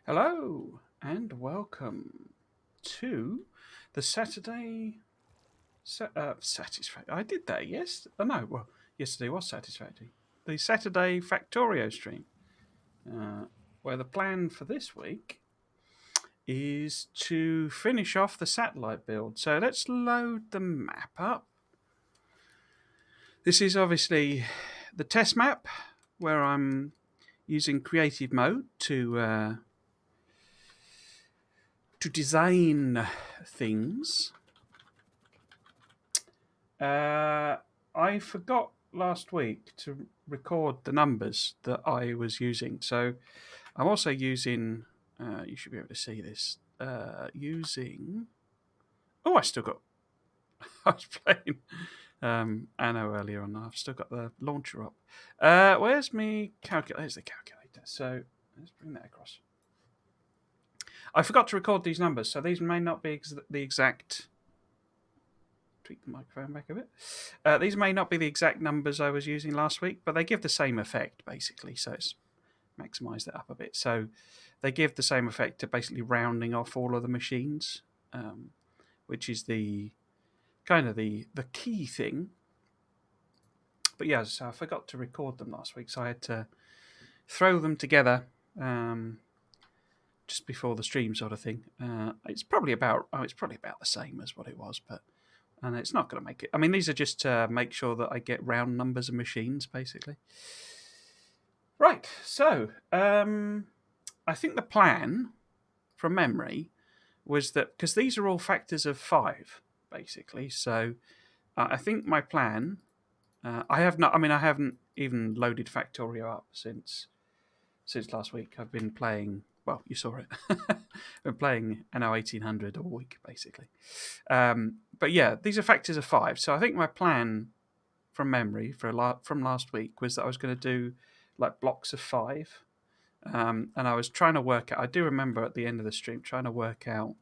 Hello and welcome to the Saturday. Satisfactory. I did that, yes? Oh, no, well, yesterday was Satisfactory. The Saturday Factorio stream, where the plan for this week is to finish off the satellite build. So let's load the map up. This is obviously the test map where I'm using creative mode to design things. I forgot last week to record the numbers that I was using. So I'm also using, you should be able to see this, using. Oh, I still got. I was playing Anno earlier on. I've still got the launcher up. Where's me calculator? There's the calculator. So let's bring that across. I forgot to record these numbers, so these may not be the exact. Tweak the microphone back a bit. These may not be the exact numbers I was using last week, but they give the same effect basically. So it's maximise that up a bit. So they give the same effect to basically rounding off all of the machines, which is the kind of the key thing. But yeah, so I forgot to record them last week, so I had to throw them together just before the stream, sort of thing. It's probably about the same as what it was, but. And it's not going to make it. I mean, these are just to make sure that I get round numbers of machines, basically. Right, so I think the plan from memory was that, because these are all factors of 5, basically. So I think my plan, I haven't even loaded Factorio up since last week. I've been playing. Well, you saw it. I've been playing NO 1800 all week, basically. But yeah, these are factors of 5. So I think my plan from memory from last week was that I was going to do like blocks of 5. And I was trying to work out, I do remember at the end of the stream trying to work out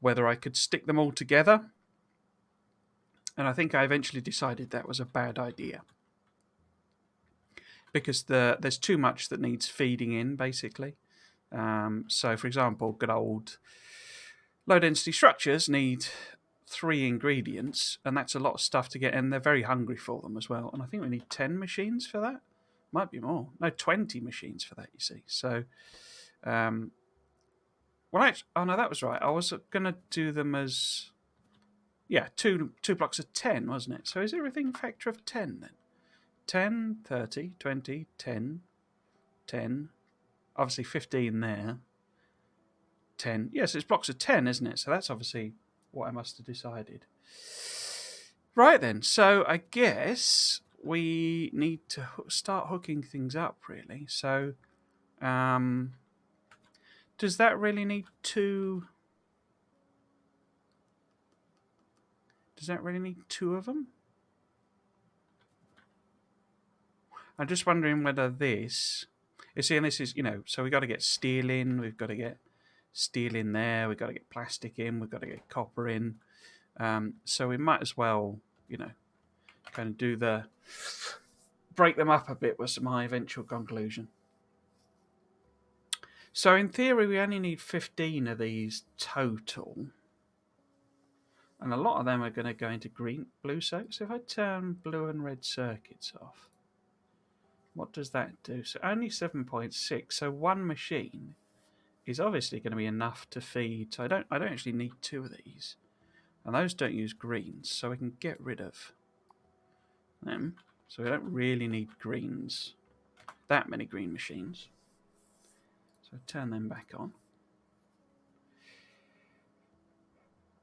whether I could stick them all together. And I think I eventually decided that was a bad idea. Because there's too much that needs feeding in, basically. So, for example, good old low-density structures need 3 ingredients, and that's a lot of stuff to get, and they're very hungry for them as well. And I think we need 10 machines for that. Might be more. No, 20 machines for that, you see. So, oh no, that was right. I was going to do them as, two blocks of 10, wasn't it? So is everything factor of 10 then? 10, 30, 20, 10, 10. Obviously 15 there. 10. Yes, it's blocks of 10, isn't it? So that's obviously what I must have decided. Right then, so I guess we need to start hooking things up, really. So, does that really need 2? Does that really need 2 of them? I'm just wondering whether this. You see, and this is, so we've got to get steel in, we've got to get steel in there, we've got to get plastic in, we've got to get copper in. So we might as well, kind of do break them up a bit, was my eventual conclusion. So in theory, we only need 15 of these total. And a lot of them are going to go into blue circuits. So if I turn blue and red circuits off, what does that do? So only 7.6. So one machine is obviously going to be enough to feed. So I don't actually need 2 of these. And those don't use greens, so we can get rid of them. So we don't really need greens. That many green machines. So turn them back on.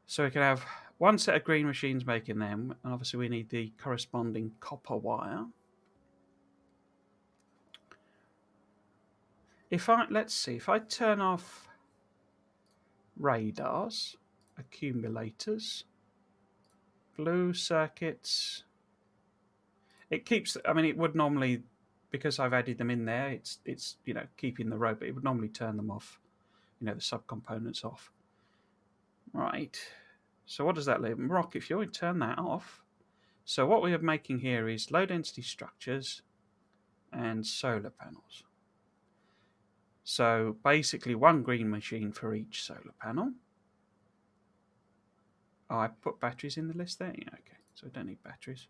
So we can have one set of green machines making them, and obviously we need the corresponding copper wire. Let's see, if I turn off radars, accumulators, blue circuits, it keeps, it would normally, because I've added them in there, it's keeping the row, but it would normally turn them off, the subcomponents off. Right. So what does that leave? Rocket fuel, we turn that off. So what we are making here is low density structures and solar panels. So basically 1 green machine for each solar panel. Oh, I put batteries in the list there? Yeah, okay. So I don't need batteries.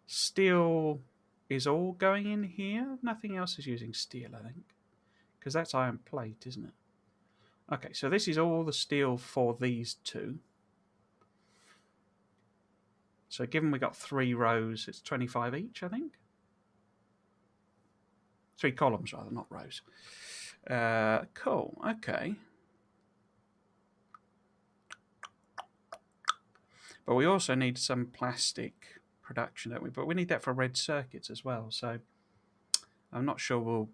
Steel is all going in here. Nothing else is using steel, I think. Because that's iron plate, isn't it? Okay, so this is all the steel for these two. So given we got 3 rows, it's 25 each, I think. 3 columns, rather, not rows. Cool, okay. But we also need some plastic production, don't we? But we need that for red circuits as well. So I'm not sure we'll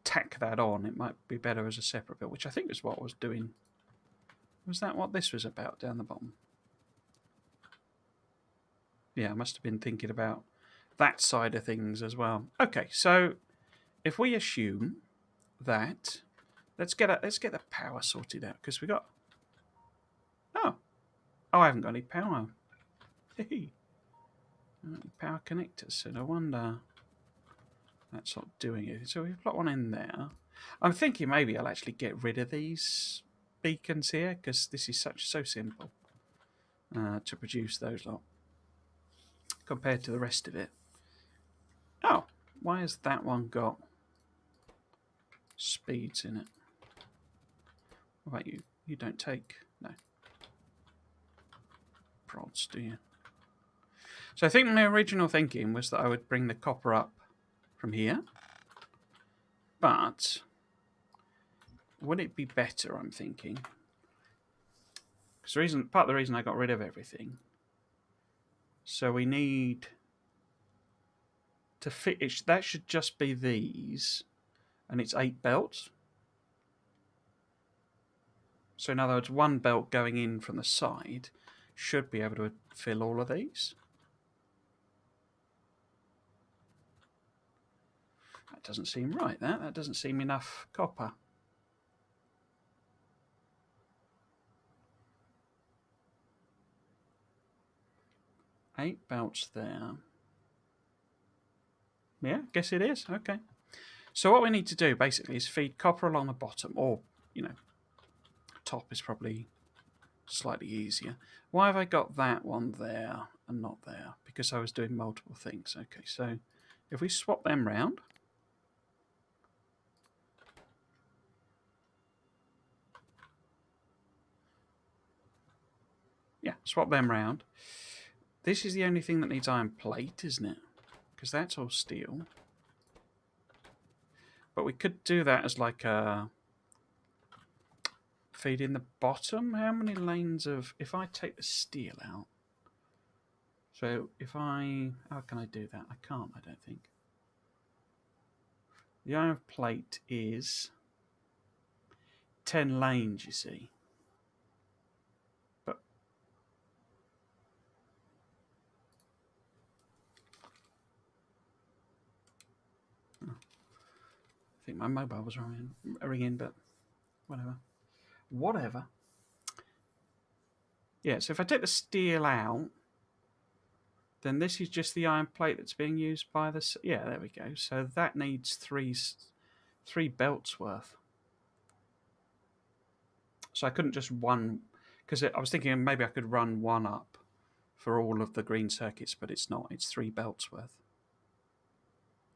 tack that on. It might be better as a separate bit, which I think is what I was doing. Was that what this was about down the bottom? Yeah, I must have been thinking about that side of things as well. Okay, so if we assume that, let's get the power sorted out, because we got oh I haven't got any power. Power connectors, so no wonder that's not doing it. So we've got one in there. I'm thinking maybe I'll actually get rid of these beacons here, because this is so simple to produce those lot compared to the rest of it. Oh, why has that one got speeds in it? What about you? You don't take no prods, do you? So I think my original thinking was that I would bring the copper up from here, but would it be better? I'm thinking, because part of the reason I got rid of everything. So we need to fit it. That should just be these, and it's 8 belts. So in other words, 1 belt going in from the side should be able to fill all of these. That doesn't seem right. That doesn't seem enough copper. Eight belts there. Yeah, guess it is. Okay. So what we need to do basically is feed copper along the bottom, or top is probably slightly easier. Why have I got that one there and not there? Because I was doing multiple things. Okay, so if we swap them round. Yeah, swap them round. This is the only thing that needs iron plate, isn't it? Because that's all steel. But we could do that as like a feed in the bottom. How many lanes of... If I take the steel out... So if I... How can I do that? I can't, I don't think. The iron plate is 10 lanes, you see. But I think my mobile was ringing, but whatever. Yeah, so if I take the steel out, then this is just the iron plate that's being used by the... Yeah, there we go. So that needs three belts worth. So I couldn't just one... Because I was thinking maybe I could run one up for all of the green circuits, but it's not. It's 3 belts worth.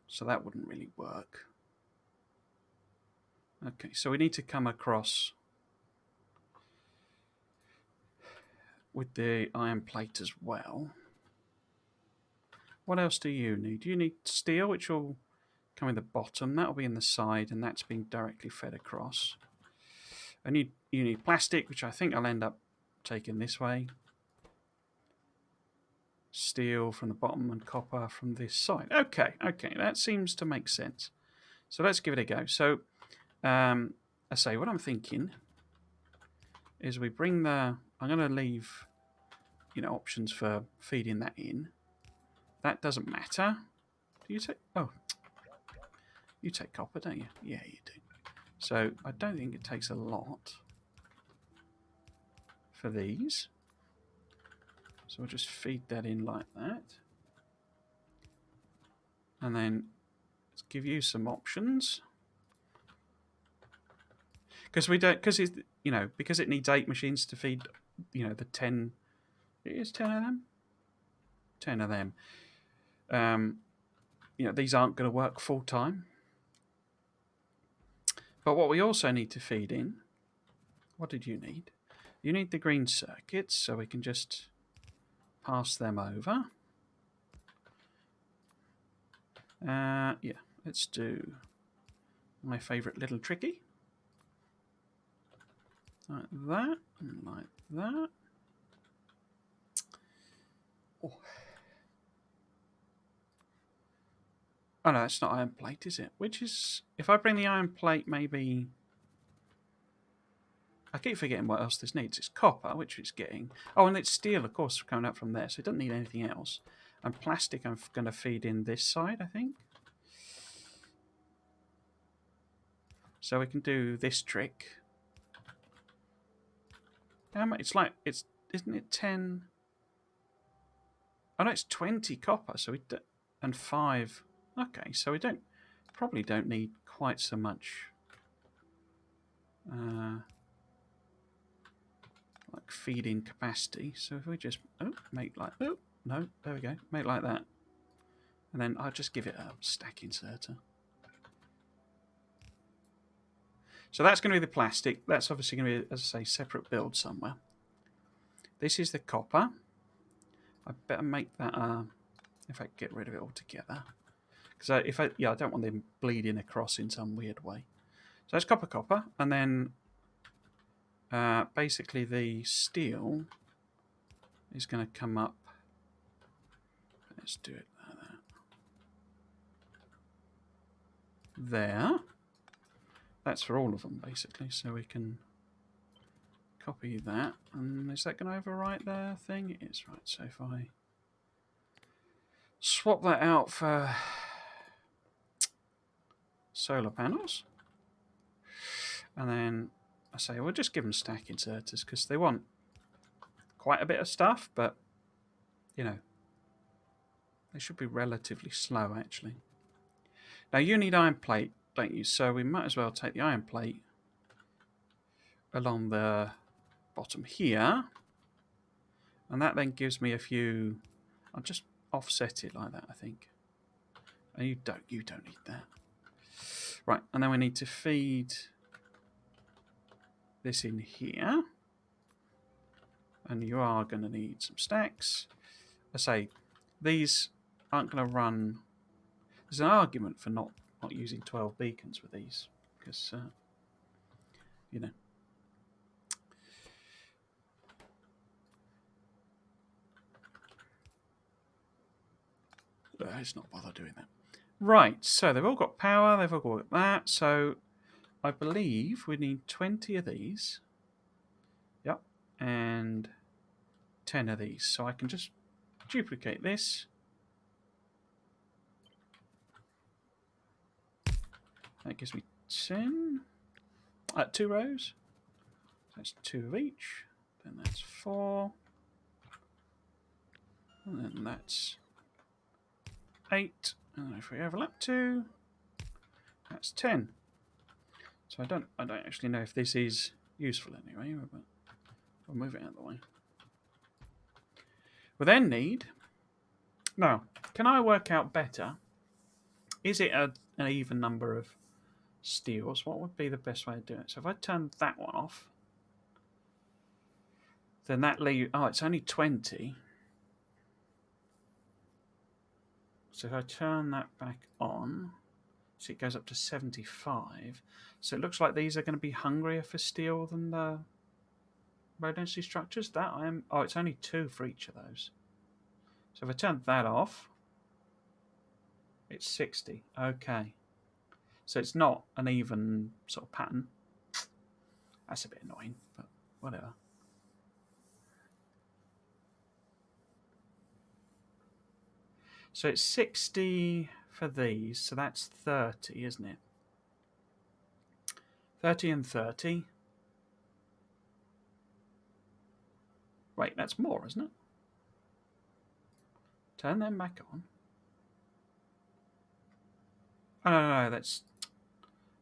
So that wouldn't really work. Okay, so we need to come across with the iron plate as well. What else do you need? Do you need steel, which will come in the bottom? That will be in the side, and that's being directly fed across. And you need plastic, which I think I'll end up taking this way. Steel from the bottom and copper from this side. Okay, that seems to make sense. So let's give it a go. So, I say what I'm thinking is we bring the... I'm going to leave, options for feeding that in. That doesn't matter. Do you take... Oh, you take copper, don't you? Yeah, you do. So I don't think it takes a lot for these. So we'll just feed that in like that. And then let's give you some options. because we don't, because it's, you know, because it needs 8 machines to feed, you know, the 10. It is 10 of them. 10 of them. You know, these aren't going to work full time. But what we also need to feed in, what did you need? You need the green circuits, so we can just pass them over. Yeah, let's do my favourite little tricky. Like that, and like that. Oh no, it's not iron plate, is it? Which is, if I bring the iron plate, maybe... I keep forgetting what else this needs. It's copper, which it's getting. Oh, and it's steel, of course, coming up from there, so it doesn't need anything else. And plastic, I'm going to feed in this side, I think. So we can do this trick. Damn it, it's like, isn't it 10? Oh no, it's 20 copper, so and 5. Okay, so we probably don't need quite so much like feed-in capacity. So if we just make like, no, there we go, make like that, and then I'll just give it a stack inserter. So that's going to be the plastic. That's obviously going to be, as I say, separate build somewhere. This is the copper. I better make that. If I get rid of it altogether, because I don't want them bleeding across in some weird way. So that's copper, and then basically the steel is going to come up. Let's do it like that. There. That's for all of them, basically. So we can copy that. And is that going to overwrite the thing? It is, right. So if I swap that out for solar panels, and then I say we'll just give them stack inserters because they want quite a bit of stuff, but you know, they should be relatively slow actually. Now you need iron plate, don't you? So we might as well take the iron plate along the bottom here, and that then gives me a few. I'll just offset it like that, I think. And you don't need that. Right, and then we need to feed this in here. And you are going to need some stacks. I say, these aren't going to run. There's an argument for not using 12 beacons with these, because, you know. Let's not bother doing that. Right, so they've all got power, they've all got that, so I believe we need 20 of these. Yep, and 10 of these. So I can just duplicate this. That gives me 10. 2 rows. That's 2 of each. Then that's 4. And then that's 8. And then if we overlap 2, that's 10. So I don't actually know if this is useful anyway, but I'll move it out of the way. We then need. Now, can I work out better? Is it an even number of steels? What would be the best way to do it? So if I turn that one off, then that leaves. Oh, it's only 20. So if I turn that back on, so it goes up to 75. So it looks like these are going to be hungrier for steel than the low density structures. That I am. Oh, it's only 2 for each of those. So if I turn that off, it's 60. Okay. So it's not an even sort of pattern. That's a bit annoying, but whatever. So it's 60 for these, so that's 30, isn't it? 30 and 30. Wait, that's more, isn't it? Turn them back on. Oh, no, that's...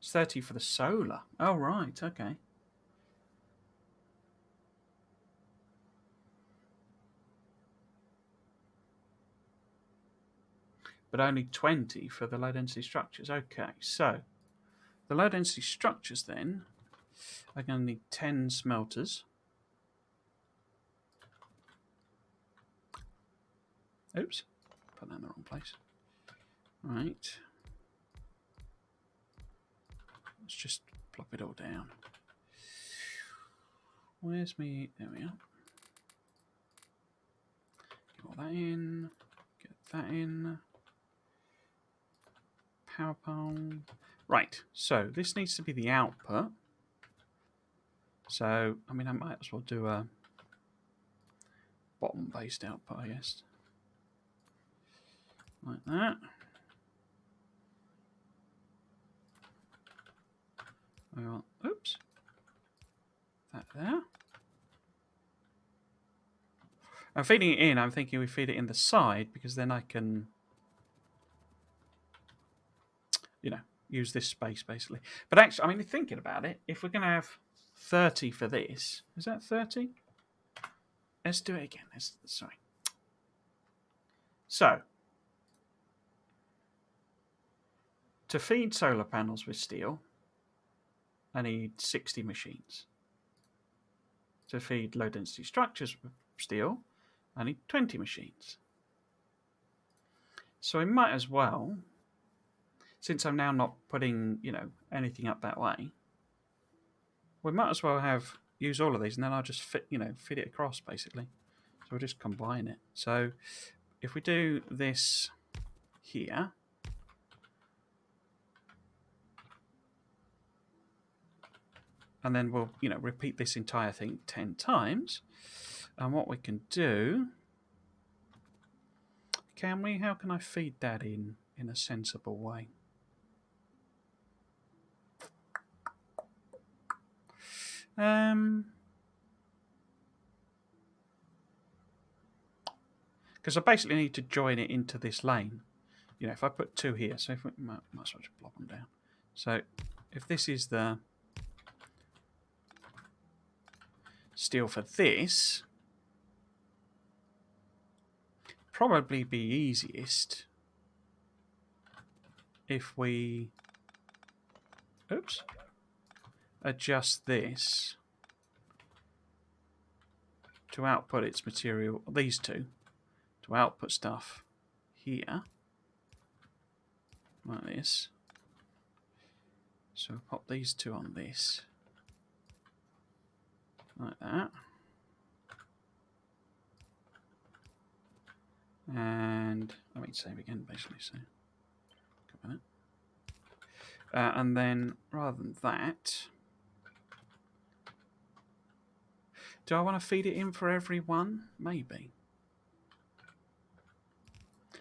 It's 30 for the solar. Oh, right, okay. But only 20 for the low density structures. Okay, so the low density structures then are going to need 10 smelters. Oops, put that in the wrong place. Right. Let's just plop it all down. Where's me? There we are. Get all that in. Get that in. Power pole. Right, so this needs to be the output. So, I mean, I might as well do a bottom-based output, I guess. Like that. Well, oops. That there. I'm feeding it in. I'm thinking we feed it in the side because then I can, you know, use this space basically. But actually, I mean, thinking about it, if we're going to have 30 for this, is that 30? Let's do it again. Sorry. So, to feed solar panels with steel, I need 60 machines. To feed low density structures with steel, I need 20 machines. So I might as well, since I'm now not putting, you know, anything up that way, we might as well use all of these, and then I'll just fit it across basically. So we'll just combine it. So if we do this here, and then we'll, you know, repeat this entire thing 10 times. And what we can do, how can I feed that in a sensible way? Because I basically need to join it into this lane. You know, if I put 2 here, so if we might as well just plop them down. So if this is the steel for this, probably be easiest if we adjust this to output its material, these two, to output stuff here, like this. So pop these two on this, like that. And let me save again, basically. So, and then rather than that, do I want to feed it in for every one? Maybe.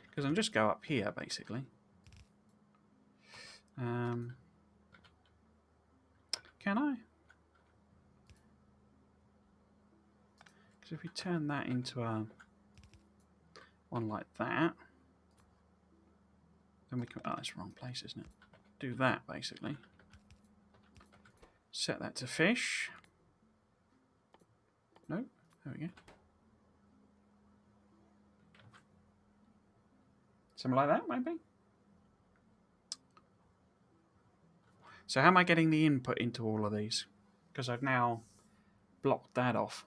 Because I'll just go up here, basically. Can I? Because if we turn that into a one like that, then we can... Oh, that's the wrong place, isn't it? Do that, basically. Set that to fish. No, there we go. Something like that, maybe? So how am I getting the input into all of these? Because I've now blocked that off.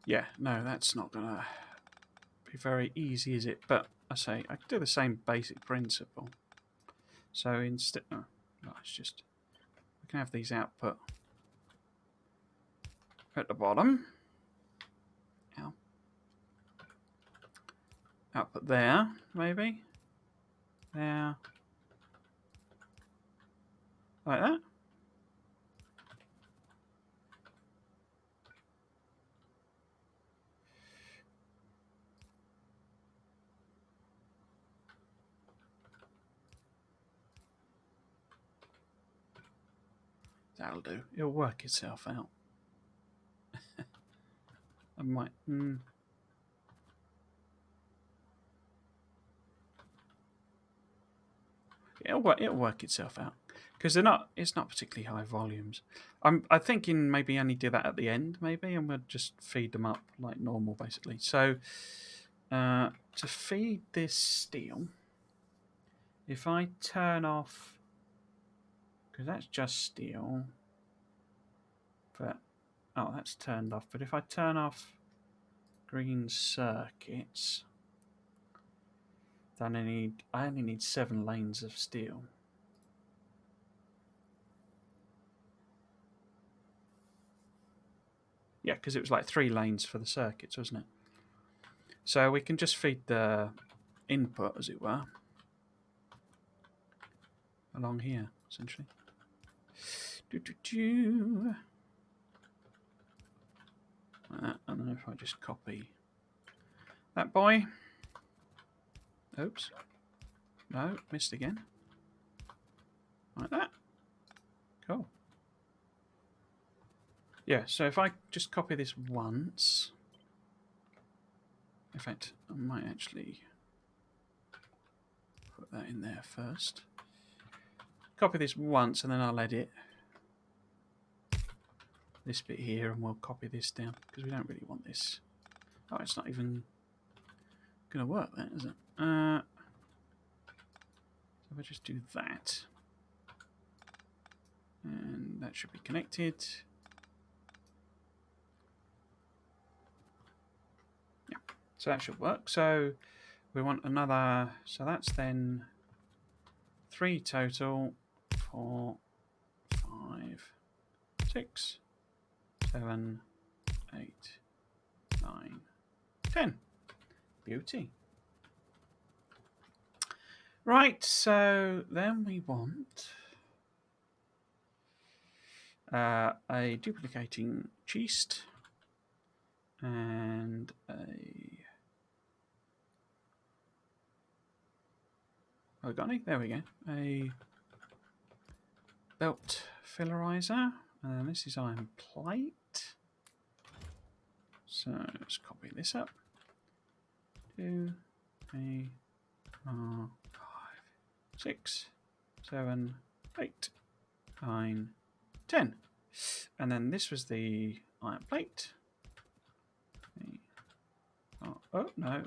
Yeah, no, that's not going to be very easy, is it? But I say, I can do the same basic principle. So instead... Oh, no, it's just... We can have these output at the bottom. Ow. Output there, maybe. There. Like that. That'll do. It'll work itself out. I might. It'll work itself out because they're not. It's not particularly high volumes. I'm thinking maybe only do that at the end, maybe, and we'll just feed them up like normal, basically. So to feed this steel, if I turn off, because that's just steel, but oh, that's turned off. But if I turn off green circuits, then I only need 7 lanes of steel. Yeah, because it was like 3 lanes for the circuits, wasn't it? So we can just feed the input, as it were, along here, essentially. And then if I just copy that boy. Oops. No, missed again. Like that. Cool. Yeah, so if I just copy this once. In fact, I might actually put that in there first. Copy this once and then I'll edit this bit here and we'll copy this down because we don't really want this. Oh, it's not even going to work then, is it? So if I just do that, and that should be connected. Yeah, so that should work. So we want another, so that's then 3 total, 4, 5, 6, 7, 8, 9, 10. Beauty. Right, so then we want a duplicating chest and a organic. There we go. A belt fillerizer, and this is iron plate. So let's copy this up. 2, 3, 4, 5, 6, 7, 8, 9, 10. And then this was the iron plate. Oh no.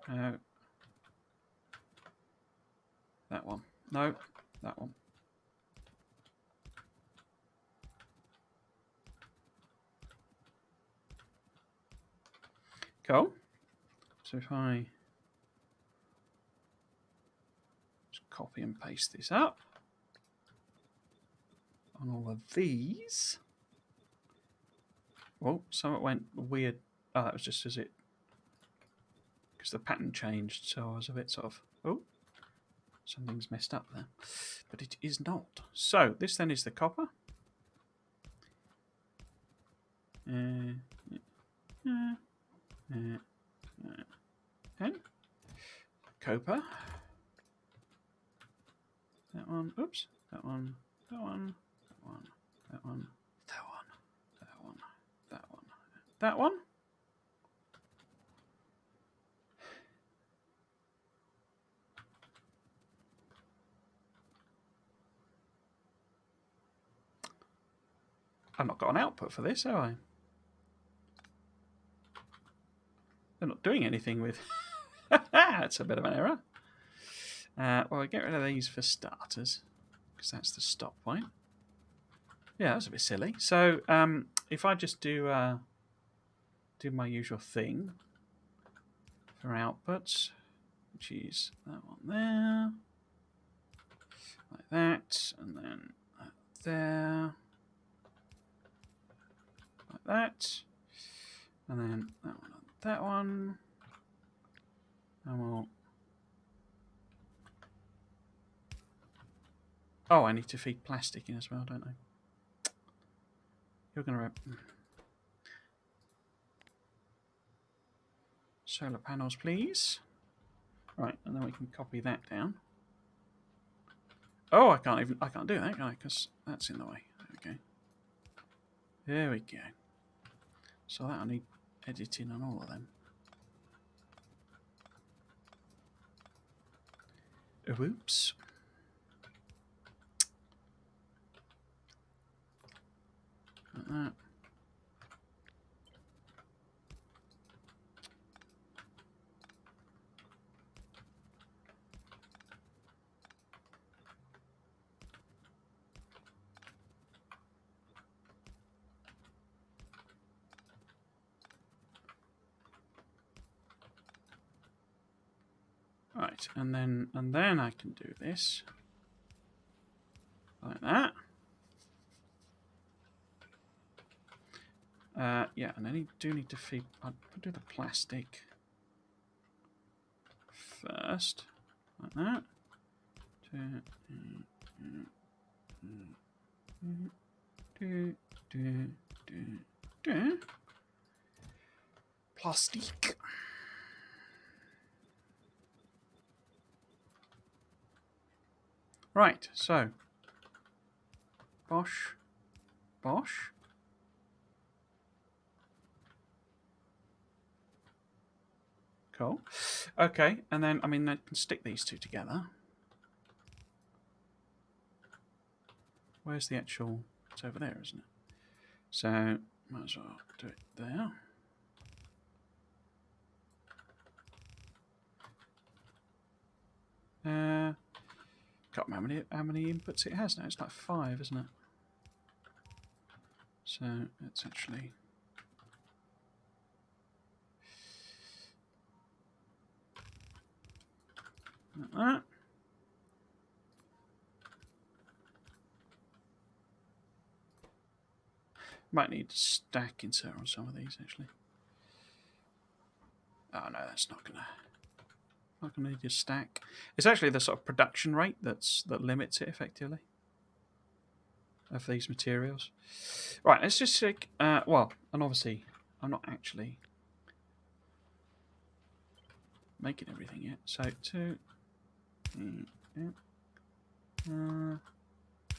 No. That one. No, that one. Cool. So if I just copy and paste this up on all of these. Oh, something went weird. Oh, that was just as it, because the pattern changed, so I was a bit sort of, oh, something's messed up there. But it is not. So this then is the copper. Copper. That one. Oops. That one. That one. That one. That one. That one. That one. That one. That one. I've not got an output for this, have I? They're not doing anything with. That's a bit of an error. Well, I get rid of these for starters, because that's the stop point. Yeah, that's a bit silly. So if I just do my usual thing for outputs, which is that one there, like that, and then that there, like that, and then that one and that one, and we'll. Oh, I need to feed plastic in as well, don't I? You're going to... Solar panels, please. Right, and then we can copy that down. Oh, I can't do that, can I? Because that's in the way. Okay. There we go. So that'll need editing on all of them. Oops. Like that. Right, and then I can do this like that. Yeah, and then you do need to feed. I'll do the plastic first, like that. Plastic. Right, so Bosch. Cool. Okay, and then I can stick these two together. Where's the actual? It's over there, isn't it? So might as well do it there. Can't remember how many inputs it has now. It's like 5, isn't it? So it's actually like that. Might need to stack insert on some of these actually. Oh no, that's not gonna need to stack. It's actually the sort of production rate that limits it effectively of these materials. Right, let's just check. Well, and obviously I'm not actually making everything yet. So 2,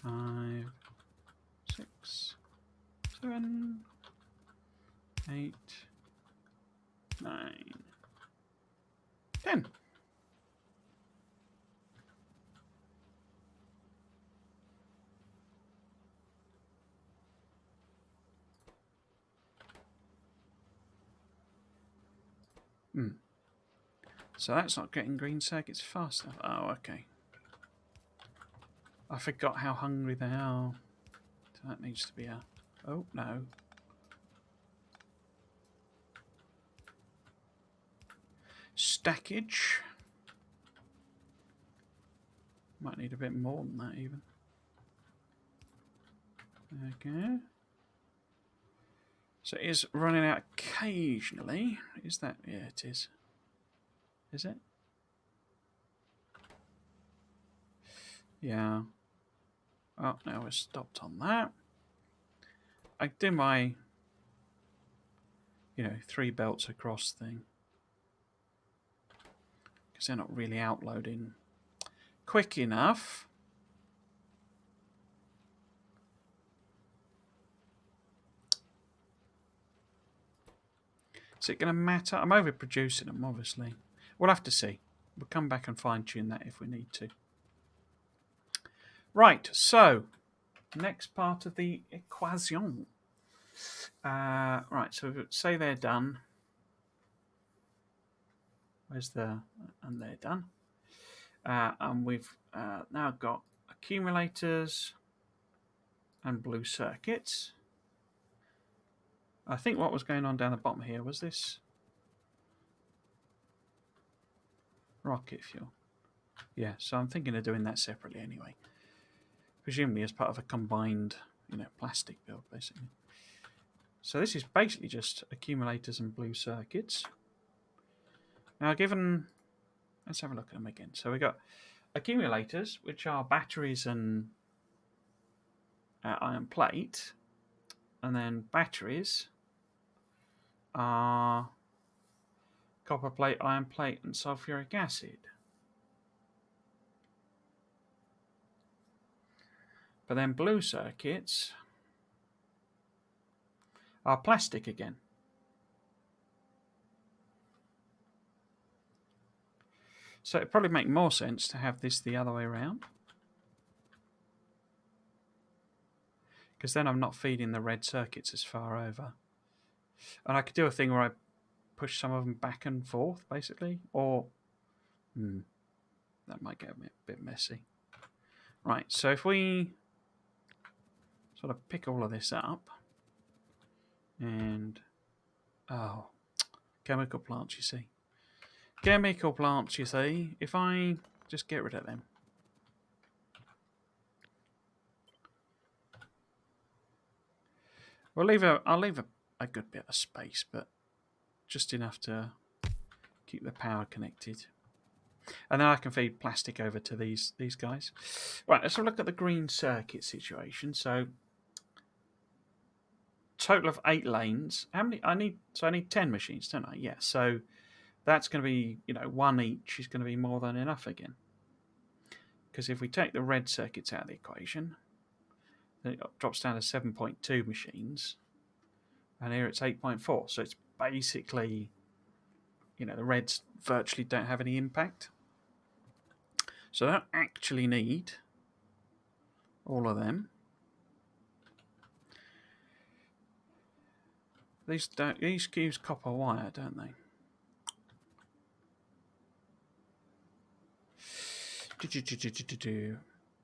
5, 6, 7, 8, 9, 10. So that's not getting green circuits fast enough. Oh, okay. I forgot how hungry they are. So that needs to be a... Oh, no. Stackage. Might need a bit more than that even. Okay. So it is running out occasionally. Is that... Yeah, it is. Is it? Yeah. Oh, now we're stopped on that. I do my, 3 belts across thing. Because they're not really outloading quick enough. Is it going to matter? I'm overproducing them, obviously. We'll have to see. We'll come back and fine-tune that if we need to. Right, so next part of the equation. Right, so say they're done. Where's the... And they're done. And we've now got accumulators and blue circuits. I think what was going on down the bottom here was this rocket fuel. Yeah, so I'm thinking of doing that separately anyway. Presumably as part of a combined, plastic build, basically. So this is basically just accumulators and blue circuits. Now, let's have a look at them again. So we've got accumulators, which are batteries and iron plate. And then batteries are copper plate, iron plate, and sulfuric acid. But then blue circuits are plastic again. So it'd probably make more sense to have this the other way around. Because then I'm not feeding the red circuits as far over. And I could do a thing where I push some of them back and forth, basically. Or, that might get a bit messy. Right, so if we sort of pick all of this up. And, chemical plants, you see. Chemical plants, you see. If I just get rid of them. I'll leave a good bit of space, but just enough to keep the power connected. And then I can feed plastic over to these guys. Right, let's have a look at the green circuit situation. So, total of 8 lanes. How many? I need 10 machines, don't I? Yeah. So that's going to be, one each is going to be more than enough again. Because if we take the red circuits out of the equation, then it drops down to 7.2 machines. And here it's 8.4. So it's basically, the reds virtually don't have any impact. So I don't actually need all of them. These use copper wire, don't they?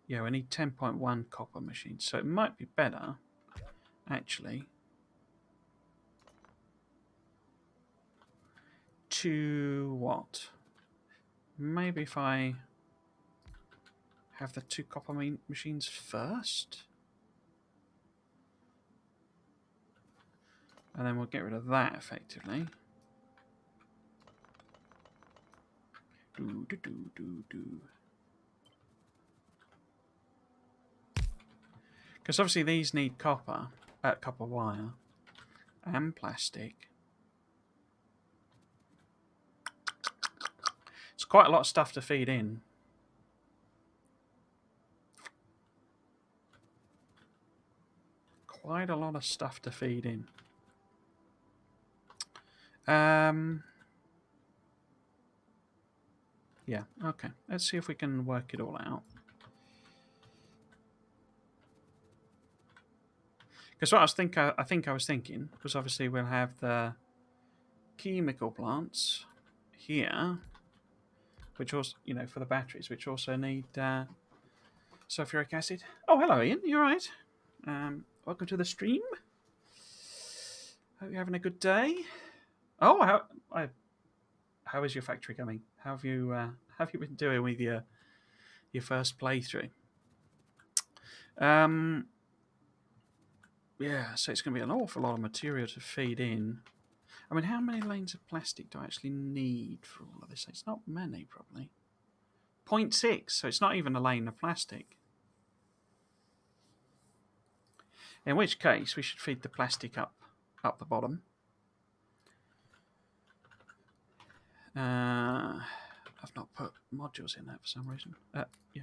Yeah, we need 10.1 copper machines. So it might be better, actually, to what? Maybe if I have the 2 copper machines first. And then we'll get rid of that, effectively. Because obviously these need copper wire, and plastic. It's quite a lot of stuff to feed in. Quite a lot of stuff to feed in. Yeah, okay. Let's see if we can work it all out. Because what I think I was thinking was obviously we'll have the chemical plants here, which also, for the batteries, which also need sulfuric acid. Oh, hello, Ian. You all right? Welcome to the stream. Hope you're having a good day. Oh, how is your factory coming? How have you been doing with your first playthrough? Yeah, so it's going to be an awful lot of material to feed in. I mean, how many lanes of plastic do I actually need for all of this? It's not many, probably. 0.6, so it's not even a lane of plastic. In which case, we should feed the plastic up the bottom. I've not put modules in there for some reason. Yeah.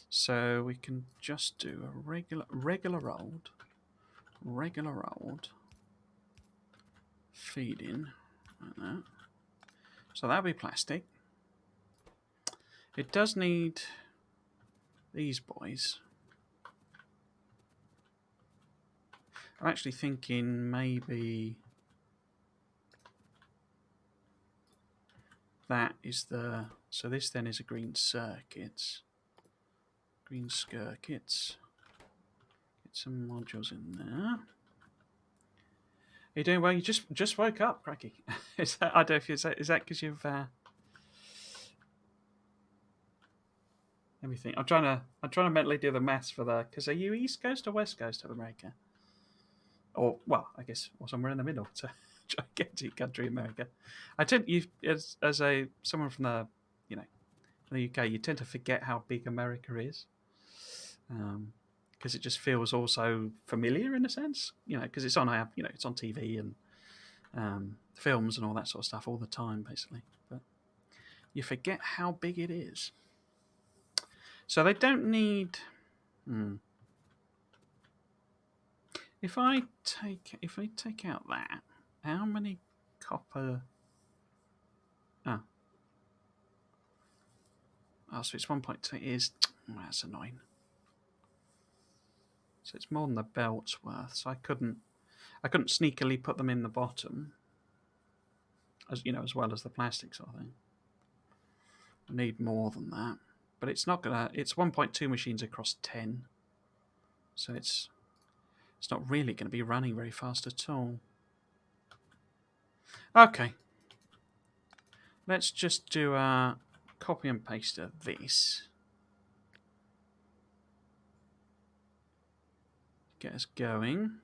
So we can just do a regular rolled feed in like that. So that'll be plastic. It does need these boys. I'm actually thinking maybe that is the... So this then is a green circuits. Green circuits. Get some modules in there. You're doing well. You just woke up, cracky. Is that, I don't know if is that because you've... Let me think. I'm trying to mentally do the maths for the... Because are you East Coast or West Coast of America? Or, well, I guess, or somewhere in the middle to try and get to your country, America. I tend, you as someone from the, the UK, you tend to forget how big America is, because it just feels also familiar in a sense, because it's on it's on TV and films and all that sort of stuff all the time, basically. But you forget how big it is. So they don't need Hmm. If I take out that, how many copper? Oh, so it's 1.2. That's annoying. So it's more than the belt's worth. So I couldn't sneakily put them in the bottom, as as well as the plastic sort of thing. I need more than that, but it's not gonna. It's 1.2 machines across 10, so it's not really going to be running very fast at all. Okay, let's just do a copy and paste of this. Get us going.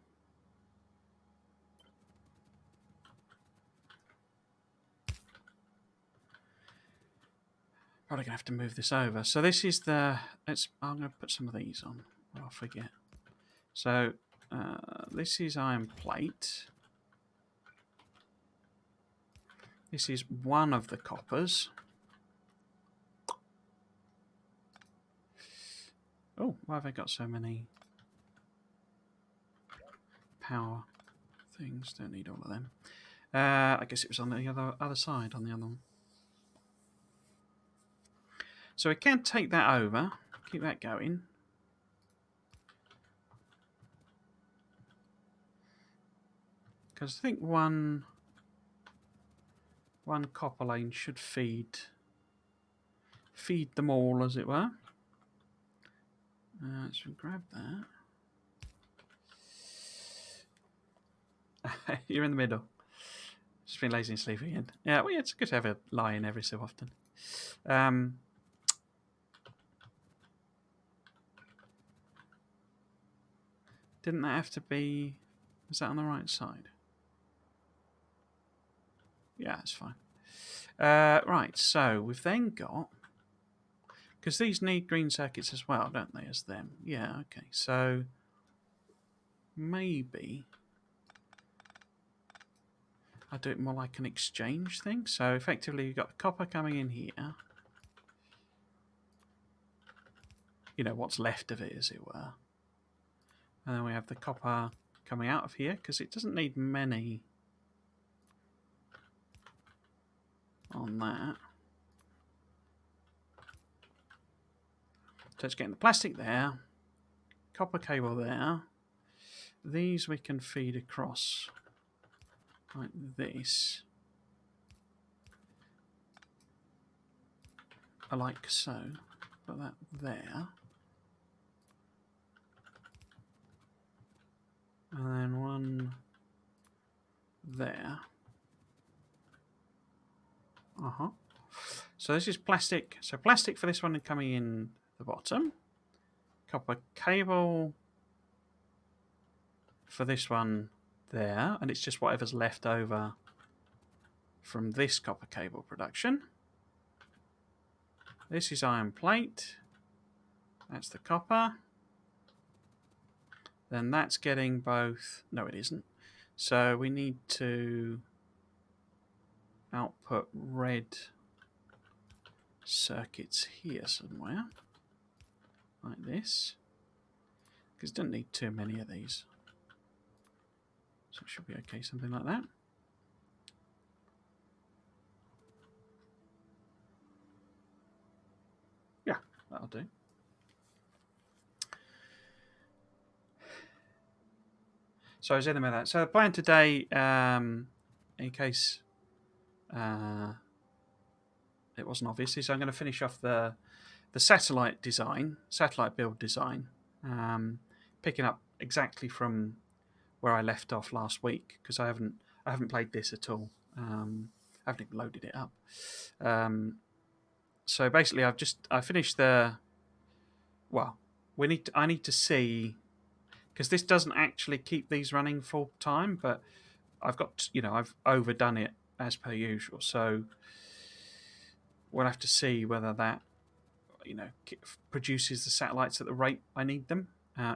Probably going to have to move this over. So this is the... I'm going to put some of these on, or I'll forget. So this is iron plate. This is one of the coppers. Oh, why have I got so many power things? Don't need all of them. I guess it was on the other side, on the other one. So we can take that over, keep that going. Because I think one copper lane should feed them all, as it were. Let's grab that. You're in the middle. Just been lazy and sleepy again. Yeah, well, it's good to have a lie-in every so often. Didn't that have to be... Was that on the right side? Yeah, it's fine. Right, so we've then got... Because these need green circuits as well, don't they, as them? Yeah, okay. So maybe I'll do it more like an exchange thing. So effectively, you've got the copper coming in here. You know, what's left of it, as it were. And then we have the copper coming out of here, because it doesn't need many on that. So it's getting the plastic there, copper cable there. These we can feed across like this. Like so. Put that there. And then one there. So this is plastic. So plastic for this one coming in the bottom. Copper cable for this one there. And it's just whatever's left over from this copper cable production. This is iron plate. That's the copper. Then that's getting both... No, it isn't. So we need to output red circuits here somewhere. Like this. Because it doesn't need too many of these. So it should be okay, something like that. Yeah, that'll do. So I was in about that. So the plan today, in case it wasn't obvious, is I'm going to finish off the satellite build design, picking up exactly from where I left off last week, because I haven't played this at all. I haven't even loaded it up. So basically, I finished the... Well, I need to see, because this doesn't actually keep these running full time, but I've got, I've overdone it as per usual. So we'll have to see whether that, produces the satellites at the rate I need them.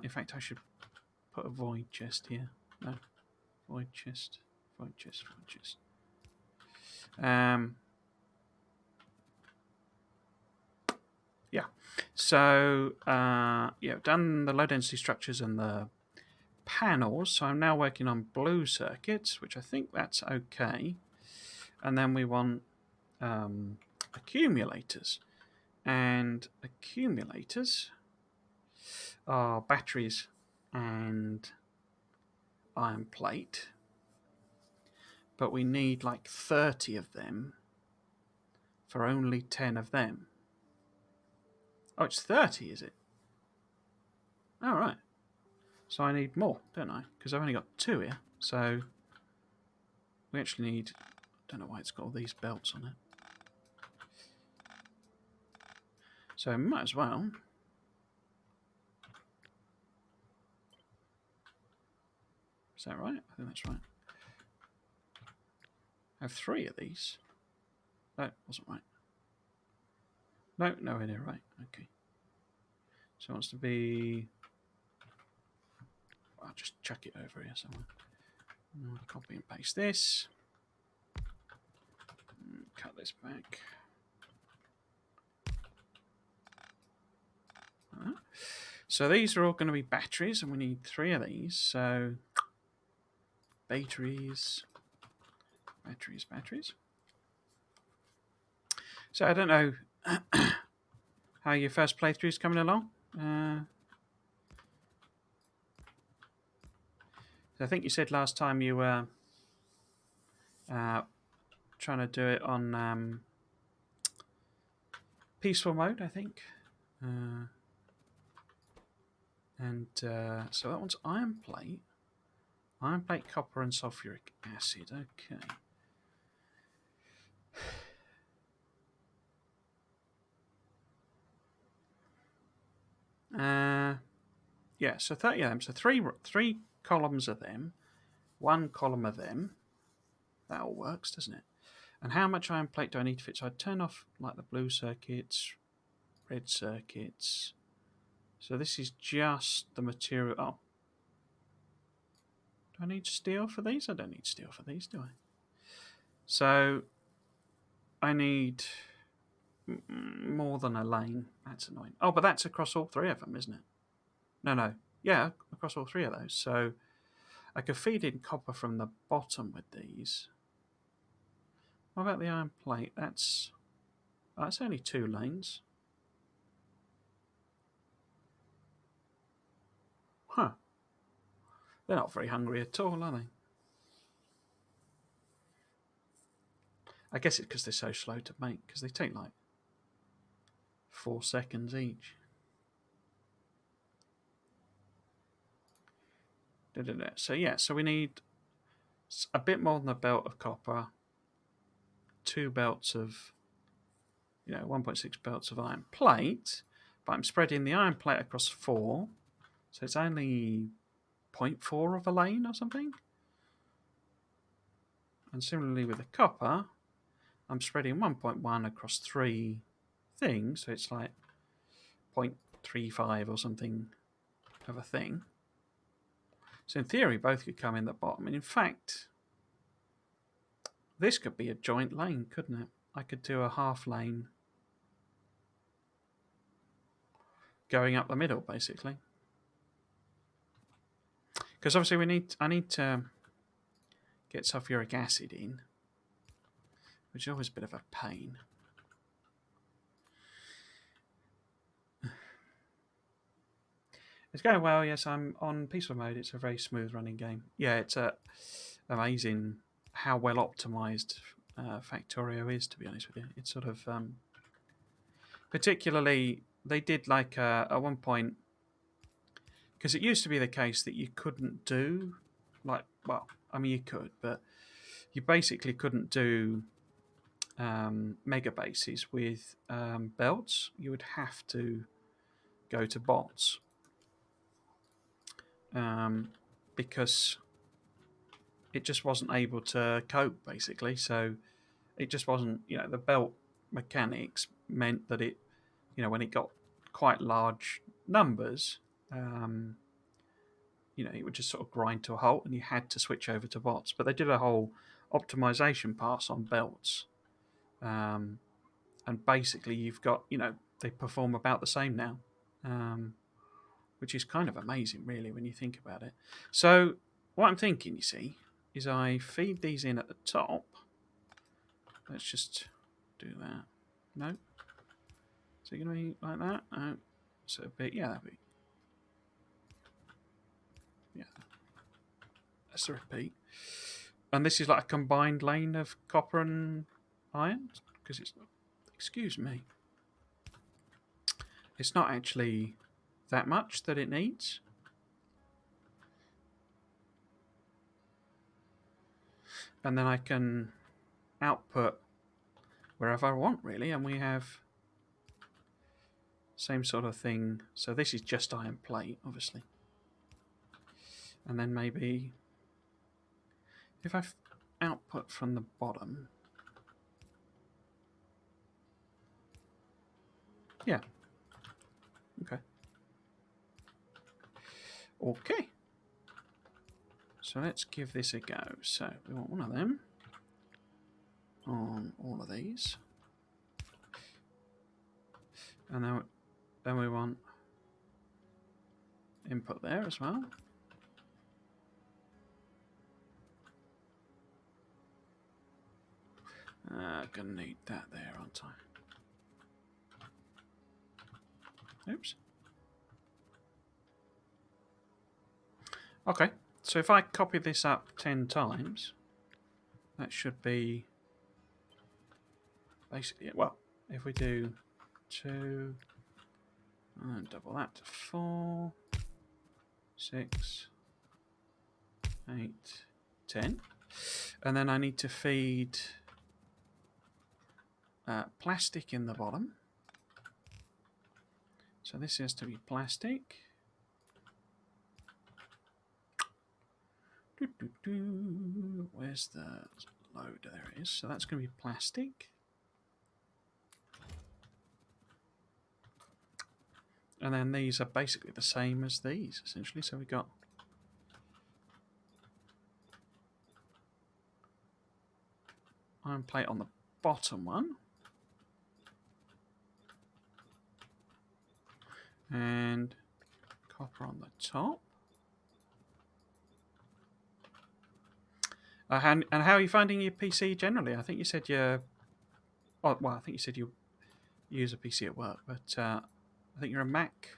In fact, I should put a void chest here. No, void chest. Yeah. So, yeah, I've done the low density structures and the panels. So I'm now working on blue circuits, which I think that's okay. And then we want accumulators. And accumulators are batteries and iron plate. But we need like 30 of them for only 10 of them. Oh, it's 30, is it? All right. So I need more, don't I? Because I've only got 2 here. So we actually need... I don't know why it's got all these belts on it. So might as well... Is that right? I think that's right. I have 3 of these. No, it wasn't right. No, nowhere near right. Okay. So it wants to be... I'll just chuck it over here somewhere. Copy and paste this. Cut this back. So these are all going to be batteries, and we need 3 of these. So batteries. So I don't know how your first playthrough is coming along. I think you said last time you were trying to do it on peaceful mode, I think. So that one's iron plate, copper, and sulfuric acid. Okay. Yeah, so 30 of them. So three columns of them, 1 column of them. That all works, doesn't it? And how much iron plate do I need to fit? So I'd turn off like the blue circuits, red circuits. So this is just the material. Oh. Do I need steel for these? I don't need steel for these, do I? So I need more than a lane. That's annoying. Oh, but that's across all 3 of them, isn't it? No. Yeah, across all 3 of those. So I could feed in copper from the bottom with these. What about the iron plate? That's only 2 lanes. Huh. They're not very hungry at all, are they? I guess it's because they're so slow to make, because they take like 4 seconds each. So yeah, so we need a bit more than a belt of copper, 2 belts of, 1.6 belts of iron plate, but I'm spreading the iron plate across 4, so it's only 0.4 of a lane or something. And similarly with the copper, I'm spreading 1.1 across 3 things, so it's like 0.35 or something of a thing. So in theory, both could come in the bottom. And in fact, this could be a joint lane, couldn't it? I could do a half lane going up the middle, basically. Because obviously I need to get sulfuric acid in, which is always a bit of a pain. It's going well, yes. I'm on peaceful mode. It's a very smooth running game. Yeah, it's amazing how well optimized Factorio is, to be honest with you. It's sort of... particularly, they did like at one point... Because it used to be the case that you couldn't do... you could, but you basically couldn't do megabases with belts. You would have to go to bots. Because it just wasn't able to cope, basically. So it just wasn't, the belt mechanics meant that it, when it got quite large numbers, it would just sort of grind to a halt and you had to switch over to bots. But they did a whole optimization pass on belts. And basically you've got, they perform about the same now, which is kind of amazing, really, when you think about it. So what I'm thinking, you see, is I feed these in at the top. Let's just do that. No. Is it going to be like that? No. So a bit, yeah, that'd be. Yeah. That's a repeat. And this is like a combined lane of copper and iron, because it's. Excuse me. It's not actually that much that it needs. And then I can output wherever I want, really, and we have same sort of thing. So this is just iron plate, obviously. And then maybe if I output from the bottom, yeah, okay. So let's give this a go. So we want one of them on all of these, and then we want input there as well. Gonna need that there, aren't I? Oops. Okay, so if I copy this up 10 times, that should be basically it. Well, if we do 2 and double that to 4, 6, 8, 10, and then I need to feed plastic in the bottom. So this has to be plastic. Where's the load? There it is. So that's going to be plastic. And then these are basically the same as these, essentially. So we got iron plate on the bottom one. And copper on the top. And how are you finding your PC generally? I think you said I think you said you use a PC at work, but I think you're a Mac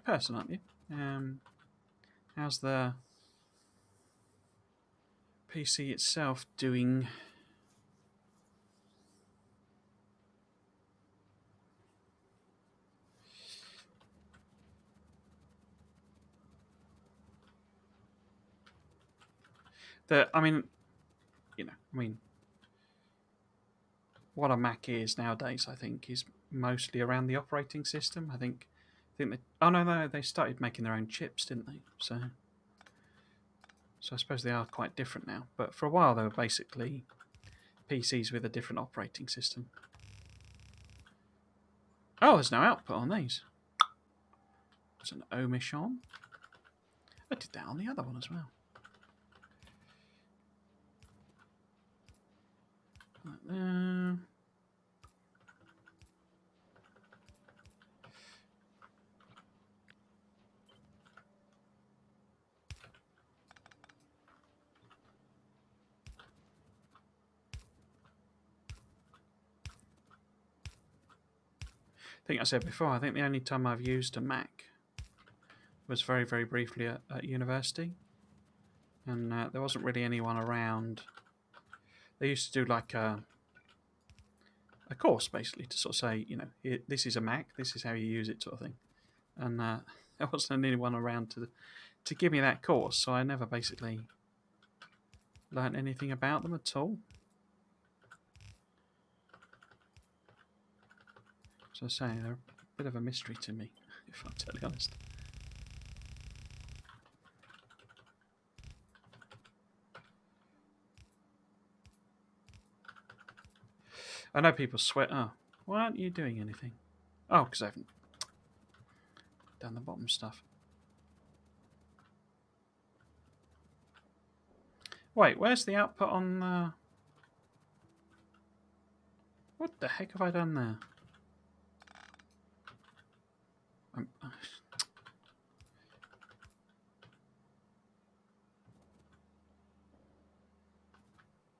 person, aren't you? How's the PC itself doing? What a Mac is nowadays, I think, is mostly around the operating system. I think they started making their own chips, didn't they? So I suppose they are quite different now. But for a while, they were basically PCs with a different operating system. Oh, there's no output on these. It's an omission. I did that on the other one as well. Like there. I think I said before, I think the only time I've used a Mac was very, very briefly at university. And there wasn't really anyone around. They used to do like a course, basically, to sort of say, this is a Mac, this is how you use it, sort of thing. And there wasn't anyone around to give me that course, so I never basically learnt anything about them at all. So I say, they're a bit of a mystery to me, if I'm totally honest. I know people sweat. Oh, why aren't you doing anything? Oh, because I haven't done the bottom stuff. Wait, where's the output on the... What the heck have I done there?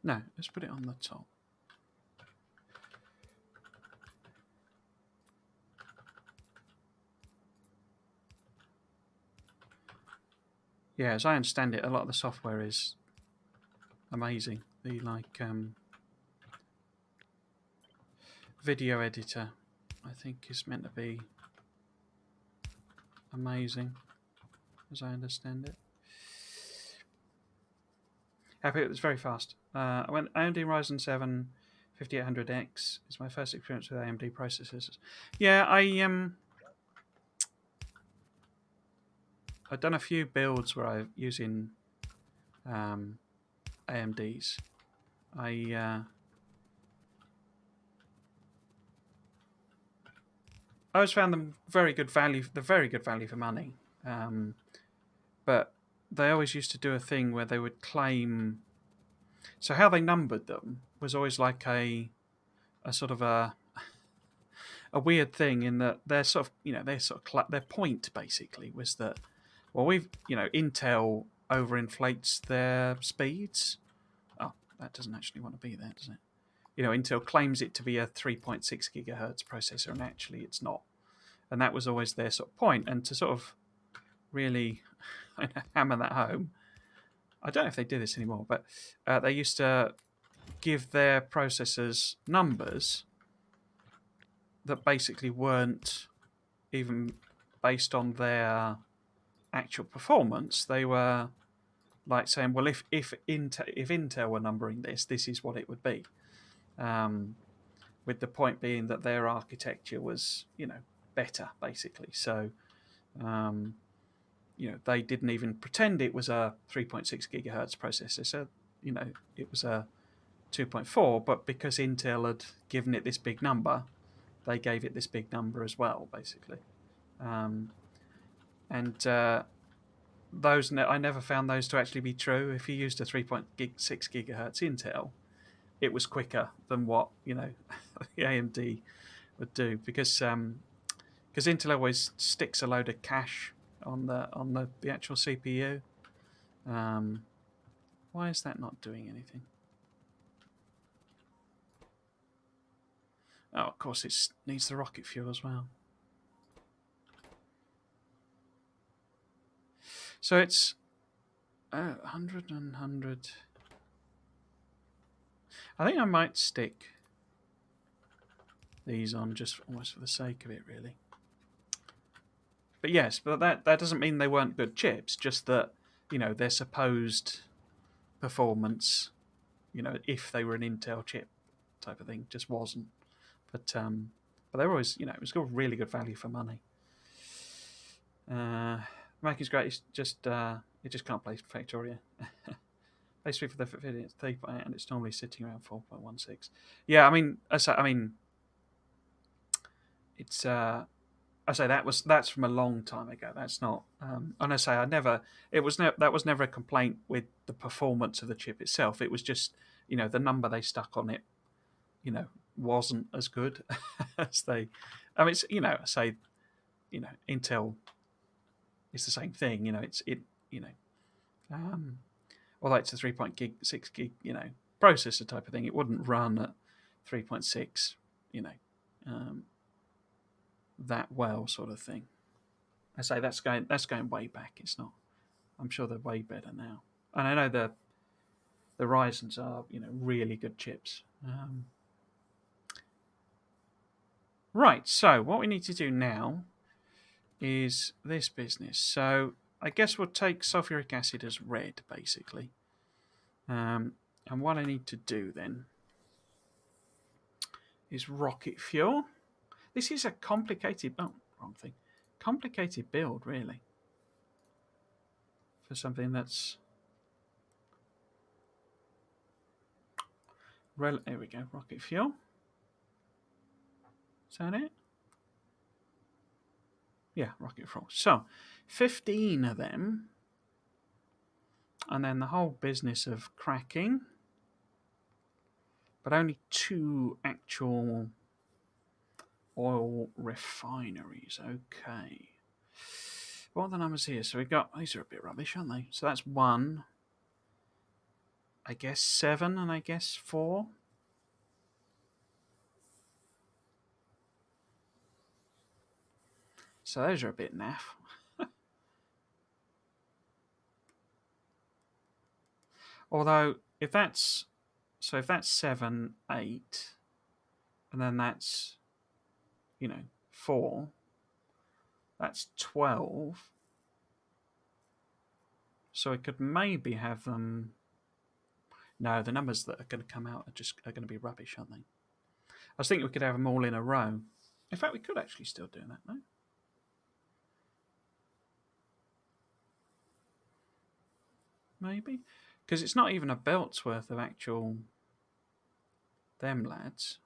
No, let's put it on the top. Yeah, as I understand it, a lot of the software is amazing. The video editor, I think, is meant to be amazing, as I understand it. Happy it was very fast. I went AMD Ryzen 7 5800X is my first experience with AMD processors. Yeah, I've done a few builds where I'm using AMDs. I always found them very good value. They're very good value for money, but they always used to do a thing where they would claim. So how they numbered them was always like a sort of a weird thing in that their sort of their point basically was that, well, Intel overinflates their speeds. Oh, that doesn't actually want to be there, does it? Intel claims it to be a 3.6 gigahertz processor, and actually it's not. And that was always their sort of point. And to sort of really hammer that home, I don't know if they do this anymore, but they used to give their processors numbers that basically weren't even based on their actual performance. They were like saying, well, if Intel were numbering this is what it would be. With the point being that their architecture was, better, basically. So, they didn't even pretend it was a 3.6 gigahertz processor. So, it was a 2.4, but because Intel had given it this big number, they gave it this big number as well, basically. Those I never found those to actually be true. If you used a 3.6 gigahertz Intel, it was quicker than what the AMD would do, because Intel always sticks a load of cache on the actual CPU. Why is that not doing anything? Oh, of course, it needs the rocket fuel as well. So it's 100 and 100. I think I might stick these on just almost for the sake of it, really. But yes, but that doesn't mean they weren't good chips, just that, their supposed performance, if they were an Intel chip type of thing, just wasn't. But they were always, it was still really good value for money. Mac is great. It's just it just can't play Factorio. Basically, for the 3.8, and it's normally sitting around 4.16. Yeah, it's I say that's from a long time ago. That's not. And I say that was never a complaint with the performance of the chip itself. It was just, the number they stuck on it, wasn't as good as they. It's Intel. It's the same thing. Although it's a 3.6 gig, processor type of thing, it wouldn't run at 3.6, that well, sort of thing. I say that's going way back. It's not. I'm sure they're way better now, and I know the Ryzen's are really good chips. Right. So what we need to do now is this business. So I guess we'll take sulfuric acid as red, basically. And what I need to do then is rocket fuel. This is a complicated. Oh, wrong thing. Complicated build, really, for something that's. There we go. Rocket fuel. Is that it? Yeah, rocket fuel. So, 15 of them. And then the whole business of cracking. But only 2 actual oil refineries. Okay. What are the numbers here? So we've got, these are a bit rubbish, aren't they? So that's 1, I guess 7, and I guess 4. So those are a bit naff. Although, if that's 7, 8, and then that's, 4, that's 12. So we could maybe have them. No, the numbers that are going to come out are going to be rubbish, aren't they? I was thinking we could have them all in a row. In fact, we could actually still do that, no? Maybe? Because it's not even a belt's worth of actual them lads.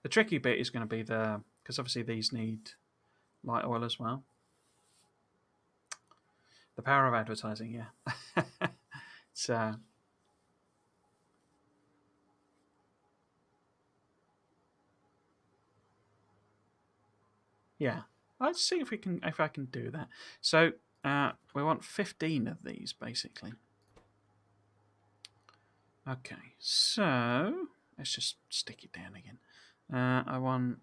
The tricky bit is going to be because obviously these need light oil as well. The power of advertising, yeah. It's yeah. Let's see if I can do that. So we want 15 of these basically. Okay, so let's just stick it down again. I want.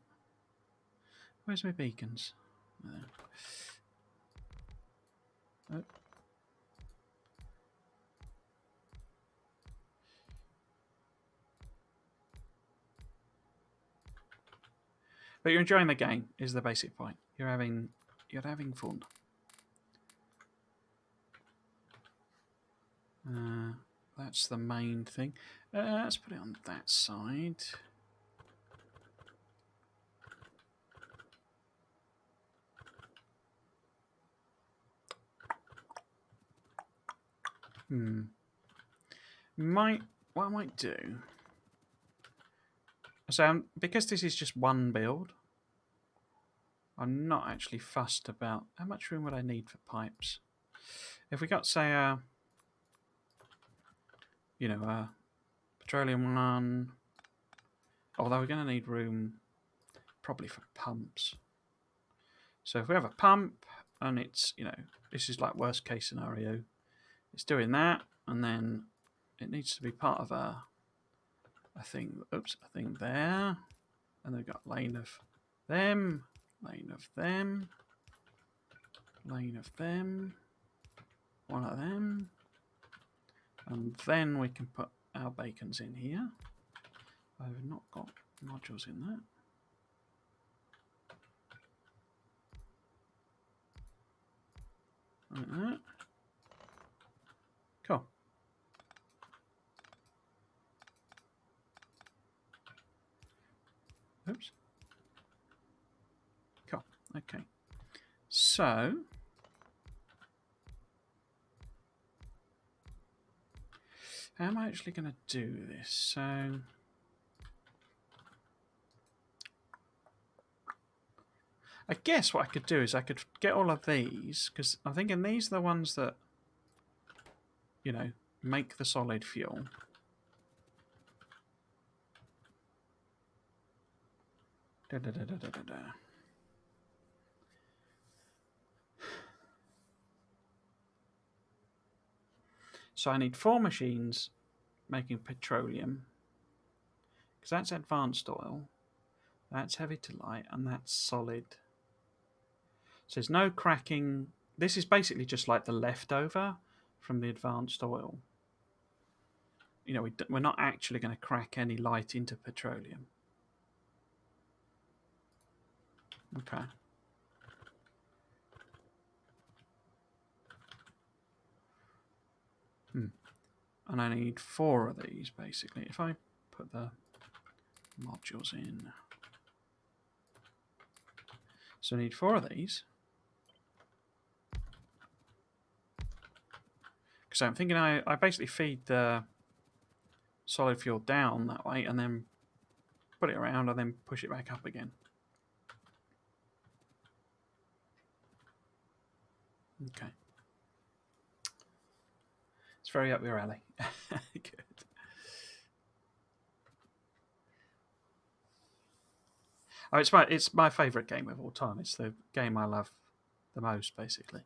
Where's my beacons? There. Oh. But you're enjoying the game is the basic point. You're having fun. That's the main thing. Let's put it on that side. What I might do. So because this is just one build, I'm not actually fussed about how much room would I need for pipes. If we got, say, petroleum one, although we're going to need room probably for pumps. So if we have a pump and it's, this is like worst case scenario, it's doing that, and then it needs to be part of a thing there, and we've got lane of them, lane of them, lane of them, one of them, and then we can put our bacons in here. I've not got modules in that. Like that. Cool. Oops. Cool. Okay. So how am I actually going to do this? So I guess what I could do is I could get all of these, because I'm thinking these are the ones that, make the solid fuel. So I need 4 machines making petroleum, because that's advanced oil, that's heavy to light, and that's solid. So there's no cracking. This is basically just like the leftover from the advanced oil. We're not actually going to crack any light into petroleum. Okay. And I need 4 of these, basically. If I put the modules in. So I need 4 of these. Because I'm thinking I basically feed the solid fuel down that way and then put it around and then push it back up again. Okay. It's very up your alley. Good. Oh, it's my favourite game of all time. It's the game I love the most, basically.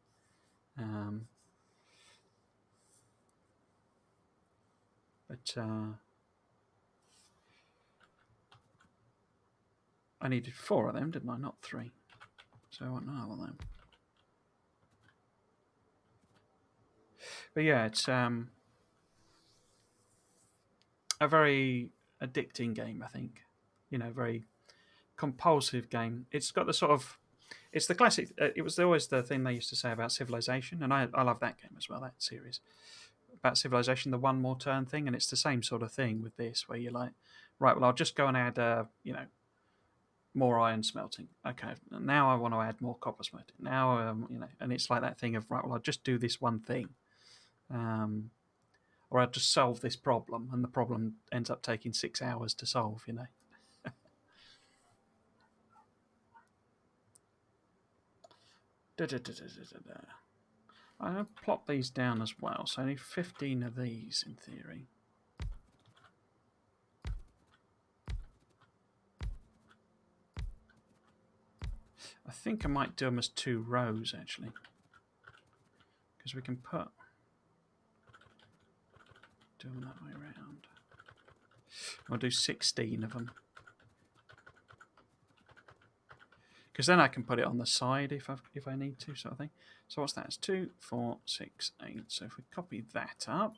But I needed 4 of them, didn't I? Not 3. So I want none of them. But yeah, it's a very addicting game, I think. Very compulsive game. It's got the sort of, it's the classic. It was always the thing they used to say about Civilization, and I love that game as well. That series about Civilization, the one more turn thing, and it's the same sort of thing with this, where you're like, right, well, I'll just go and add, more iron smelting. Okay, now I want to add more copper smelting. Now, and it's like that thing of, right, well, I'll just do this one thing. Or I'll just solve this problem, and the problem ends up taking 6 hours to solve, I'm going to plot these down as well, so I need 15 of these in theory. I think I might do them as 2 rows, actually. Because we can do them that way around. I'll do 16 of them. Because then I can put it on the side if I need to, sort of thing. So what's that? It's 2, 4, 6, 8. So if we copy that up.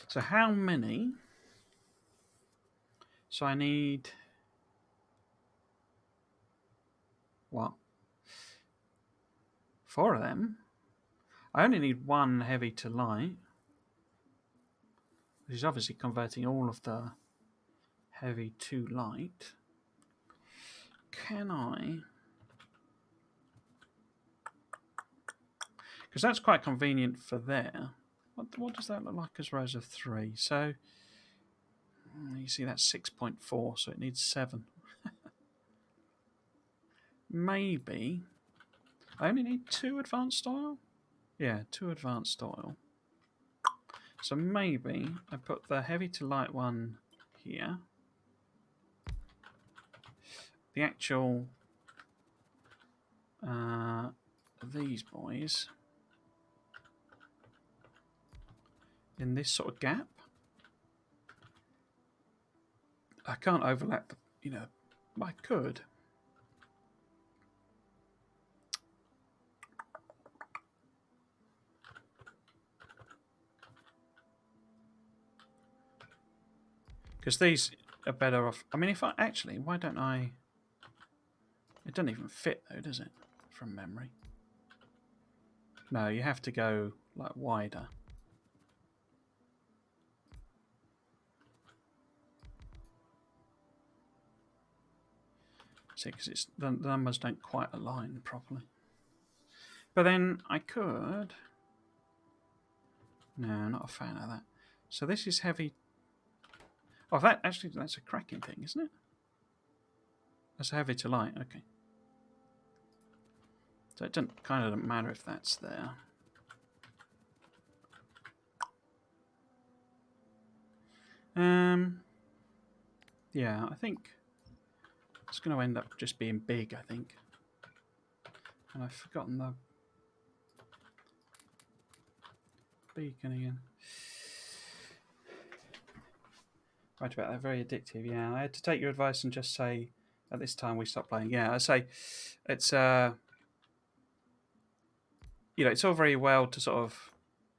So how many? So I need what? 4 of them. I only need 1 heavy to light, which is obviously converting all of the heavy to light. Can I? Because that's quite convenient for there. What does that look like as rows of 3? So you see that's 6.4, so it needs 7. Maybe I only need 2 advanced oil. Yeah, 2 advanced oil. So maybe I put the heavy to light one here. The actual these boys in this sort of gap. I can't overlap the, I could. Because these are better off. I mean, if I actually, why don't I? It doesn't even fit though, does it? From memory. No, you have to go like wider. See, because the numbers don't quite align properly. But then I could. No, not a fan of that. So this is heavy. Oh, that's a cracking thing, isn't it? That's heavy to light. Okay. So it doesn't matter if that's there. Yeah, I think it's going to end up just being big, I think. And I've forgotten the beacon again. Right about that, very addictive. Yeah, I had to take your advice and just say, at this time we stopped playing. Yeah, I say, it's it's all very well to sort of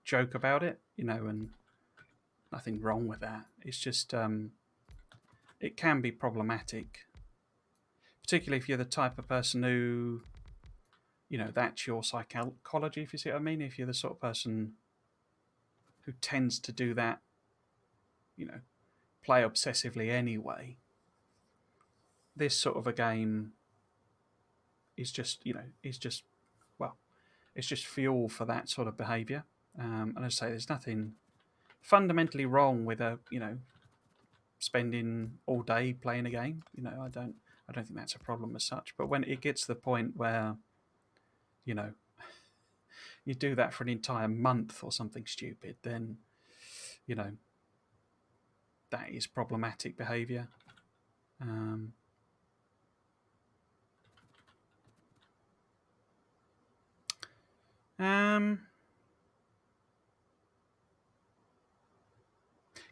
joke about it, and nothing wrong with that. It's just it can be problematic, particularly if you're the type of person who, that's your psychology, if you see what I mean. If you're the sort of person who tends to do that, play obsessively anyway, this sort of a game is just, it's just fuel for that sort of behaviour. And as I say, there's nothing fundamentally wrong with spending all day playing a game. I don't think that's a problem as such. But when it gets to the point where, you know, you do that for an entire month or something stupid, then, you know, that is problematic behavior.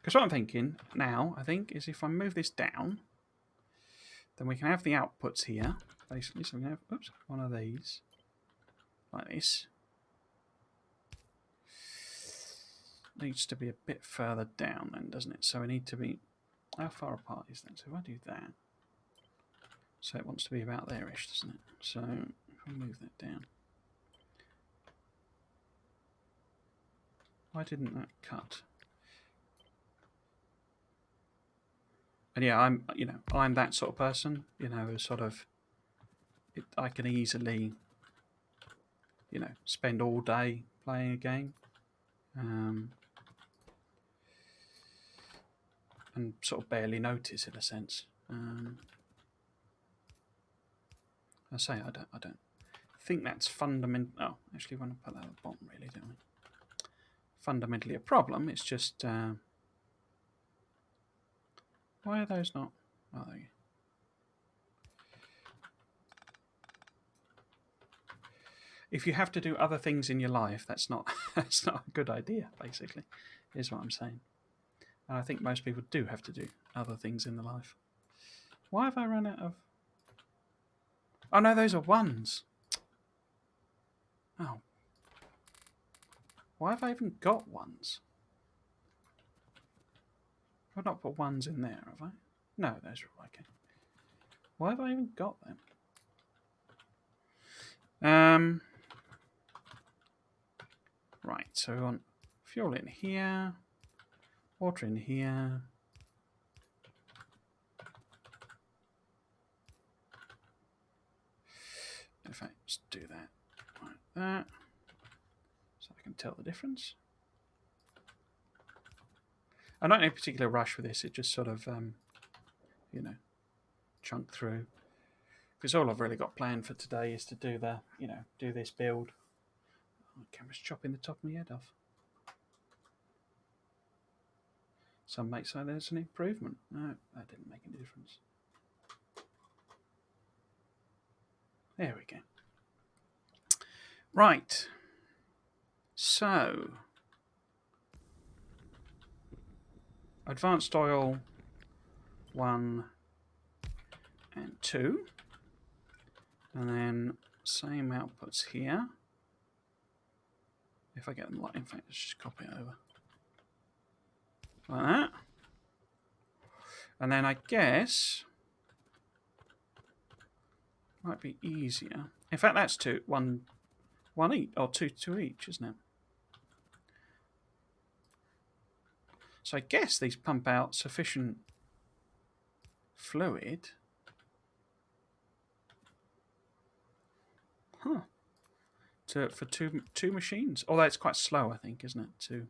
Because what I'm thinking now, I think, is if I move this down, then we can have the outputs here, basically. So we can have, oops, one of these, like this. Needs to be a bit further down then, doesn't it? So we need to be, how far apart is that? So if I do that, so it wants to be about there-ish, doesn't it? So if I move that down. Why didn't that cut? And yeah, I'm that sort of person, sort of, I can easily, spend all day playing a game. And sort of barely notice in a sense. I say I don't think that's fundamental. Oh, actually, want to put that at the bottom, really, don't we? Fundamentally a problem. It's just why are those not? Oh, there you go. If you have to do other things in your life, that's not that's not a good idea. Basically, is what I'm saying. And I think most people do have to do other things in their life. Why have I run out of? Oh no, those are ones. Oh, why have I even got ones? I've not put ones in there, have I? No, those are okay. Why have I even got them? Right, so we want fuel in here, water in here. In fact, let's do that like that, so I can tell the difference. I'm not in a particular rush with this. It just sort of, chunk through. Because all I've really got planned for today is to do the, do this build. Oh, the camera's chopping the top of my head off. Some may say there's an improvement. No, that didn't make any difference. There we go. Right. So, advanced oil 1 and 2. And then same outputs here. If I get them, in fact, let's just copy it over. Like that. And then I guess might be easier. In fact, that's one each, or two each, isn't it? So I guess these pump out sufficient fluid. Huh. For two machines. Although it's quite slow, I think, isn't it? To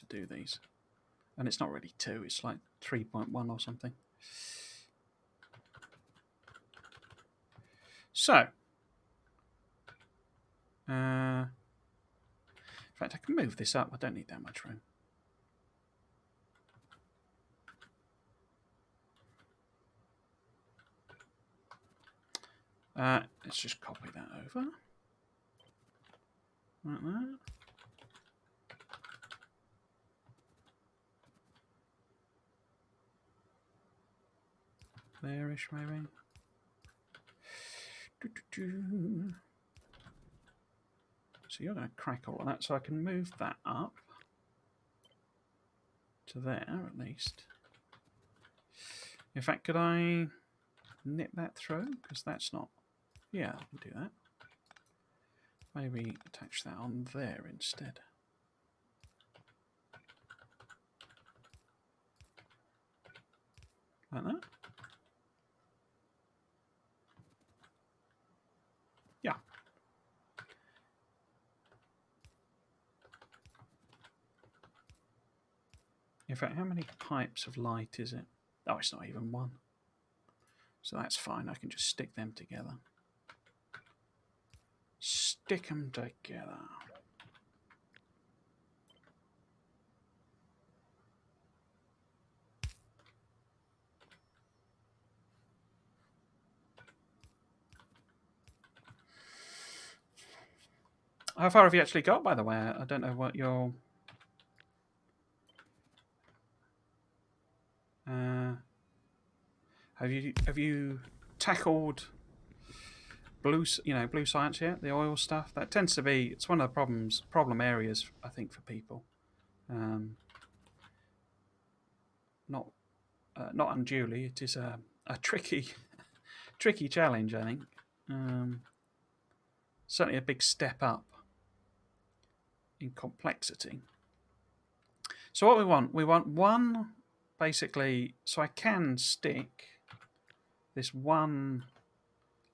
do these. And it's not really 2, it's like 3.1 or something. So, in fact, I can move this up. I don't need that much room. Let's just copy that over. Like that. There-ish, maybe. So you're going to crack all of that, so I can move that up to there at least. In fact, could I knit that through? Because that's not... Yeah, I can do that. Maybe attach that on there instead. Like that. Yeah. In fact, how many pipes of light is it? Oh, it's not even one. So that's fine. I can just stick them together. Stick them together. How far have you actually got, by the way? I don't know what your... have you tackled blue science yet? The oil stuff that tends to be, it's one of the problem areas I think for people. Not unduly. It is a tricky challenge, I think. Certainly a big step up in complexity. So what we want one, basically, so I can stick this one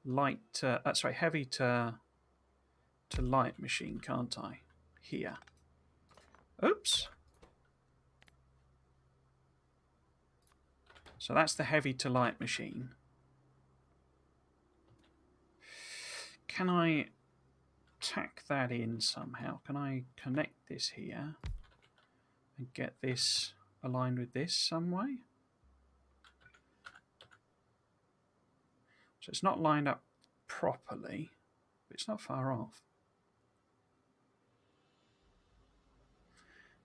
heavy to light machine, can't I? Here. Oops. So that's the heavy to light machine. Can I tack that in somehow? Can I connect this here and get this aligned with this some way? So it's not lined up properly, but it's not far off.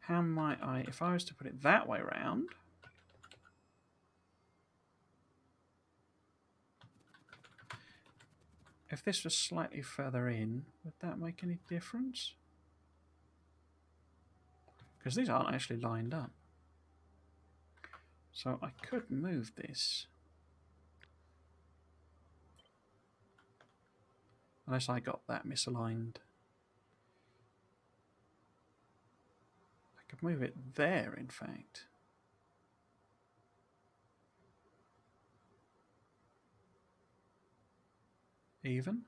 How might I, if I was to put it that way around, if this was slightly further in, would that make any difference? Because these aren't actually lined up. So I could move this. Unless I got that misaligned. I could move it there, in fact. Even.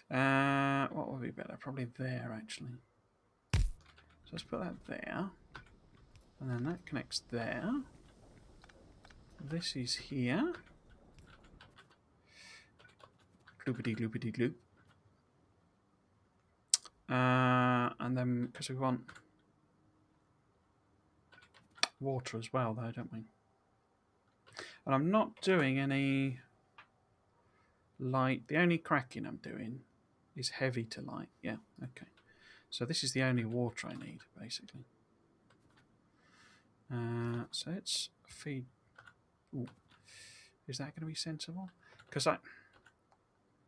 What would be better? Probably there, actually. So let's put that there. And then that connects there. This is here. Gloopity gloopity gloop. And then, because we want water as well, though, don't we? And I'm not doing any light. The only cracking I'm doing is heavy to light. Yeah, okay. So this is the only water I need, basically. So let's feed. Ooh. Is that going to be sensible? Because that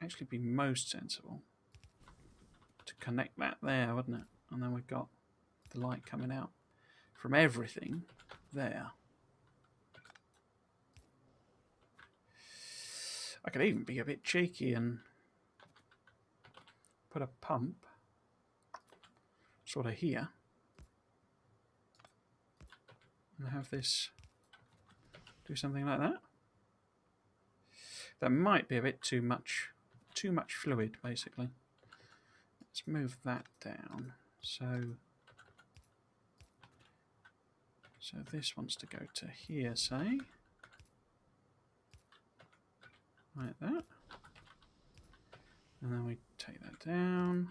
actually be most sensible to connect that there, wouldn't it? And then we've got the light coming out from everything there. I could even be a bit cheeky and put a pump sort of here and have this do something like that. That might be a bit too much fluid, basically. Let's move that down. So this wants to go to here, say. Like that. And then we take that down.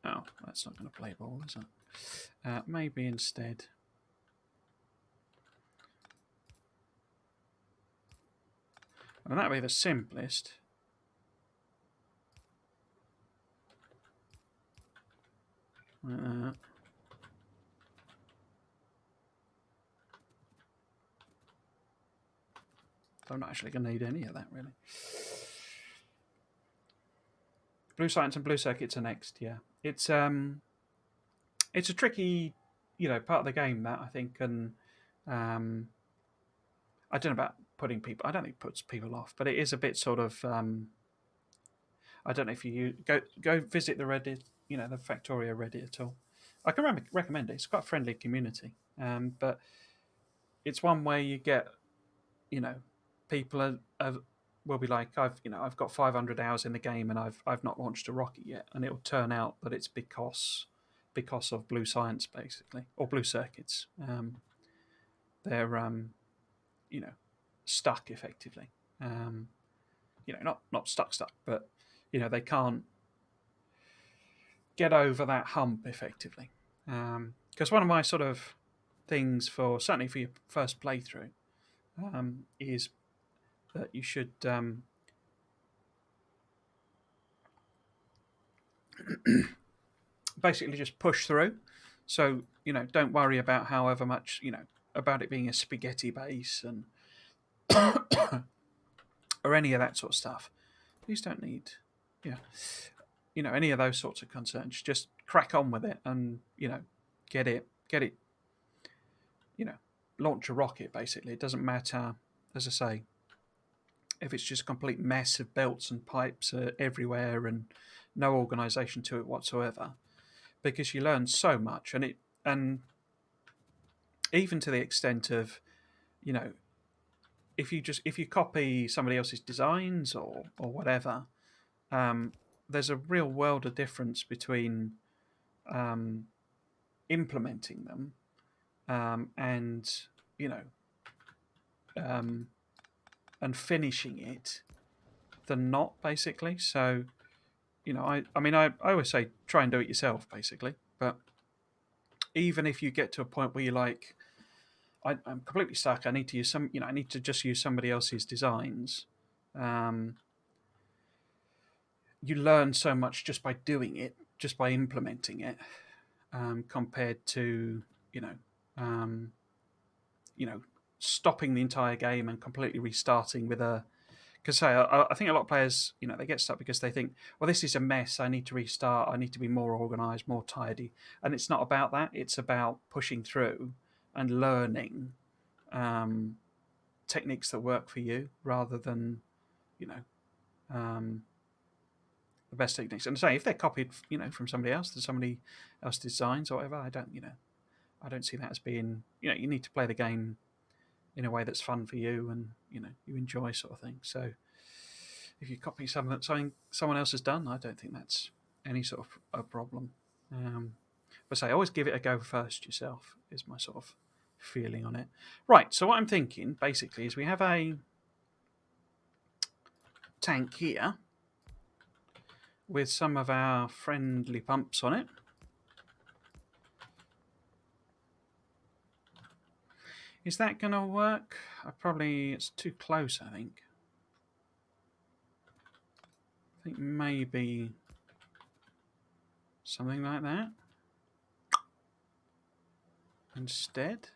Oh, that's not going to play ball, is it? Maybe instead. And that would be the simplest. Like that. So I'm not actually going to need any of that, really. Blue science and blue circuits are next, yeah. It's a tricky, part of the game, that, I think, and I don't know about putting people. I don't think it puts people off, but it is a bit sort of. I don't know if you go visit the Reddit, the Factorio Reddit at all. I can recommend it. It's quite a friendly community, but it's one where you get, people will be like, I've got 500 hours in the game and I've not launched a rocket yet, and it'll turn out that it's because of blue science, basically, or blue circuits. they're you know, stuck effectively. You know, not stuck, but you know, they can't get over that hump effectively. Because one of my sort of things for certainly for your first playthrough is that you should basically just push through. So you know, don't worry about however much about it being a spaghetti base and or any of that sort of stuff. These don't need, yeah, any of those sorts of concerns. Just crack on with it, and get it, launch a rocket. Basically, it doesn't matter, as I say, if it's just a complete mess of belts and pipes everywhere and no organisation to it whatsoever, because you learn so much, and even to the extent of, if you copy somebody else's designs or whatever, there's a real world of difference between implementing them and um, and finishing it than not, basically. So I always say try and do it yourself, basically. But even if you get to a point where you're like, I'm completely stuck, I need to use I need to just use somebody else's designs. You learn so much just by doing it, just by implementing it, compared to you know, um, stopping the entire game and completely restarting with a. Because I think a lot of players, they get stuck because they think, well, this is a mess. I need to restart. I need to be more organised, more tidy. And it's not about that. It's about pushing through and learning techniques that work for you, rather than, um, the best techniques. And say if they're copied, from somebody else, to somebody else's designs or whatever, I don't see that as being, you need to play the game in a way that's fun for you and you enjoy, sort of thing. So if you copy something someone else has done, I don't think that's any sort of a problem. But say always give it a go first yourself, is my sort of feeling on it. Right, so what I'm thinking basically is we have a tank here with some of our friendly pumps on it. Is that going to work? It's too close, I think. I think maybe something like that instead.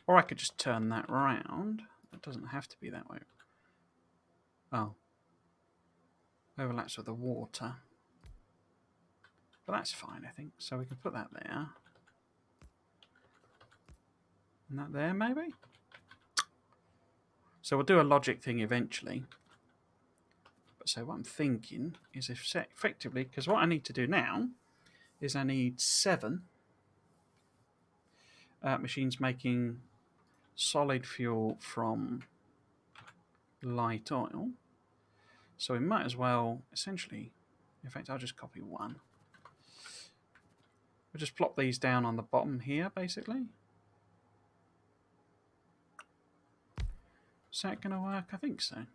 Or I could just turn that round. It doesn't have to be that way. Oh. Overlaps with the water. But that's fine, I think. So we can put that there. And that there, maybe? So we'll do a logic thing eventually. But so what I'm thinking is effectively, because what I need to do now is I need 7 machines making solid fuel from light oil. So we might as well, essentially, in fact, I'll just copy 1. We'll just plop these down on the bottom here, basically. Is that going to work? I think so.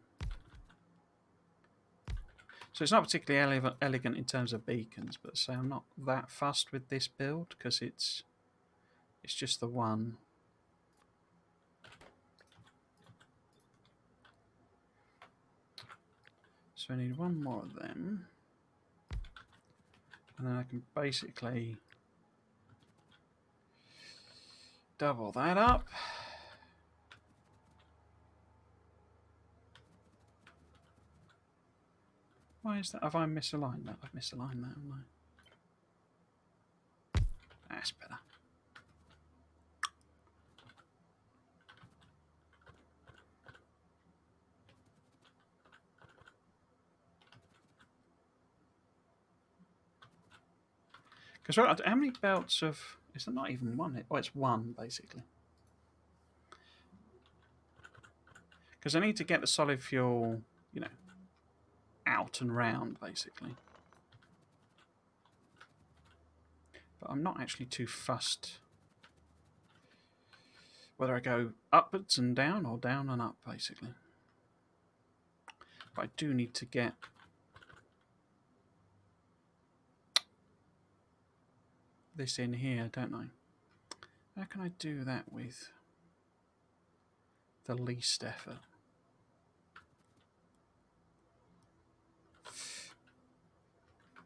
So it's not particularly elegant in terms of beacons, but so I'm not that fussed with this build because it's just the one. So I need 1 more of them. And then I can basically double that up. Why is that? Have I misaligned that? I've misaligned that, haven't I? That's better. Because how many belts of... Is there not even 1? Oh, it's 1, basically. Because I need to get the solid fuel, out and round, basically. But I'm not actually too fussed whether I go upwards and down or down and up, basically. But I do need to get this in here, don't I? How can I do that with the least effort?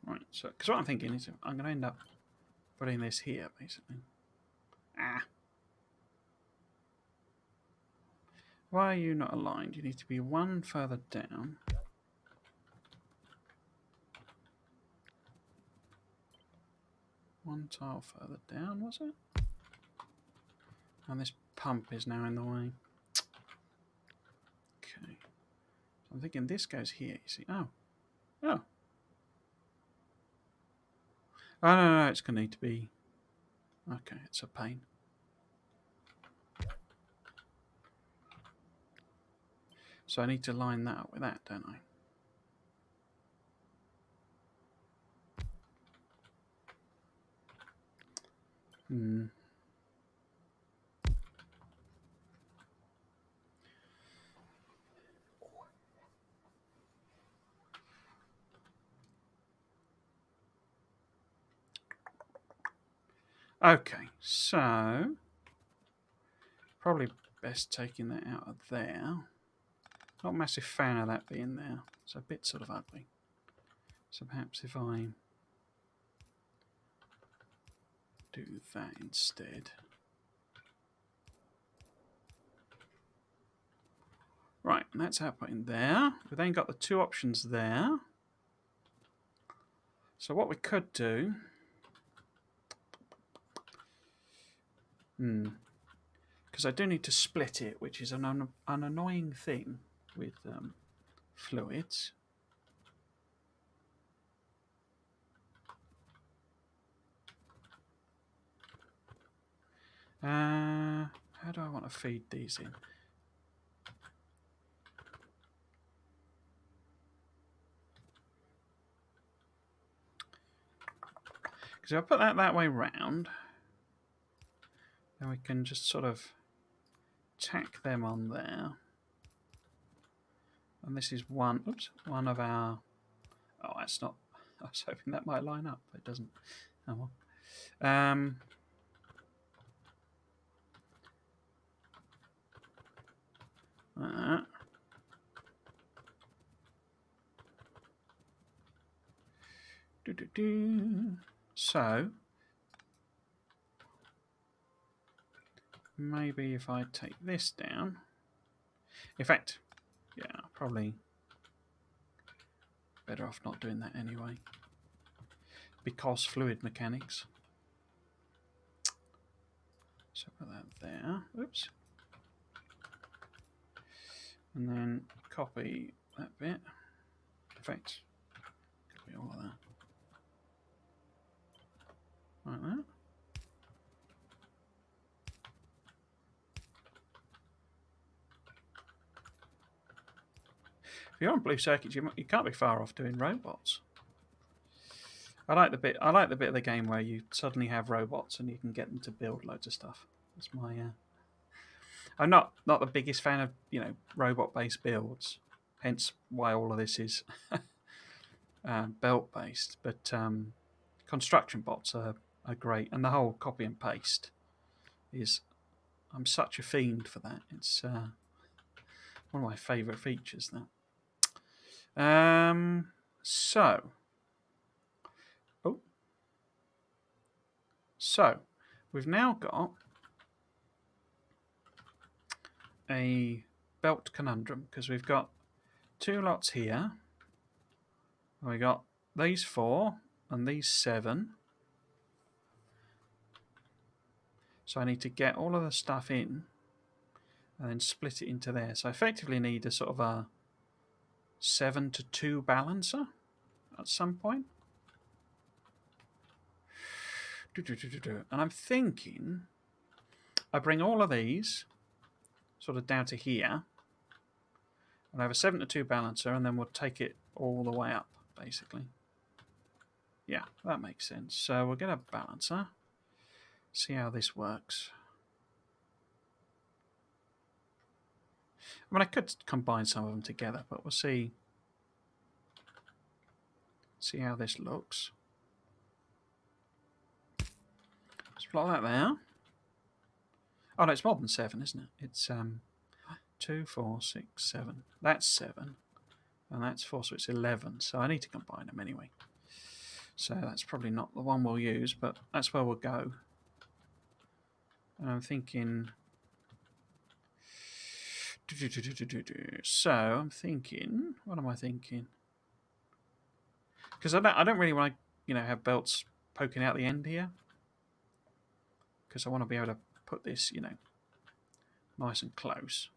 Right, so, because what I'm thinking is I'm going to end up putting this here, basically. Ah. Why are you not aligned? You need to be one further down. One tile further down, was it? And this pump is now in the way. Okay. So I'm thinking this goes here, you see. Oh. Oh. Oh, no, it's going to need to be... Okay, it's a pain. So I need to line that up with that, don't I? Hmm. Okay, so probably best taking that out of there. Not a massive fan of that being there. It's a bit sort of ugly. So perhaps if I do that instead. Right, and that's output in there. We've then got the two options there. So what we could do... because I do need to split it, which is an annoying thing with fluids. How do I want to feed these in? Because if I put that way round, then we can just sort of tack them on there. And this is one of our... Oh, that's not... I was hoping that might line up, but it doesn't. Oh well. So, maybe if I take this down... In fact, yeah, probably better off not doing that anyway. Because fluid mechanics. So put that there. Oops. And then copy that bit. In fact, copy all of that. Like that. If you're on blue circuits, you can't be far off doing robots. I like the bit of the game where you suddenly have robots and you can get them to build loads of stuff. That's my. I'm not the biggest fan of robot-based builds, hence why all of this is belt-based. But construction bots are great, and the whole copy and paste is. I'm such a fiend for that. It's one of my favourite features. That. So we've now got a belt conundrum because we've got two lots here. We got these 4 and these 7. So I need to get all of the stuff in and then split it into there. So I effectively need a sort of a 7-to-2 balancer at some point. And I'm thinking I bring all of these sort of down to here and have a 7-to-2 balancer, and then we'll take it all the way up, basically. Yeah, that makes sense. So we'll get a balancer, see how this works. I mean, I could combine some of them together, but we'll see. See how this looks. Let's plot that there. Oh no, it's more than 7, isn't it? It's 2, 4, 6, 7. That's 7, and that's 4, so it's 11. So I need to combine them anyway. So that's probably not the one we'll use, but that's where we'll go. And I'm thinking. So I'm thinking. What am I thinking? Because I don't really want to, have belts poking out the end here. Because I want to be able to put this, nice and close.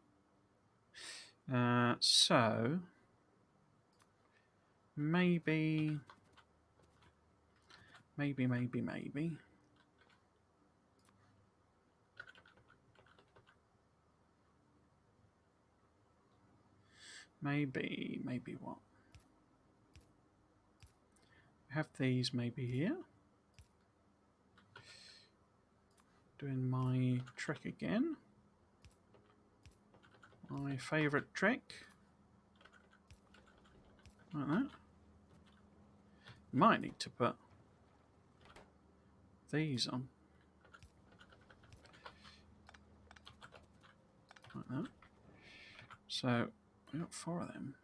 So maybe. Maybe. Maybe what? Have these maybe here. Doing my trick again. My favourite trick. Like that. Might need to put these on. Like that. So we got 4 of them.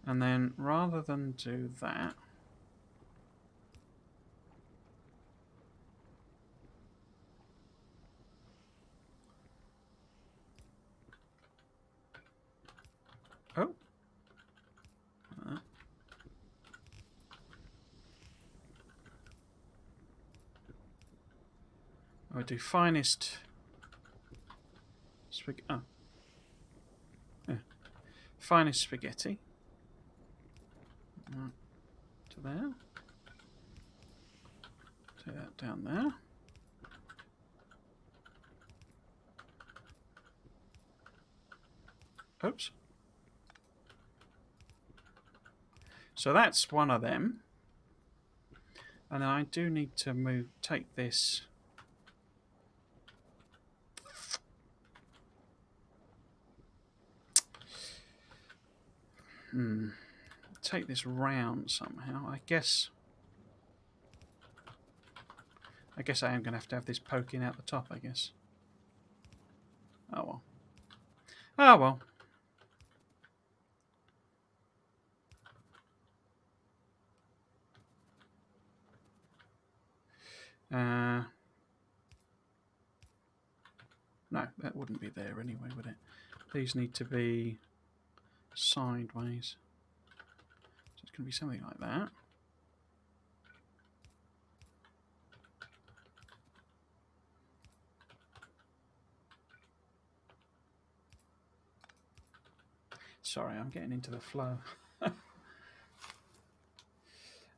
And then rather than do that, I do finest spaghetti. Oh. Yeah. Finest spaghetti. To there. Take that down there. Oops. So that's one of them. And then I do need to take this. Take this round somehow. I guess I am going to have this poking out the top, I guess. Oh well. Oh well. No, that wouldn't be there anyway, would it? These need to be sideways. So it's going to be something like that. Sorry, I'm getting into the flow.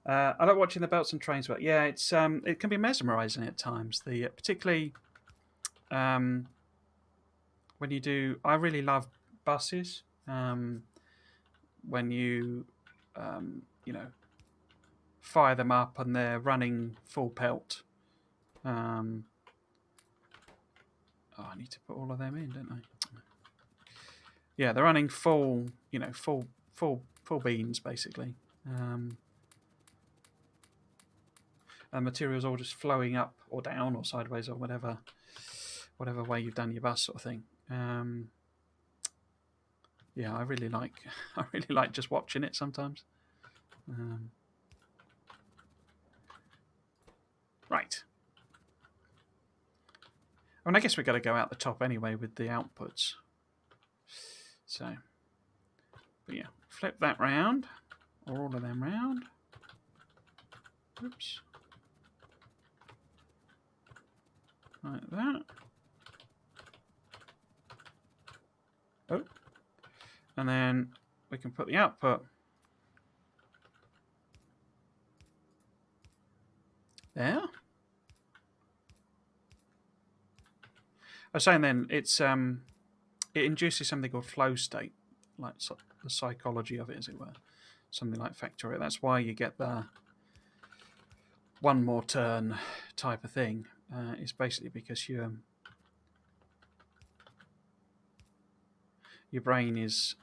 I like watching the belts and trains work. Yeah, it's it can be mesmerising at times. Particularly when you do. I really love buses. When you fire them up and they're running full pelt. Oh, I need to put all of them in, don't I? Yeah, they're running full beans basically. And materials all just flowing up or down or sideways or whatever way you've done your bus sort of thing. Yeah, I really like just watching it sometimes. Right. I mean, I guess we've got to go out the top anyway with the outputs. So, but yeah, flip that round, or all of them round. Oops. Like that. Oh. And then we can put the output there. I was saying then it induces something called flow state, like the psychology of it, as it were, something like Factorio. That's why you get the one more turn type of thing. is basically because your brain is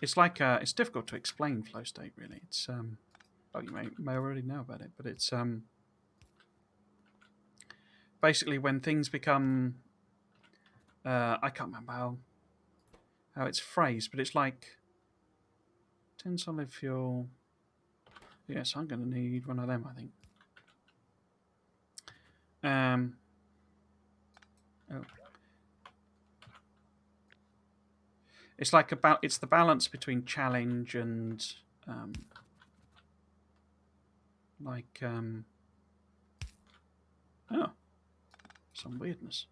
it's like it's difficult to explain flow state really. It's well, you may already know about it, but it's basically when things become I can't remember how it's phrased, but it's like 10 solid fuel. Yes, I'm going to need one of them, I think. Oh. It's like it's the balance between challenge and oh, some weirdness.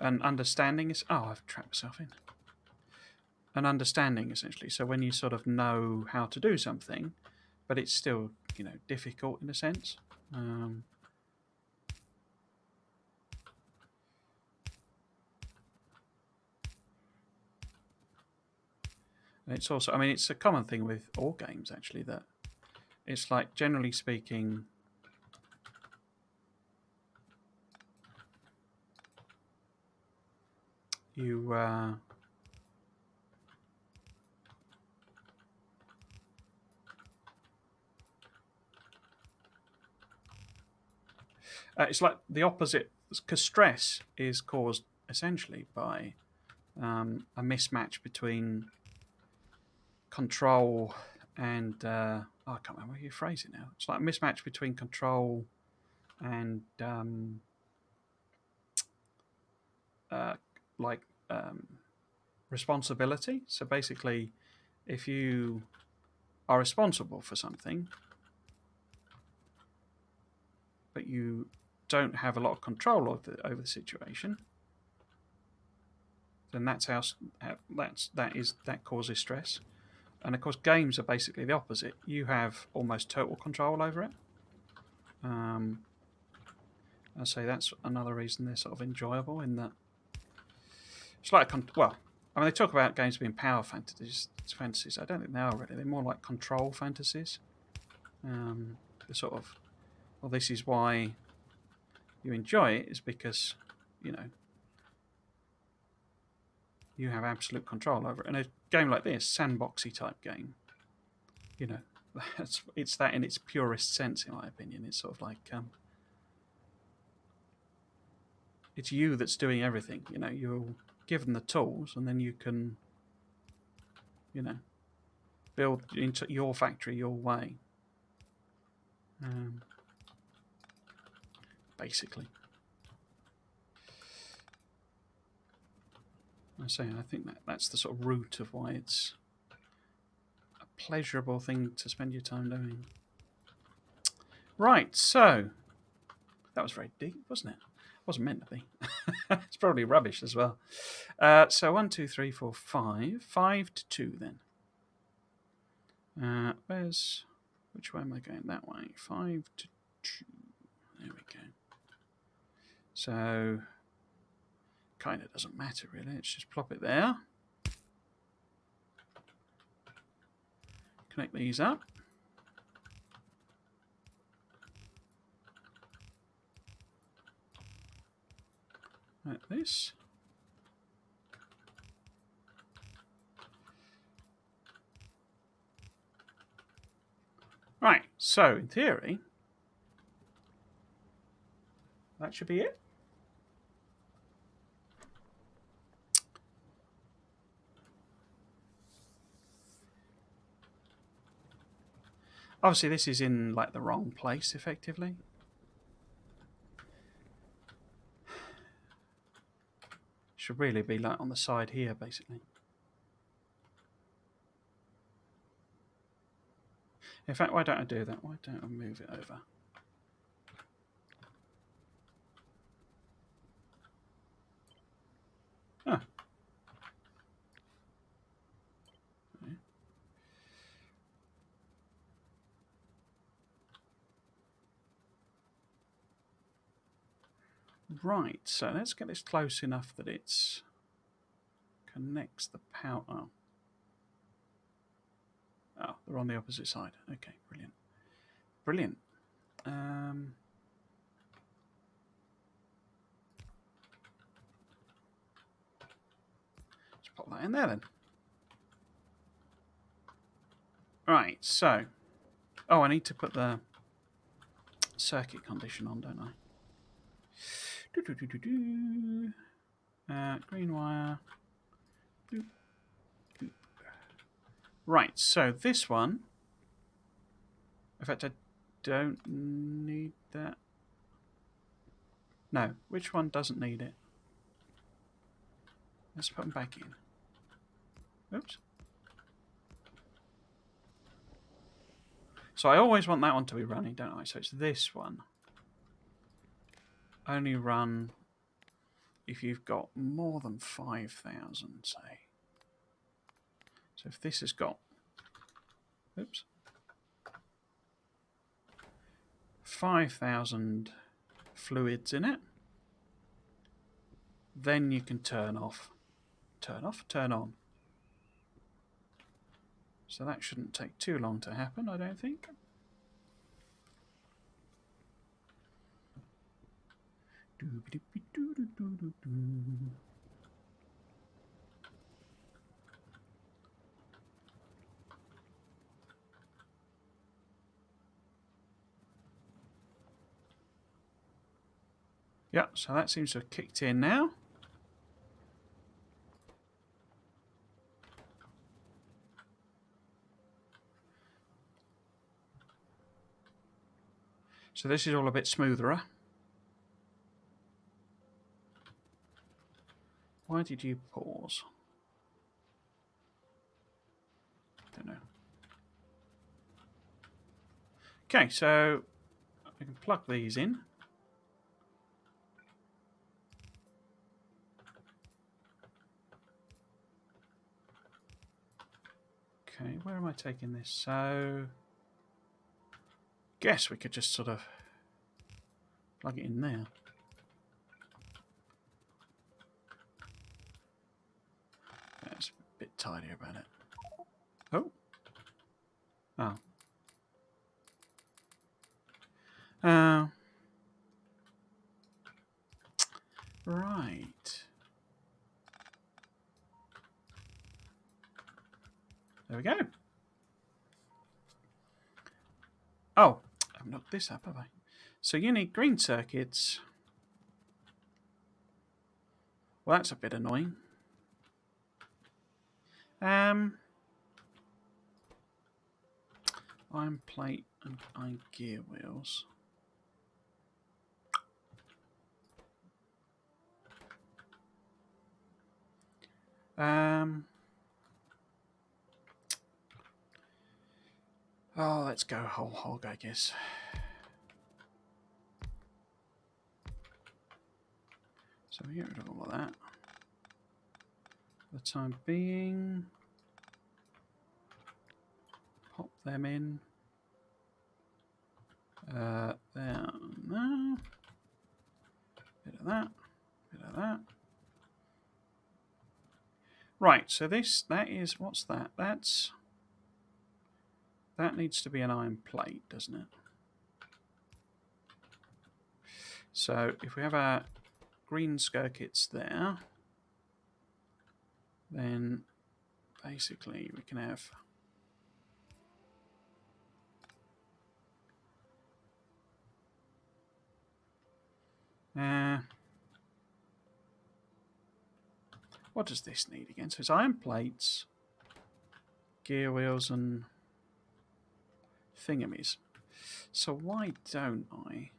And understanding is I've trapped myself in. An understanding essentially. So when you sort of know how to do something, but it's still difficult in a sense. And it's also, I mean, it's a common thing with all games actually that it's like generally speaking, you it's like the opposite, because stress is caused essentially by a mismatch between control and I can't remember how you phrase it now. It's like a mismatch between control and like responsibility. So basically, if you are responsible for something, but you don't have a lot of control over the situation, then that causes stress. And of course, games are basically the opposite. You have almost total control over it. I say that's another reason they're sort of enjoyable in that it's like they talk about games being power fantasies. I don't think they are really. They're more like control fantasies. They're sort of, well, this is why you enjoy it, is because you have absolute control over it. And a game like this, sandboxy type game, it's that in its purest sense, in my opinion. It's sort of like it's you that's doing everything. You're given the tools, and then you can, build into your factory your way. Basically, I think that's the sort of root of why it's a pleasurable thing to spend your time doing. Right, so that was very deep, wasn't it? Wasn't meant to be. It's probably rubbish as well. So 1, 2, 3, 4, 5. 5 to 2 then. Which way am I going? That way. 5 to 2. There we go. So kind of doesn't matter really. Let's just plop it there. Connect these up. Like this. Right, so in theory, that should be it. Obviously, this is in like the wrong place, effectively. Should really be like on the side here, basically. In fact, why don't I do that? Why don't I move it over? Ah. Okay. Right, so let's get this close enough that it connects the power. Oh, they're on the opposite side. Okay, brilliant. Brilliant. Let's pop that in there then. Right, so... Oh, I need to put the circuit condition on, don't I? Green wire. Doop, doop. Right, so this one... In fact, I don't need that. No, which one doesn't need it? Let's put them back in. Oops. So I always want that one to be running, don't I? So it's this one. Only run if you've got more than 5,000, say. So if this has got... Oops. 5,000 fluids in it, then you can turn off, turn on. So that shouldn't take too long to happen, I don't think. Yeah, so that seems to have kicked in now. So this is all a bit smoother. Why did you pause? Don't know. Okay, so I can plug these in. Okay, where am I taking this? So, guess we could just sort of plug it in there. That's a bit tidier about it. Oh. Oh. Right. There we go. Oh, I haven't looked this up, have I? So you need green circuits. Well, that's a bit annoying. Iron plate and iron gear wheels. Oh, let's go whole hog, I guess. So we get rid of all of that. For the time being, pop them in. There, there. Bit of that. Bit of that. Right, so that is, what's that? That needs to be an iron plate, doesn't it? So if we have our green circuits there, then basically we can have what does this need again? So it's iron plates, gear wheels and thingamies. So why don't I?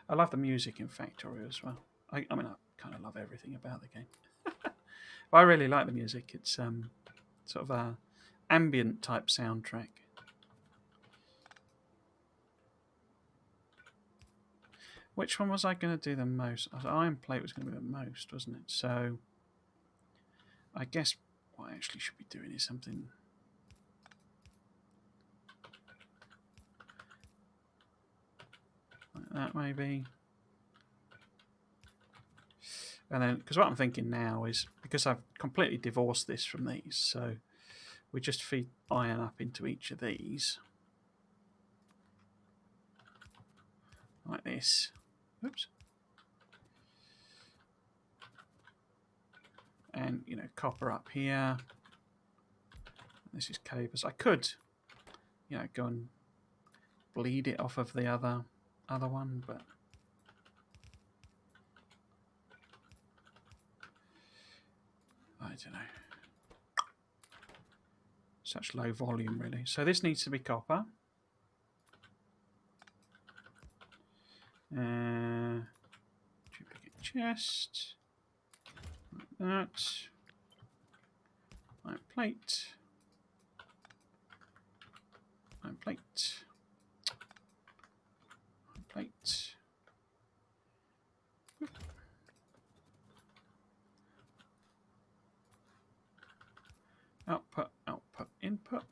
I love the music in Factorio as well. I mean, I kind of love everything about the game. But I really like the music. It's sort of a ambient type soundtrack. Which one was I going to do the most? Iron plate was going to be the most, wasn't it? So I guess what I actually should be doing is something like that, maybe. And then, because what I'm thinking now is, because I've completely divorced this from these, so we just feed iron up into each of these. Like this. Oops. And, copper up here. This is cables. I could, go and bleed it off of the other one, but I don't know. Such low volume, really. So this needs to be copper. Duplicate chest. Like that. Iron plate. Iron plate. Iron plate. Output, output, input.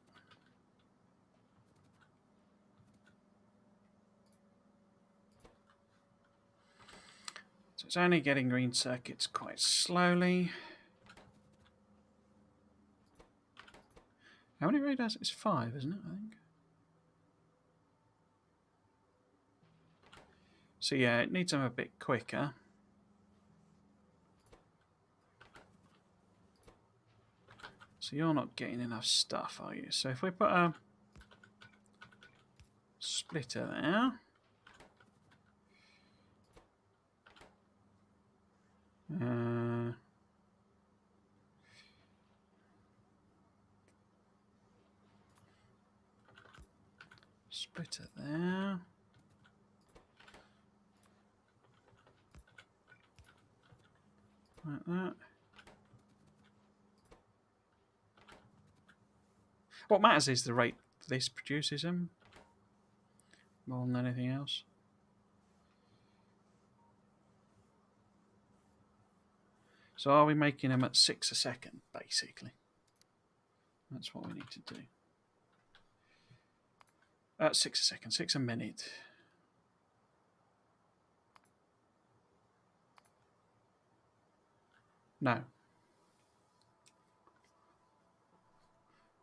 So it's only getting green circuits quite slowly. How many radars? It's 5, isn't it, I think? So yeah, it needs them a bit quicker. So you're not getting enough stuff, are you? So if we put a splitter there. Splitter there. Like that. What matters is the rate this produces them, more than anything else. So are we making them at 6 a second, basically? That's what we need to do. 6 a second, 6 a minute. No.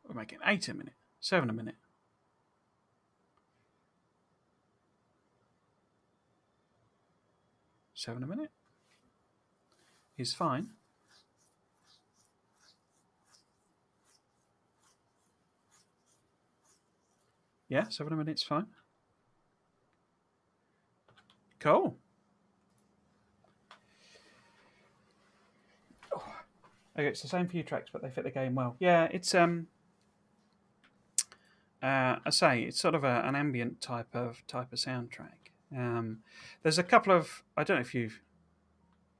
We're making 8 a minute, 7 a minute. Seven a minute is fine. Yeah, 7 a minute's fine. Cool. Oh. Okay, it's the same few tracks, but they fit the game well. Yeah, it's I say it's sort of an ambient type of soundtrack. There's a couple of, I don't know if you've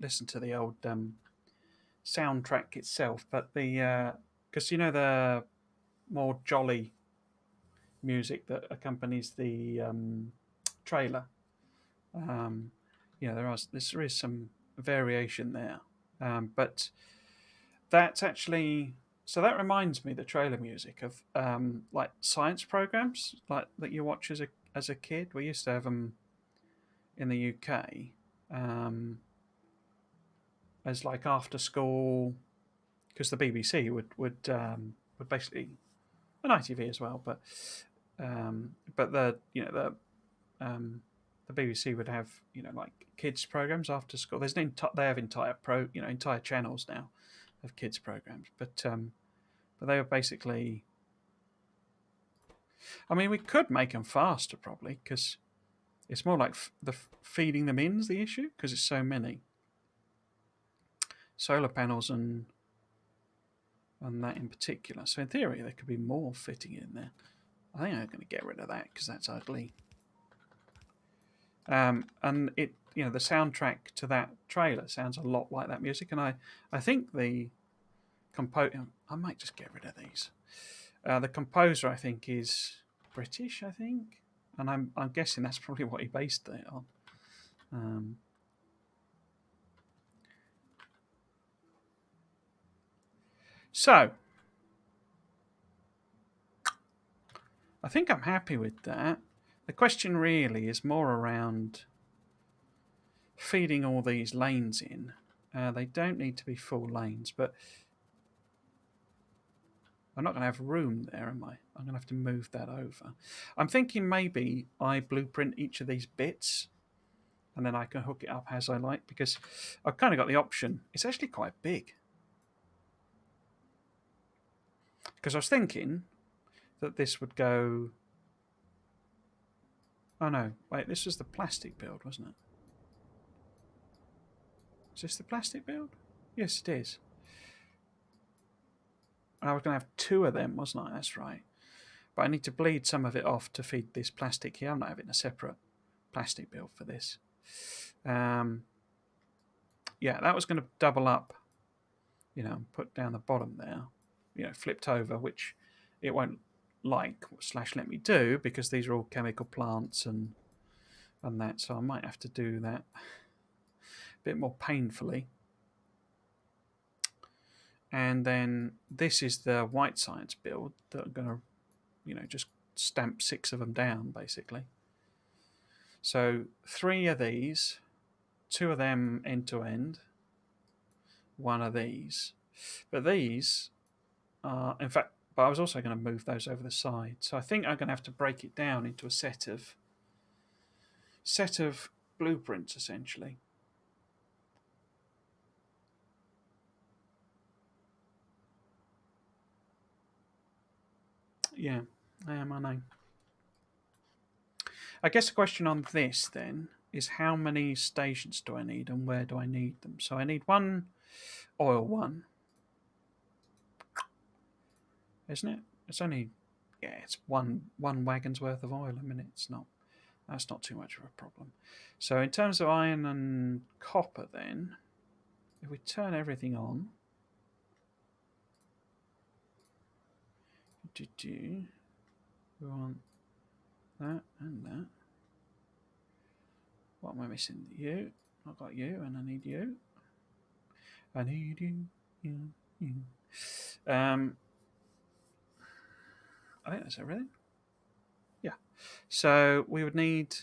listened to the old soundtrack itself, but the because the more jolly music that accompanies the trailer, there is some variation there, but that's actually. So that reminds me, the trailer music of like science programs like that you watch as a kid. We used to have them in the UK as like after school, because the BBC would basically, and ITV as well, but the the BBC would have like kids programs after school. They have entire channels now of kids programs, but they were basically. I mean, we could make them faster probably, because it's more like feeding them in's the issue, because it's so many solar panels and that in particular. So in theory, there could be more fitting in there. I think I'm going to get rid of that because that's ugly. And it, the soundtrack to that trailer sounds a lot like that music, and I think the composer. I might just get rid of these. The composer, I think, is British. I think, and I'm guessing that's probably what he based it on. So I think I'm happy with that. The question really is more around feeding all these lanes in They don't need to be full lanes, but I'm not going to have room there, am I? I'm going to have to move that over. I'm thinking maybe I blueprint each of these bits and then I can hook it up as I like, because I've kind of got the option. It's actually quite big. Because I was thinking that this would go... Oh no, wait, this was the plastic build, wasn't it? Is this the plastic build? Yes, it is. And I was going to have 2 of them, wasn't I? That's right. But I need to bleed some of it off to feed this plastic here. I'm not having a separate plastic build for this. Yeah, that was going to double up, put down the bottom there, flipped over, which it won't like / let me do, because these are all chemical plants and that, so I might have to do that a bit more painfully. And then this is the white science build that I'm going to, just stamp 6 of them down, basically. So 3 of these, 2 of them end to end, 1 of these. But these are, in fact, but I was also going to move those over the side. So I think I'm going to have to break it down into a set of blueprints, essentially. Yeah, I know. I guess the question on this then is, how many stations do I need and where do I need them? So I need 1 oil one, isn't it? It's only, it's one wagon's worth of oil a minute. That's not too much of a problem. So in terms of iron and copper then, if we turn everything on, we want that and that. What am I missing? You. I've got you, and I need you. I need you. I think that's everything. Yeah. So we would need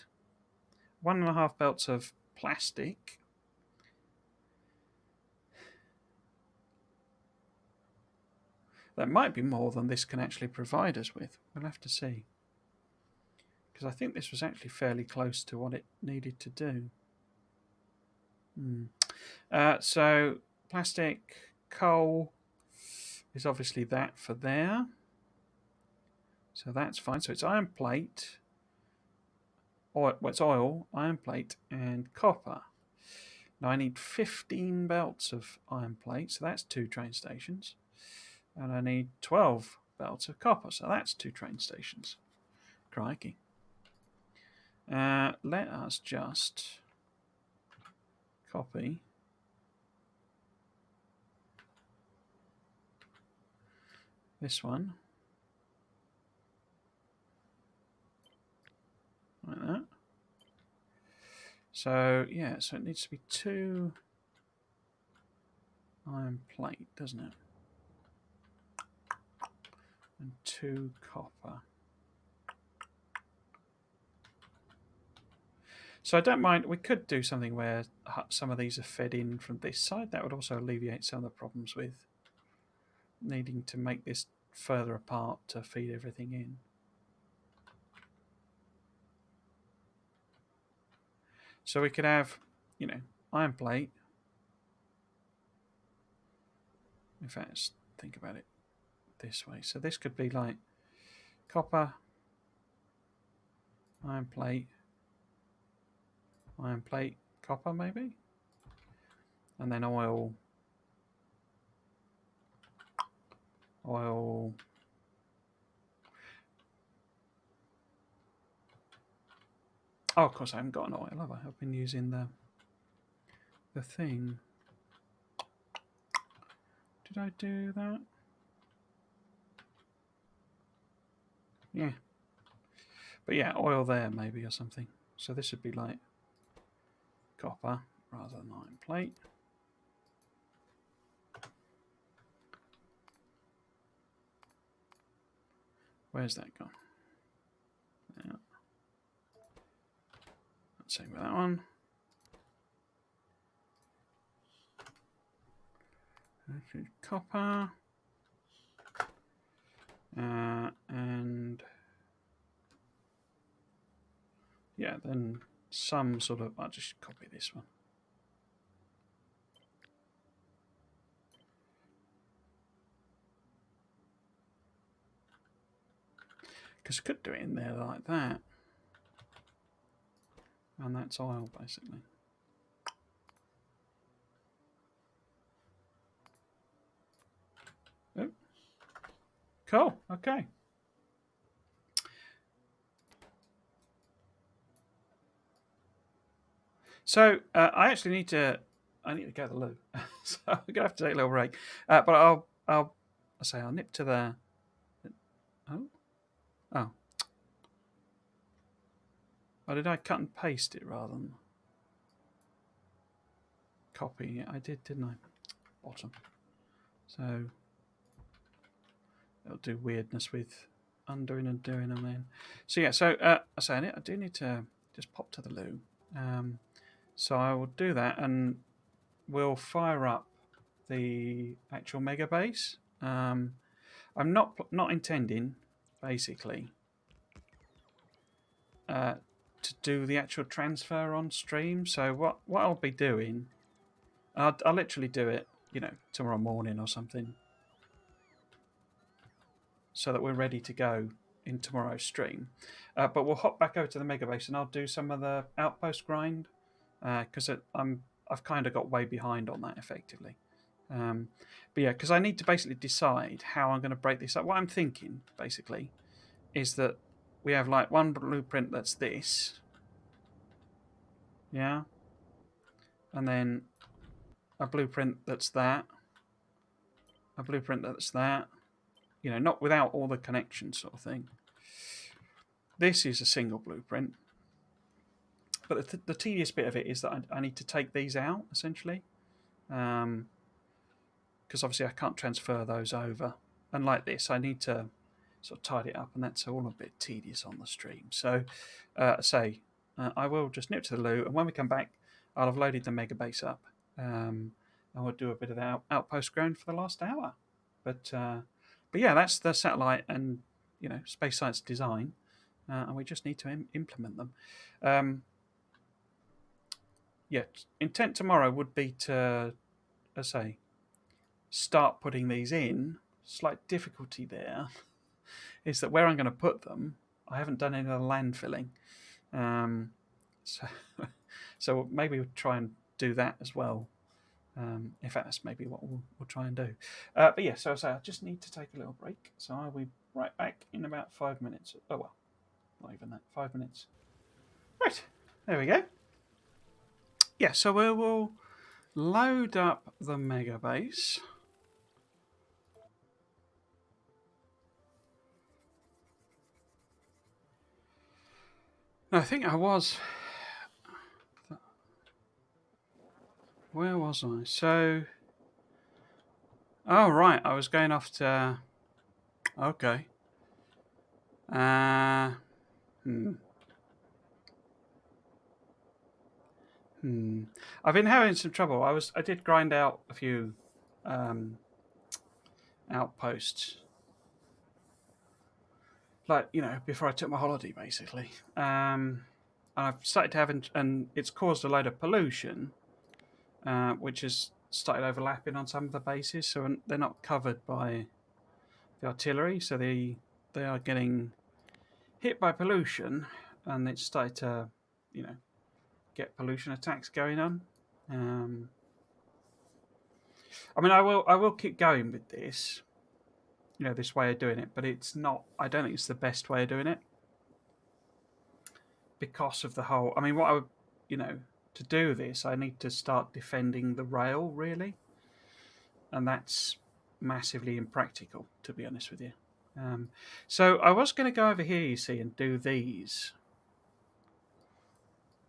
1.5 belts of plastic. That might be more than this can actually provide us with. We'll have to see. Because I think this was actually fairly close to what it needed to do. So plastic, coal is obviously that for there. So that's fine. So it's iron plate, it's oil, iron plate, and copper. Now I need 15 belts of iron plate, so that's 2 train stations. And I need 12 belts of copper, so that's 2 train stations. Crikey. Let us just copy this one. Like that. So, yeah, so it needs to be 2 iron plate, doesn't it? And 2 copper. So I don't mind, we could do something where some of these are fed in from this side. That would also alleviate some of the problems with needing to make this further apart to feed everything in. So we could have, iron plate. In fact, let's think about it this way. So this could be like copper, iron plate, copper maybe, and then oil. Oh, of course I haven't got an oil, have I? I've been using the thing. Did I do that? Yeah. But yeah, oil there maybe or something. So this would be like copper rather than iron plate. Where's that gone? Yeah. Let's see with that one. copper. And yeah, then some sort of, I'll just copy this one. Because I could do it in there like that. And that's oil, basically. Oh. Cool, okay. So I actually need to go to the loo. So I'm gonna have to take a little break. But I'll nip to the. Oh. Oh, did I cut and paste it rather than copying it? I did, didn't I? Bottom. So it'll do weirdness with undoing and doing and then. So yeah, so I do need to just pop to the loo. So I will do that and we'll fire up the actual Megabase. I'm not intending basically to do the actual transfer on stream. So what I'll be doing, I'll literally do it, tomorrow morning or something, so that we're ready to go in tomorrow's stream. But we'll hop back over to the Megabase and I'll do some of the outpost grind because I've kind of got way behind on that effectively. But yeah, because I need to basically decide how I'm going to break this up. What I'm thinking basically is that we have like one blueprint that's this, yeah, and then a blueprint that's that, a blueprint that's that, not without all the connections sort of thing. This is a single blueprint, but the tedious bit of it is that I need to take these out essentially, because obviously I can't transfer those over. And like this, I need to sort of tidy it up, and that's all a bit tedious on the stream. So, I will just nip to the loo, and when we come back, I'll have loaded the Megabase up, and we'll do a bit of the outpost ground for the last hour. But yeah, that's the satellite and space science design, and we just need to implement them. Yeah, intent tomorrow would be to, start putting these in. Slight difficulty there is that where I'm going to put them, I haven't done any of the land filling. So maybe we'll try and do that as well. In fact, that's maybe what we'll try and do. But yeah, so I just need to take a little break. So I'll be right back in about 5 minutes. Oh, well, not even that, 5 minutes. Right, there we go. Yeah, so we will load up the Megabase. I think I was. Where was I? So. Oh, right. I was going off to. Okay. I've been having some trouble. I did grind out a few outposts, like before I took my holiday, basically. I've started to have, and it's caused a load of pollution, which has started overlapping on some of the bases, so they're not covered by the artillery, so they are getting hit by pollution, and it's started to, get pollution attacks going on. I mean, I will keep going with this, this way of doing it, but it's not. I don't think it's the best way of doing it because of the whole. I mean, what I would, to do this, I need to start defending the rail really, and that's massively impractical, to be honest with you. So I was going to go over here, you see, and do these,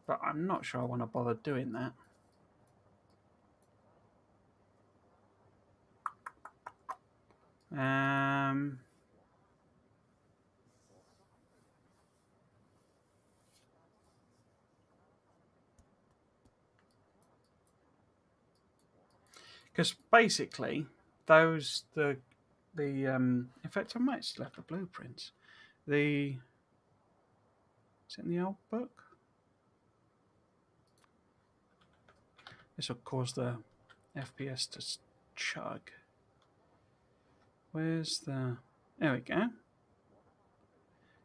but I'm not sure I want to bother doing that. Because basically, those in fact I might still have the blueprints. Is it in the old book? This will cause the FPS to chug. Where's the... There we go.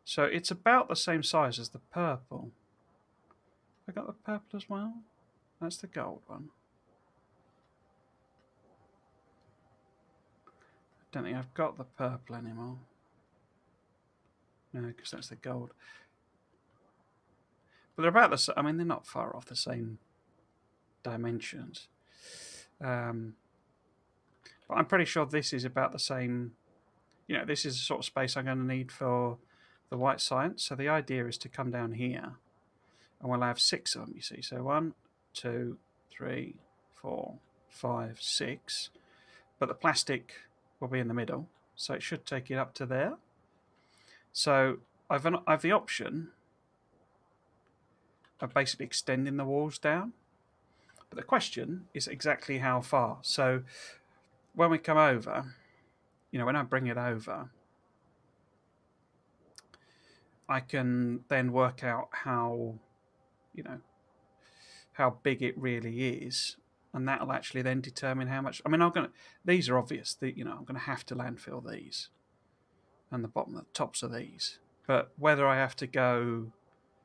So it's about the same size as the purple. I got the purple as well? That's the gold one. I don't think I've got the purple anymore. No, because that's the gold. But they're about the same. I mean, they're not far off the same dimensions. But I'm pretty sure this is about the same. You know, this is the sort of space I'm going to need for the white science. So the idea is to come down here, and we'll have 6 of them, you see. So 1, 2, 3, 4, 5, 6. But the plastic will be in the middle, so it should take it up to there. So I've the option of basically extending the walls down. But the question is exactly how far. So when we come over, you know, when I bring it over, I can then work out how, you know, how big it really is, and that'll actually then determine how much. I mean, these are obvious. You know, I'm going to have to landfill these, and the tops of these. But whether I have to go,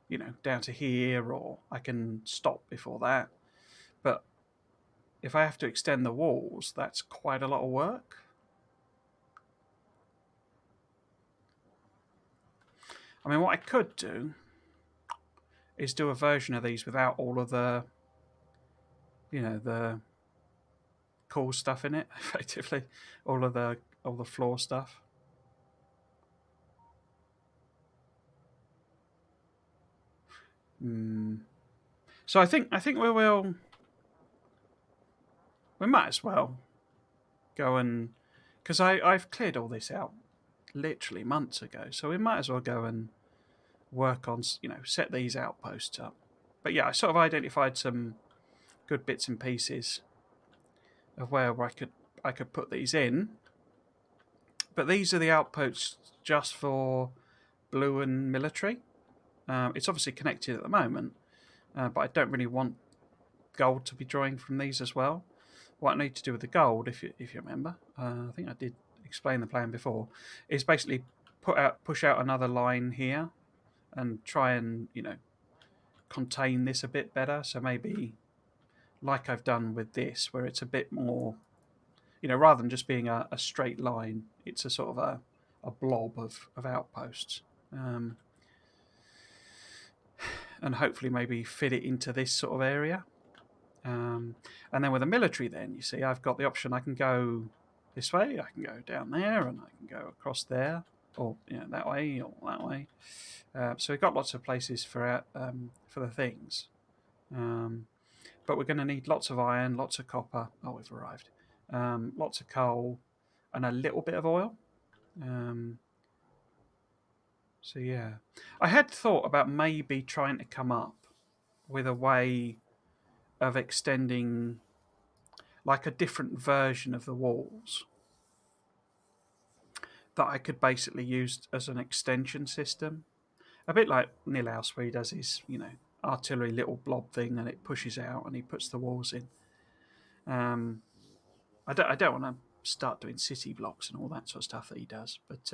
you know, down to here, or I can stop before that. But if I have to extend the walls, that's quite a lot of work. I mean, what I could do is do a version of these without all of the, you know, the cool stuff in it, effectively, all the floor stuff. So I think we might as well go and, because I've cleared all this out literally months ago, so we might as well go and work on, you know, set these outposts up. But yeah, I sort of identified some good bits and pieces of where I could put these in. But these are the outposts just for blue and military. It's obviously connected at the moment, but I don't really want gold to be drawing from these as well. What I need to do with the gold, if you remember, I think I did explain the plan before, is basically push out another line here, and try and, you know, contain this a bit better. So maybe like I've done with this, where it's a bit more, you know, rather than just being a straight line, it's a sort of a blob of outposts. And hopefully maybe fit it into this sort of area. And then with the military, then you see I've got the option. I can go this way, I can go down there, and I can go across there, or, you know, that way or that way. So we've got lots of places for the things. But we're going to need lots of iron, lots of copper. Oh, we've arrived. Lots of coal, and a little bit of oil. So yeah, I had thought about maybe trying to come up with a way of extending, like, a different version of the walls that I could basically use as an extension system. A bit like Nilhouse, where he does his, you know, artillery little blob thing, and it pushes out and he puts the walls in. I don't want to start doing city blocks and all that sort of stuff that he does, but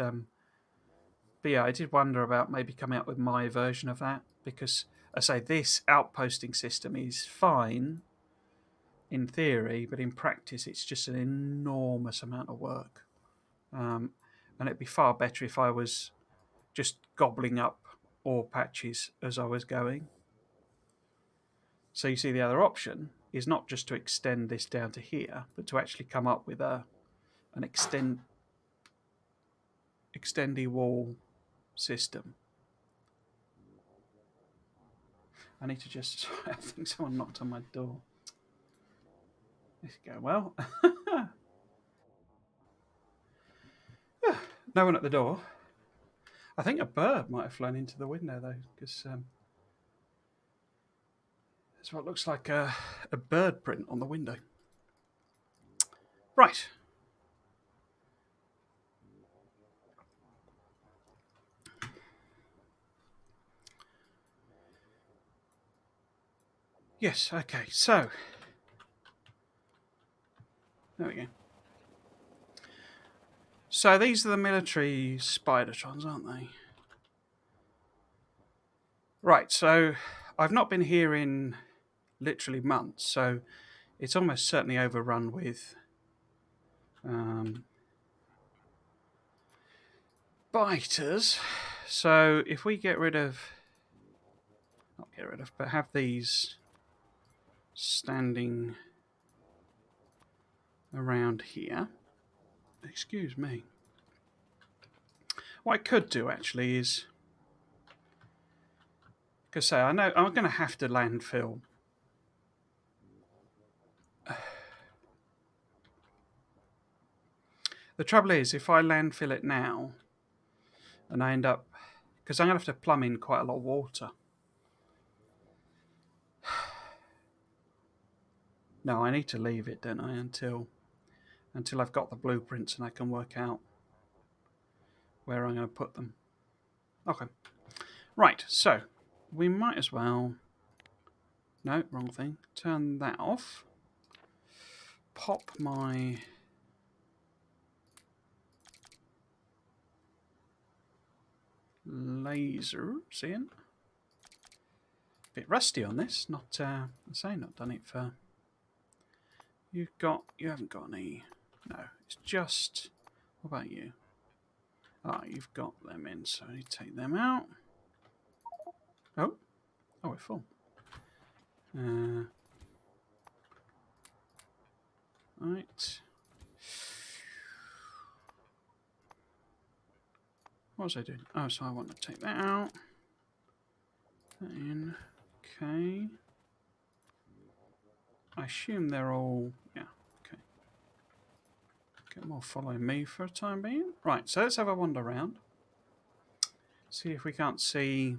yeah, I did wonder about maybe coming up with my version of that, because I say this outposting system is fine in theory, but in practice it's just an enormous amount of work. And it'd be far better if I was just gobbling up ore patches as I was going. So you see, the other option is not just to extend this down to here, but to actually come up with an extendy wall system. I need to just... I think someone knocked on my door. This is going well. No one at the door. I think a bird might have flown into the window, though, because there's what looks like a bird print on the window. Right. Yes, okay, so there we go. So these are the military Spidertrons, aren't they? Right, so I've not been here in literally months, so it's almost certainly overrun with biters. So if we get rid of, not get rid of, but have these standing around here. Excuse me. What I could do actually is, because say I know I'm going to have to landfill. The trouble is, if I landfill it now, and I end up, because I'm going to have to plumb in quite a lot of water. No, I need to leave it, don't I, until I've got the blueprints and I can work out where I'm going to put them. Okay. Right, so we might as well... No, wrong thing. Turn that off. Pop my... lasers in. Bit rusty on this. Not, I say, not done it for... You haven't got any... No, it's just... What about you? Ah, you've got them in, so I need to take them out. Oh, we're full. Right. What was I doing? Oh, so I want to take that out. That in. Okay. I assume they're all... Yeah, okay. Get them all following me for a time being. Right, so let's have a wander around. See if we can't see...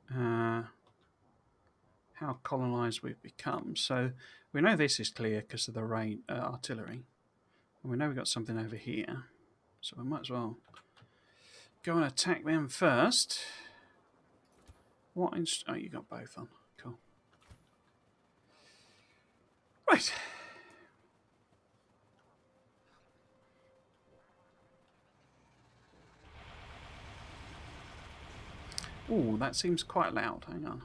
how colonised we've become. So we know this is clear because of the rain artillery. And we know we've got something over here. So we might as well go and attack them first. What oh, you got both on. Cool. Right. Oh, that seems quite loud. Hang on.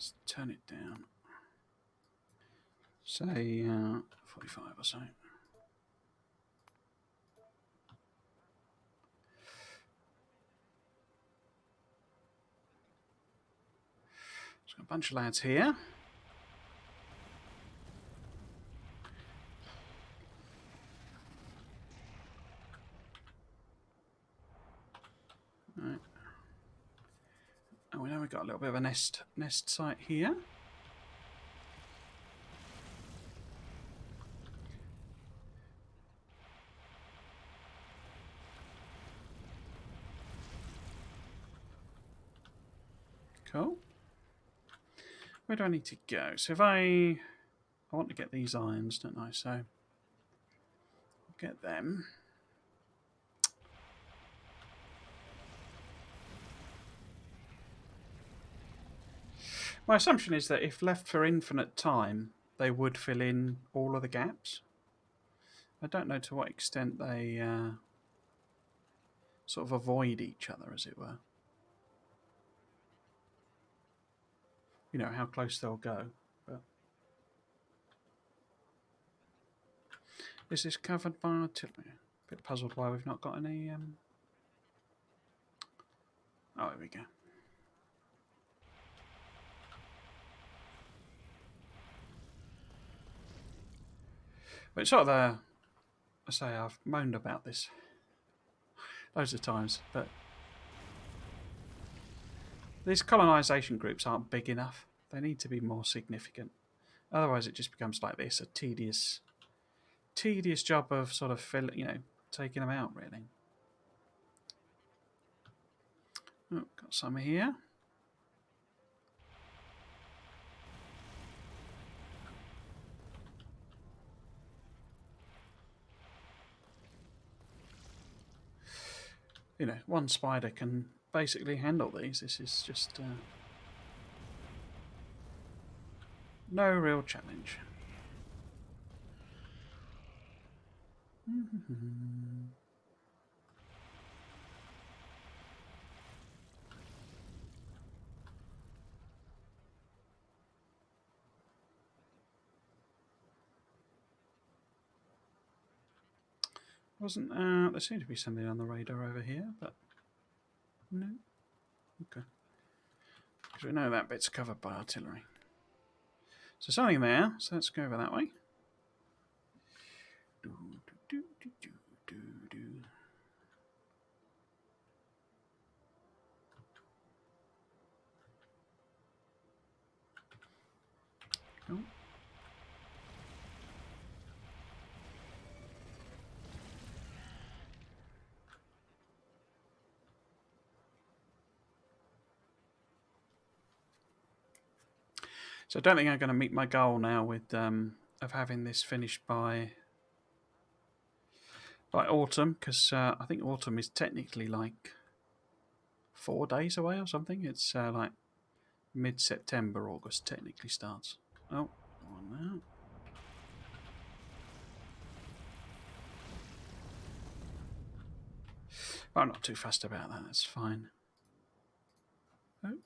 Let's turn it down. Say 45 or so. There's got a bunch of lads here. Right. And we know we've got a little bit of a nest site here. Cool. Where do I need to go? So if I want to get these irons, don't I? So I'll get them. My assumption is that if left for infinite time, they would fill in all of the gaps. I don't know to what extent they sort of avoid each other, as it were. You know, how close they'll go. But is this covered by artillery? A bit puzzled why we've not got any... Oh, here we go. But it's sort of the... I say I've moaned about this loads of times, but these colonisation groups aren't big enough. They need to be more significant. Otherwise it just becomes like this, a tedious job of sort of taking them out, really. Oh, got some here. you know, one spider can basically handle these. This is just no real challenge. Wasn't there seemed to be something on the radar over here, but no. Okay. Because we know that bit's covered by artillery. So something there, so let's go over that way. Oh. So I don't think I'm going to meet my goal now with of having this finished by autumn, because I think autumn is technically like 4 days away or something. It's like mid-September, August technically starts. Oh, on now. I'm not too fussed about that. That's fine. Oh.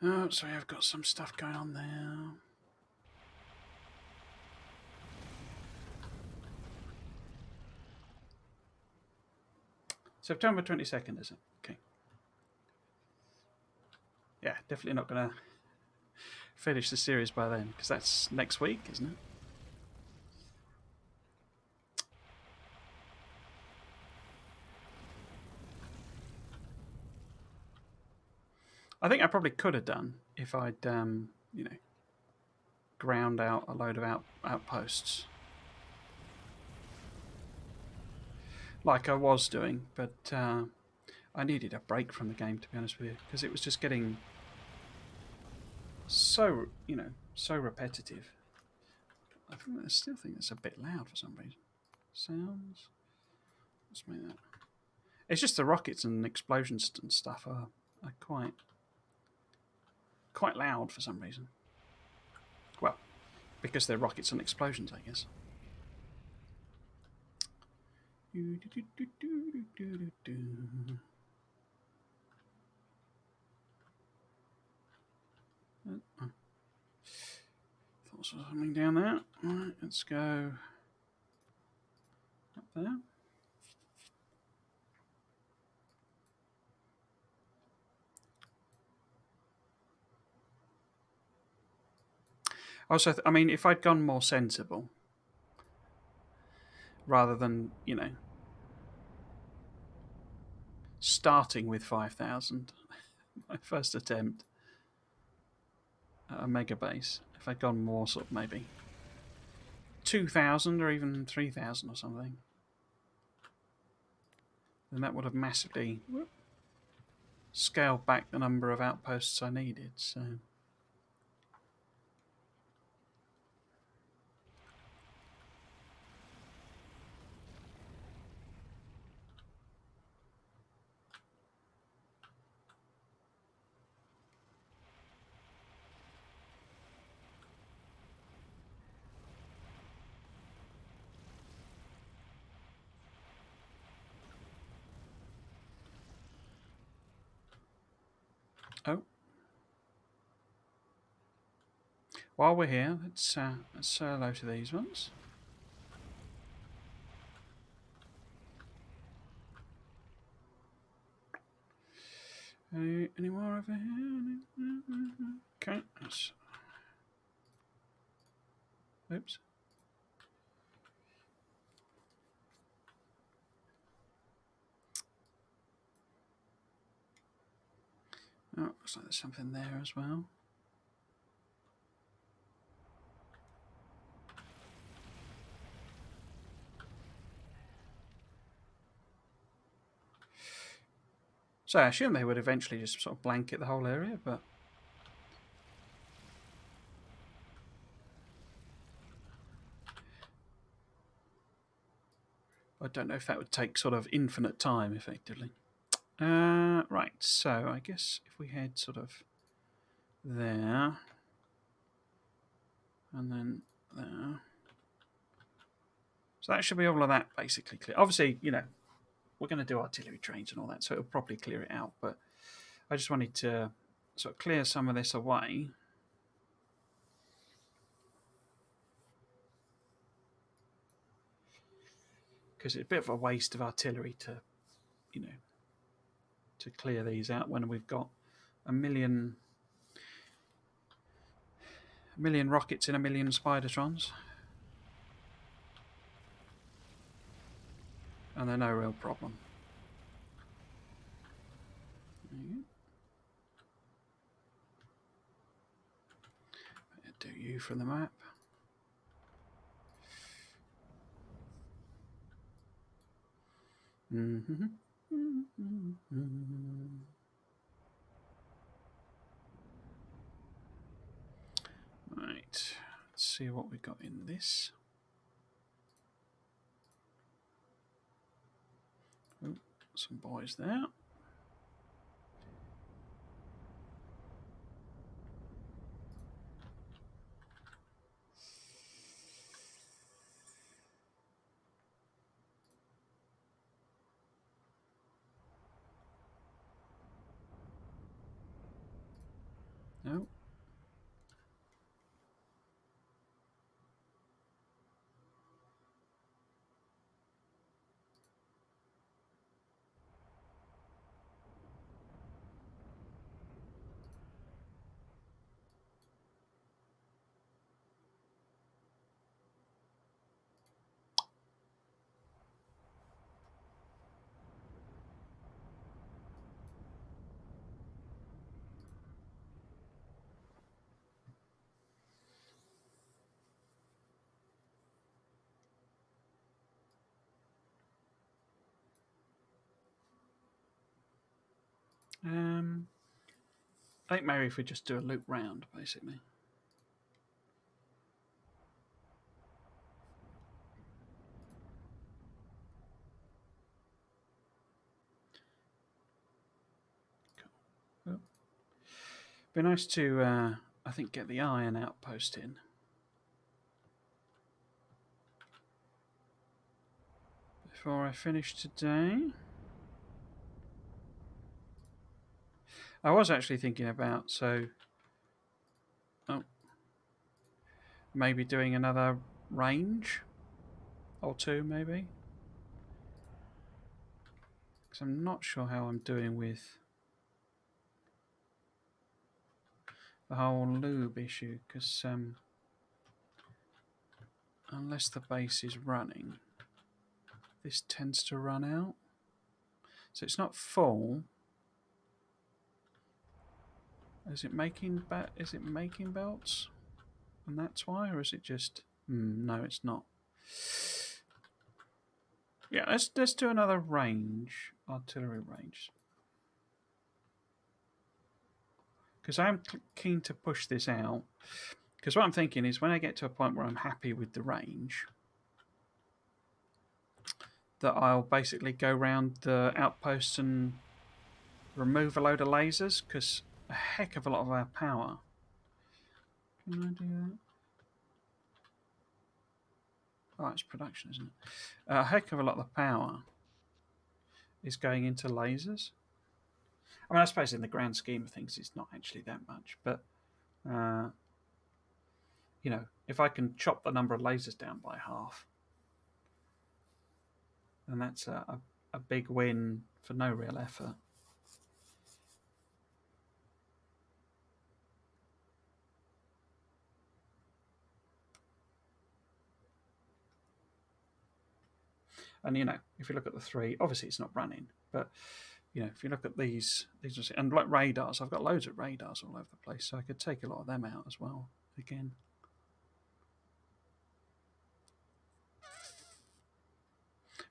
Oh, sorry, I've got some stuff going on there. September 22nd, is it? Okay. Yeah, definitely not going to finish the series by then, because that's next week, isn't it? I think I probably could have done if I'd, you know, ground out a load of outposts. Like I was doing, but I needed a break from the game, to be honest with you, because it was just getting so, you know, so repetitive. I still think it's a bit loud for some reason. Sounds. Let's make that. It's just the rockets and explosions and stuff are quite loud for some reason. Well, because they're rockets and explosions, I guess. Thought something down there. Alright, let's go up there. Also, I mean, if I'd gone more sensible, rather than, you know, starting with 5,000, my first attempt at a Megabase, if I'd gone more sort of maybe 2,000 or even 3,000 or something, then that would have massively scaled back the number of outposts I needed. So. Oh. While we're here, let's say hello to these ones. Any more over here? Okay. Oops. Oh, looks like there's something there as well. So I assume they would eventually just sort of blanket the whole area, but I don't know if that would take sort of infinite time, effectively. Right, so I guess if we head sort of there, and then there. So that should be all of that basically clear. Obviously, you know, we're going to do artillery trains and all that, so it'll probably clear it out, but I just wanted to sort of clear some of this away. Because it's a bit of a waste of artillery to, you know, to clear these out when we've got a million rockets in a million Spidertrons. And they're no real problem. Do you from the map. Mm-hmm. Right, let's see what we got in this. Oh, some boys there. No. I think maybe if we just do a loop round, basically. Cool. Oh. Be nice to, I think, get the iron outpost in. Before I finish today. I was actually thinking about, maybe doing another range or two, maybe. Because I'm not sure how I'm doing with the whole lube issue. Because unless the base is running, this tends to run out. So it's not full. Is it making belts? And that's why, or is it just? No, it's not. Yeah, let's do another range, artillery range. Because I'm keen to push this out. Because what I'm thinking is when I get to a point where I'm happy with the range, that I'll basically go around the outposts and remove a load of lasers, because a heck of a lot of our power. Can I do that? Oh, it's production, isn't it? A heck of a lot of the power is going into lasers. I mean, I suppose in the grand scheme of things, it's not actually that much, but you know, if I can chop the number of lasers down by half, then that's a big win for no real effort. And you know, if you look at the three, obviously it's not running, but you know, if you look at these and like radars, I've got loads of radars all over the place, so I could take a lot of them out as well. Again,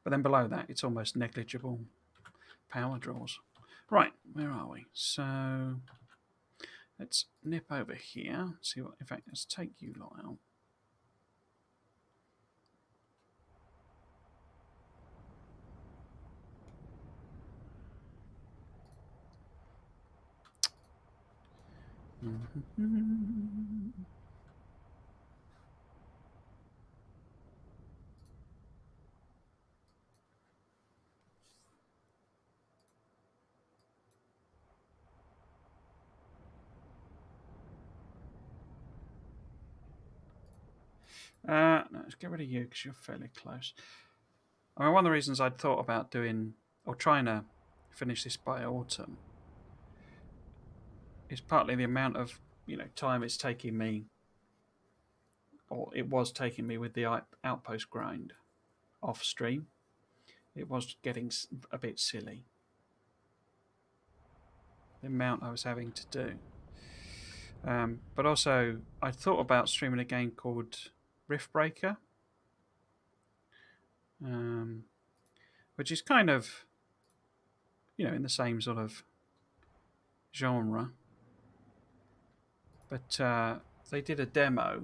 but then below that, it's almost negligible power draws. Right, where are we? So let's nip over here. See what? In fact, let's take you lot out. No, let's get rid of you because you're fairly close. I mean, one of the reasons I'd thought about doing or trying to finish this by autumn is partly the amount of time it's taking me, or it was taking me with the outpost grind off stream. It was getting a bit silly, the amount I was having to do. But also, I thought about streaming a game called Riftbreaker, which is kind of, in the same sort of genre. But they did a demo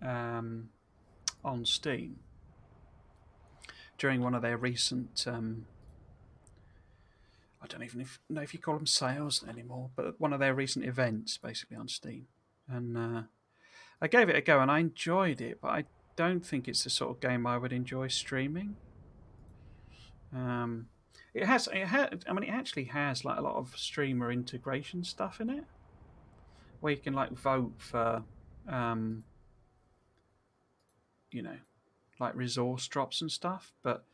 on Steam during one of their recent. I don't even know if you call them sales anymore, but one of their recent events, basically on Steam, and I gave it a go and I enjoyed it, but I don't think it's the sort of game I would enjoy streaming. It has. I mean, it actually has like a lot of streamer integration stuff in it, where you can like vote for, um, you know, like resource drops and stuff. But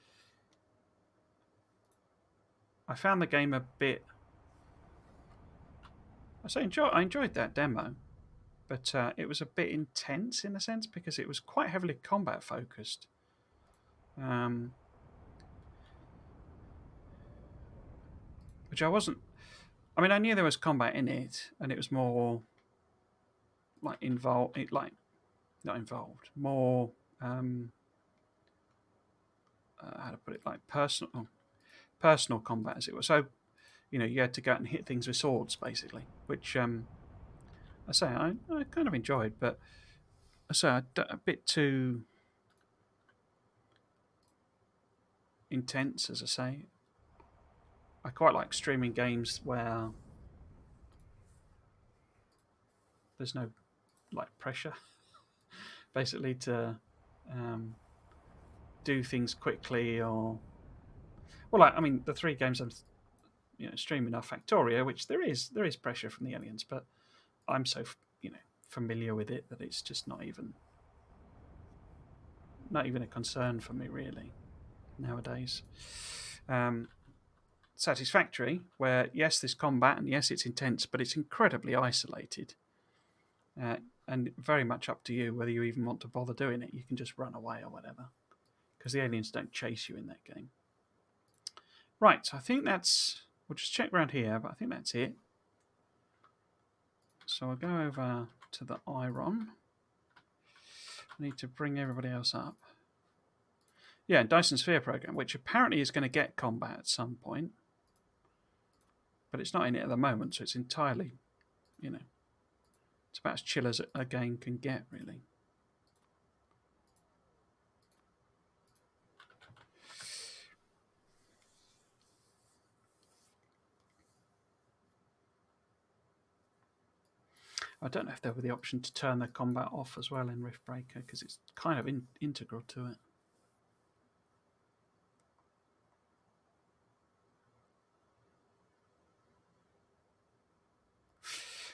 I found the game a bit. I enjoyed that demo, but it was a bit intense in a sense because it was quite heavily combat focused. Which I wasn't. I mean, I knew there was combat in it, and it was more like involved, like not involved, more how to put it, like personal combat as it was. So you had to go out and hit things with swords, basically, which I kind of enjoyed, but I say a bit too intense, as I say. I quite like streaming games where there's no like pressure, basically, to do things quickly or like I mean the three games I'm streaming are Factorio, which there is pressure from the aliens, but I'm so familiar with it that it's just not even a concern for me really nowadays. Satisfactory, where yes, there's combat and yes, it's intense, but it's incredibly isolated, and very much up to you whether you even want to bother doing it. You can just run away or whatever, because the aliens don't chase you in that game. Right, so I think that's. We'll just check around here, but I think that's it. So I'll go over to the iron. I need to bring everybody else up. Yeah, Dyson Sphere program, which apparently is going to get combat at some point, but it's not in it at the moment, so it's entirely, it's about as chill as a game can get, really. I don't know if there were the option to turn the combat off as well in Riftbreaker, because it's kind of integral to it.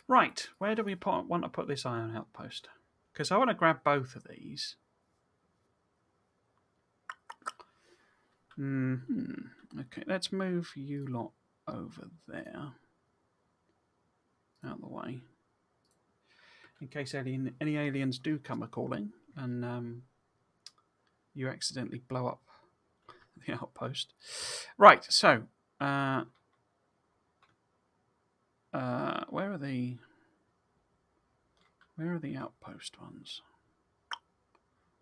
Right, where do we want to put this iron outpost? Because I want to grab both of these. Okay, let's move you lot over there. Out of the way. In case any aliens do come a-calling and you accidentally blow up the outpost. Right, so where are the outpost ones?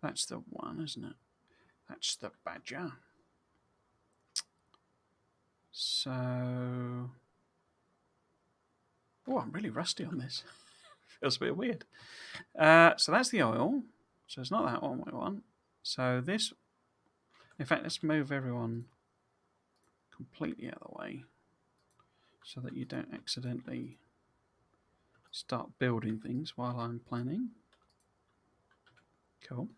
That's the one, isn't it? That's the badger. So, oh, I'm really rusty on this. Feels a bit weird. So that's the oil. So it's not that one we want. So this, in fact, let's move everyone completely out of the way so that you don't accidentally start building things while I'm planning. Cool.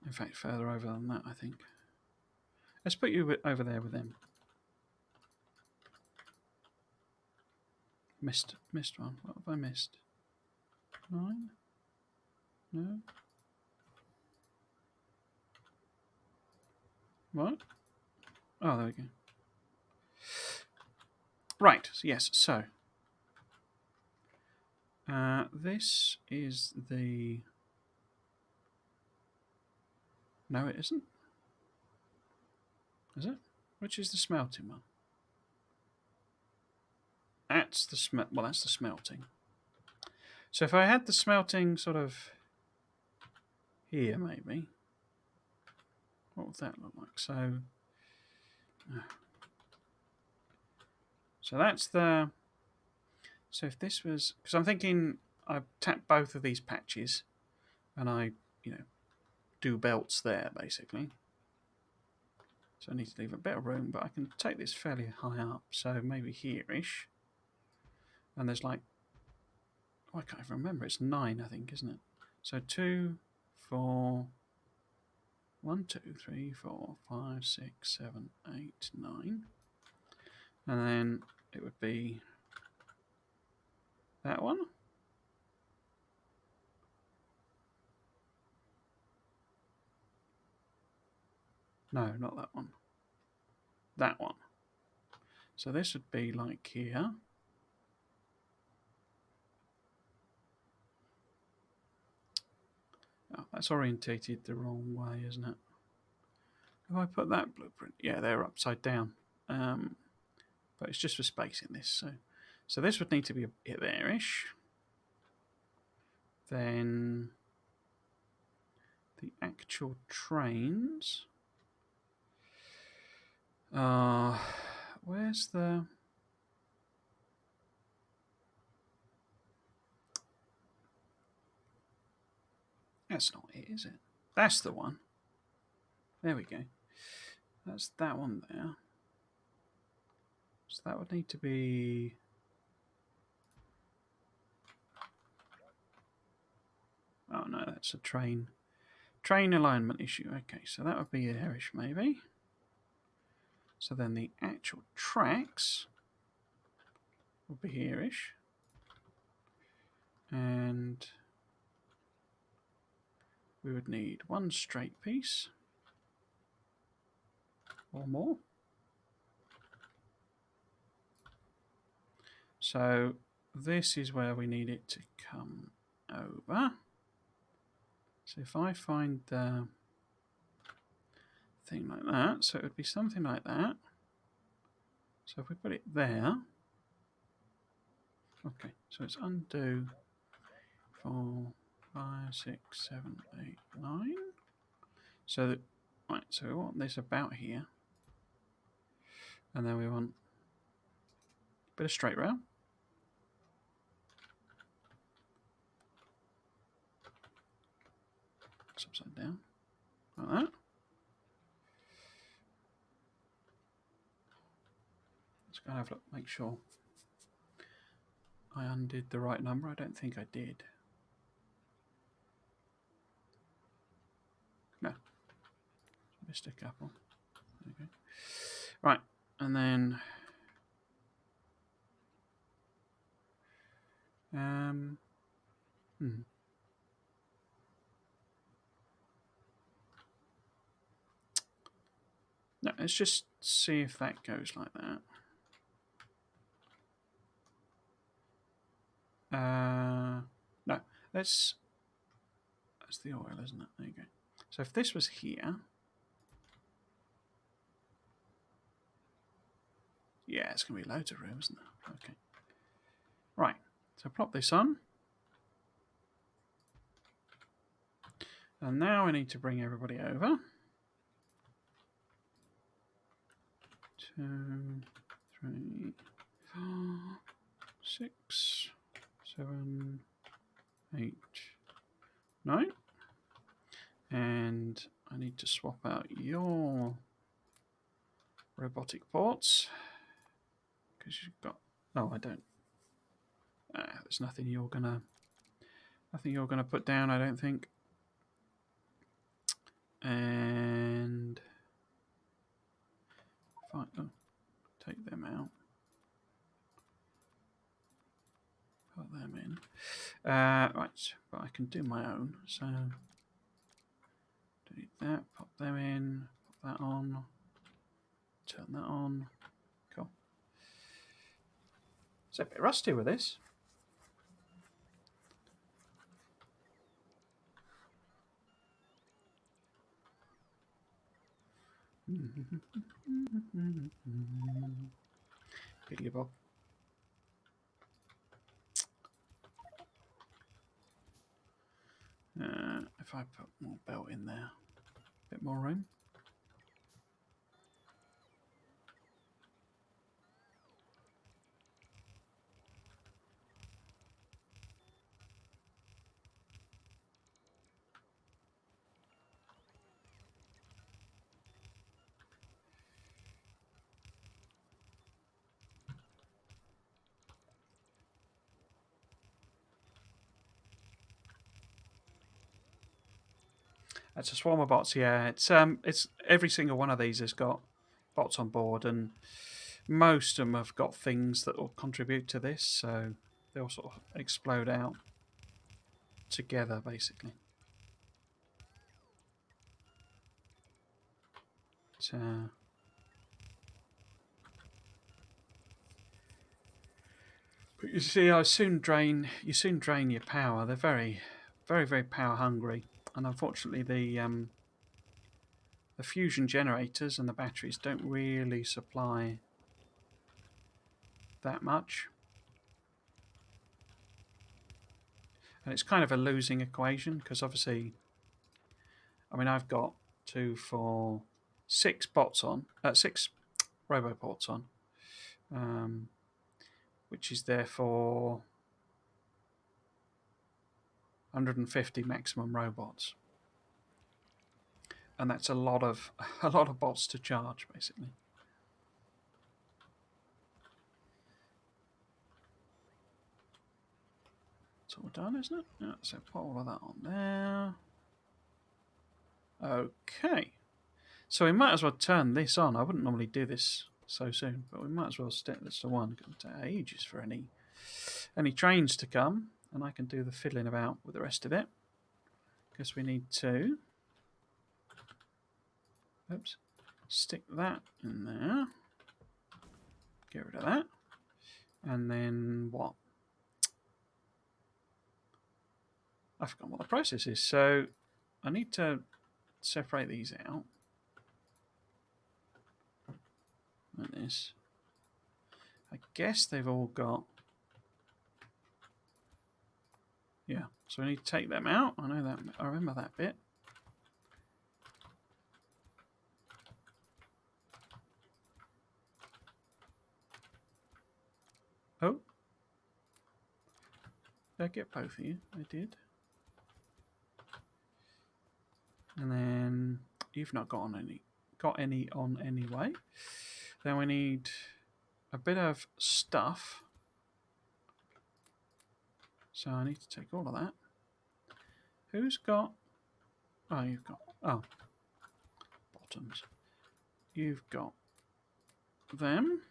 In fact, further over than that, I think. Let's put you over there with them. Missed one. What have I missed? 9? No? What? Oh, there we go. Right, yes, so. This is the... No, it isn't. Is it? Which is the smelting one? That's the that's the smelting. So if I had the smelting sort of here, maybe, what would that look like? So that's the... So if this was... Because I'm thinking I tap both of these patches and I, do belts there, basically. So I need to leave a bit of room, but I can take this fairly high up, so maybe here-ish. And there's like... Oh, I can't even remember. It's 9, I think, isn't it? So 2, 4... 1, 2, 3, 4, 5, 6, 7, 8, 9. And then it would be that one. No, not that one. That one. So this would be like here. Oh, that's orientated the wrong way, isn't it? Have I put that blueprint? Yeah, they're upside down. But it's just for spacing this. So this would need to be there-ish. Then the actual trains. Where's the... That's not it, is it? That's the one. There we go. That's that one there. So that would need to be... Oh no, that's a train alignment issue. Okay, so that would be there-ish maybe. So then the actual tracks would be here-ish. And we would need one straight piece or more. So this is where we need it to come over. So if I find the thing like that, so it would be something like that. So if we put it there, okay, so it's undo 4, 5, 6, 7, 8, 9. So that, right, so we want this about here. And then we want a bit of straight rail. It's upside down, like that. Let's go have a look, make sure I undid the right number. I don't think I did. No, missed a couple. Okay. Right, and then no, let's just see if that goes like that. No, that's the oil, isn't it? There you go. So if this was here, yeah, it's going to be loads of room, isn't it? Okay. Right, so plop this on. And now I need to bring everybody over. 2, 3, 4, 6, 7, 8, 9. And I need to swap out your robotic ports. Because you've got... No, I don't. There's nothing you're gonna put down, I don't think. And if I take them out, put them in. Right, but I can do my own. So delete that, pop them in, pop that on, turn that on. Cool. It's a bit rusty with this. Piggly Bob. If I put more belt in there, a bit more room. That's a swarm of bots. Yeah, it's every single one of these has got bots on board, and most of them have got things that will contribute to this, so they all sort of explode out together, basically. But you see, you soon drain your power. They're very, very, very power hungry, and unfortunately, the fusion generators and the batteries don't really supply that much. And it's kind of a losing equation because obviously, I mean, I've got 2, 4, 6 bots on, 6 roboports on, which is therefore 150 maximum robots, and that's a lot of bots to charge, basically. It's all done, isn't it? Yeah, so put all of that on there. Okay. So we might as well turn this on. I wouldn't normally do this so soon, but we might as well stick this to one. It's going to take ages for any trains to come, and I can do the fiddling about with the rest of it. Guess we need to stick that in there. Get rid of that. And then what? I forgot what the process is. So I need to separate these out. Like this. I guess they've all got... Yeah, so I need to take them out. I know that. I remember that bit. Oh. Did I get both of you? I did. And then you've not got any on anyway. Then we need a bit of stuff. So I need to take all of that. Who's got... Oh, you've got... Oh. Bottoms. You've got them.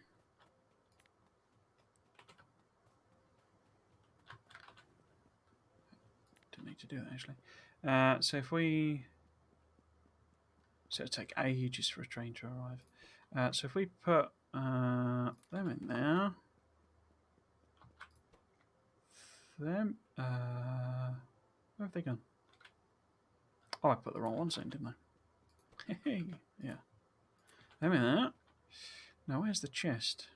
Didn't need to do that, actually. So if we... So it'll take ages for a train to arrive. So if we put them in there... Them... where have they gone? Oh, I put the wrong ones in, didn't I? Yeah. Them in there. Now, where's the chest?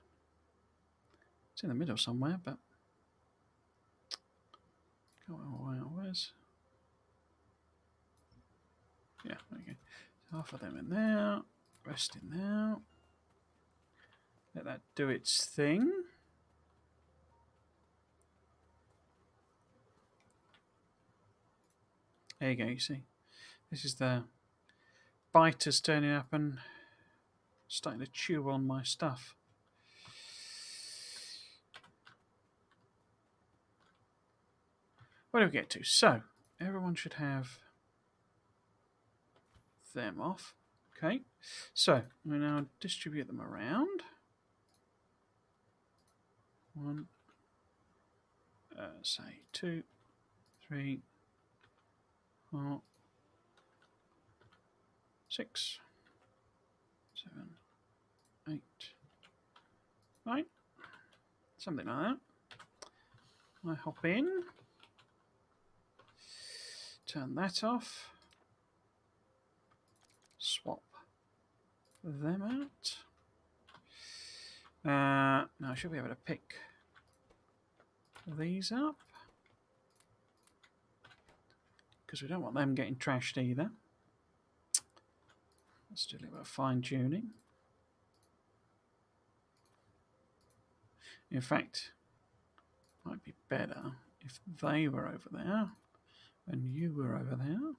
It's in the middle somewhere, but... Where's... Yeah, okay. Half of them in there. Rest in there. Let that do its thing. There you go, you see. This is the biters turning up and starting to chew on my stuff. Where do we get to? So, everyone should have them off. Okay, so we now distribute them around. 1, say 2, 3, 4, 6, 7, 8, 9, something like that. I hop in, turn that off, swap them out. Now I should be able to pick these up because we don't want them getting trashed either. Let's do a little bit of fine tuning. In fact, it might be better if they were over there and you were over there.